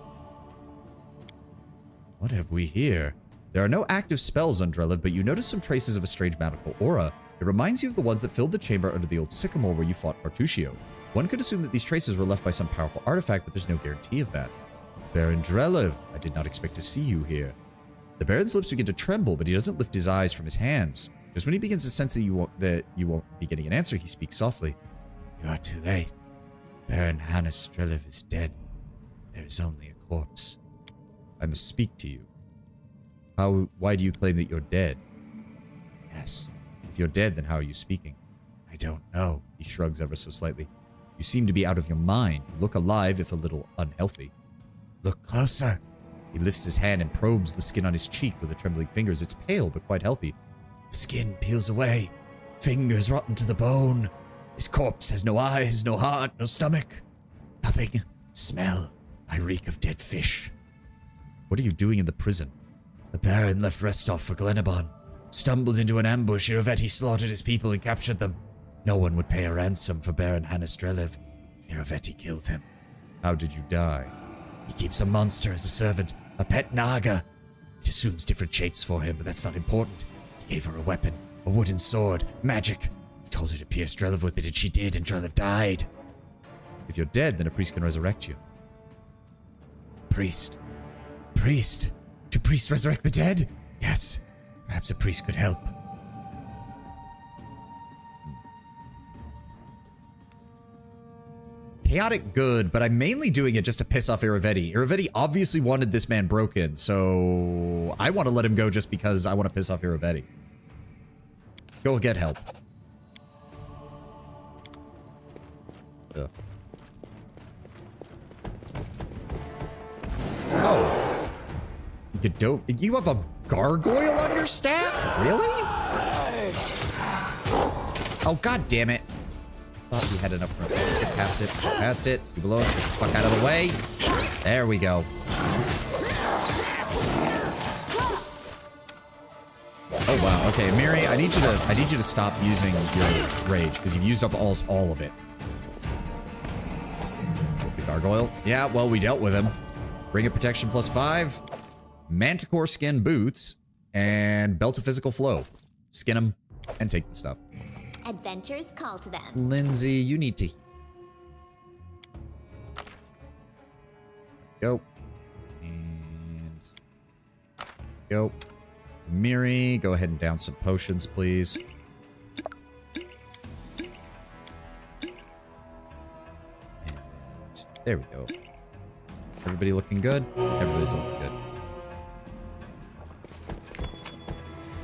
What have we here? There are no active spells on Drelev, but you notice some traces of a strange magical aura. It reminds you of the ones that filled the chamber under the old sycamore where you fought Cartuccio. One could assume that these traces were left by some powerful artifact, but there's no guarantee of that. Baron Drelev, I did not expect to see you here. The Baron's lips begin to tremble, but he doesn't lift his eyes from his hands. Just when he begins to sense that you won't be getting an answer, he speaks softly. You are too late. Baron Hannes Drelev is dead. There is only a corpse. I must speak to you. Why do you claim that you're dead? Yes. If you're dead, then how are you speaking? I don't know. He shrugs ever so slightly. You seem to be out of your mind. You look alive, if a little unhealthy. Look closer. He lifts his hand and probes the skin on his cheek with the trembling fingers. It's pale, but quite healthy. The skin peels away. Fingers rotten to the bone. His corpse has no eyes, no heart, no stomach. Nothing. Smell. I reek of dead fish. What are you doing in the prison? The Baron left Restov for Glenabon. Stumbled into an ambush. Irovetti slaughtered his people and captured them. No one would pay a ransom for Baron Hannes Drelev. Irovetti killed him. How did you die? He keeps a monster as a servant, a pet naga. It assumes different shapes for him, but that's not important. He gave her a weapon, a wooden sword, magic. He told her to pierce Drelev with it, and she did, and Drelev died. If you're dead, then a priest can resurrect you. Priest. Priest? Do priests resurrect the dead? Yes. Perhaps a priest could help. Chaotic good, but I'm mainly doing it just to piss off Irovetti. Irovetti obviously wanted this man broken, so I want to let him go just because I want to piss off Irovetti. Go get help. Ugh. Oh. You have a gargoyle on your staff? Really? Oh, god damn it. I thought we had enough room. Get past it. Get past it. You below us. Get the fuck out of the way. There we go. Oh wow. Okay, Miri, I need you to stop using your rage because you've used up almost all of it. The gargoyle. Yeah, well, we dealt with him. Ring of protection +5. Manticore skin boots and belt of physical flow. Skin him and take the stuff. Adventures call to them. Lindsay, you need to go. And go. Miri, go ahead and down some potions, please. And there we go. Everybody looking good? Everybody's looking good.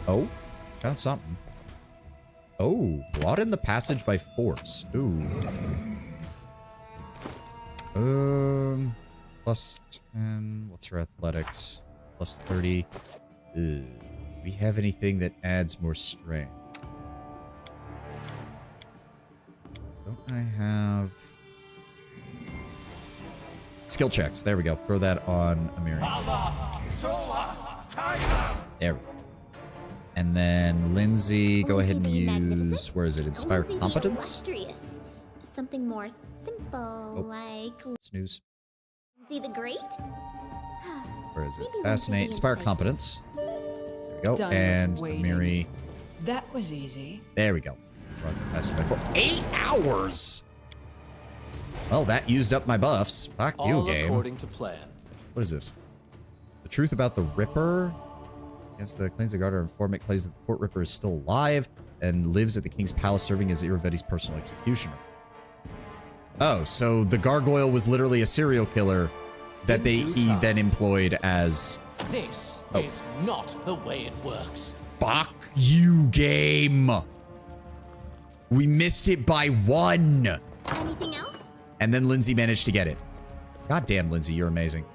Oh, found something. Oh, broaden the passage by force. Ooh. Plus 10. What's her athletics? Plus 30. Ooh. Do we have anything that adds more strength? Don't I have... Skill checks. There we go. Throw that on Amiri. There we go. And then Lindsay, go ahead and use, where is it? Inspire competence? Something more simple, like... Snooze. Lindsay the Great? Where is it? Fascinate. Inspire competence. There go. Done And waiting. Miri. That was easy. There we go. Run faster by 4. 8 hours! Well, that used up my buffs. Fuck you, All game. according to plan. What is this? The truth about the Ripper. Against the claims the guard, our informant claims that the Court Ripper is still alive and lives at the King's Palace serving as Irovetti's personal executioner. Oh, so the gargoyle was literally a serial killer that he then employed as... This is not the way it works. Fuck you, game. We missed it by 1. Anything else? And then Lindsay managed to get it. Goddamn, Lindsay, you're amazing.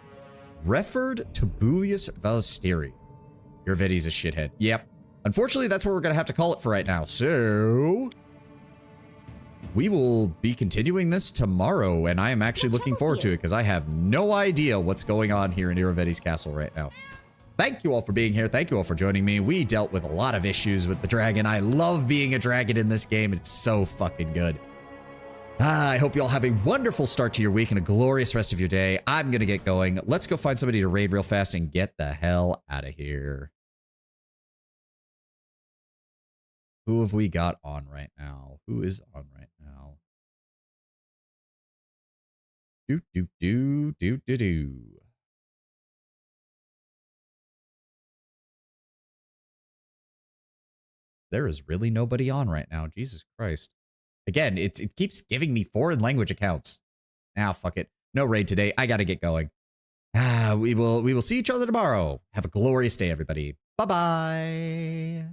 Referred Tibulius Valsteri. Irovetti's a shithead. Yep. Unfortunately, that's what we're going to have to call it for right now. So... we will be continuing this tomorrow, and I am actually looking forward to it because I have no idea what's going on here in Irovetti's castle right now. Thank you all for being here. Thank you all for joining me. We dealt with a lot of issues with the dragon. I love being a dragon in this game. It's so fucking good. I hope you all have a wonderful start to your week and a glorious rest of your day. I'm going to get going. Let's go find somebody to raid real fast and get the hell out of here. Who have we got on right now? Who is on right now? Do. There is really nobody on right now. Jesus Christ. Again, it keeps giving me foreign language accounts. Now, fuck it. No raid today. I gotta get going. We will see each other tomorrow. Have a glorious day, everybody. Bye-bye.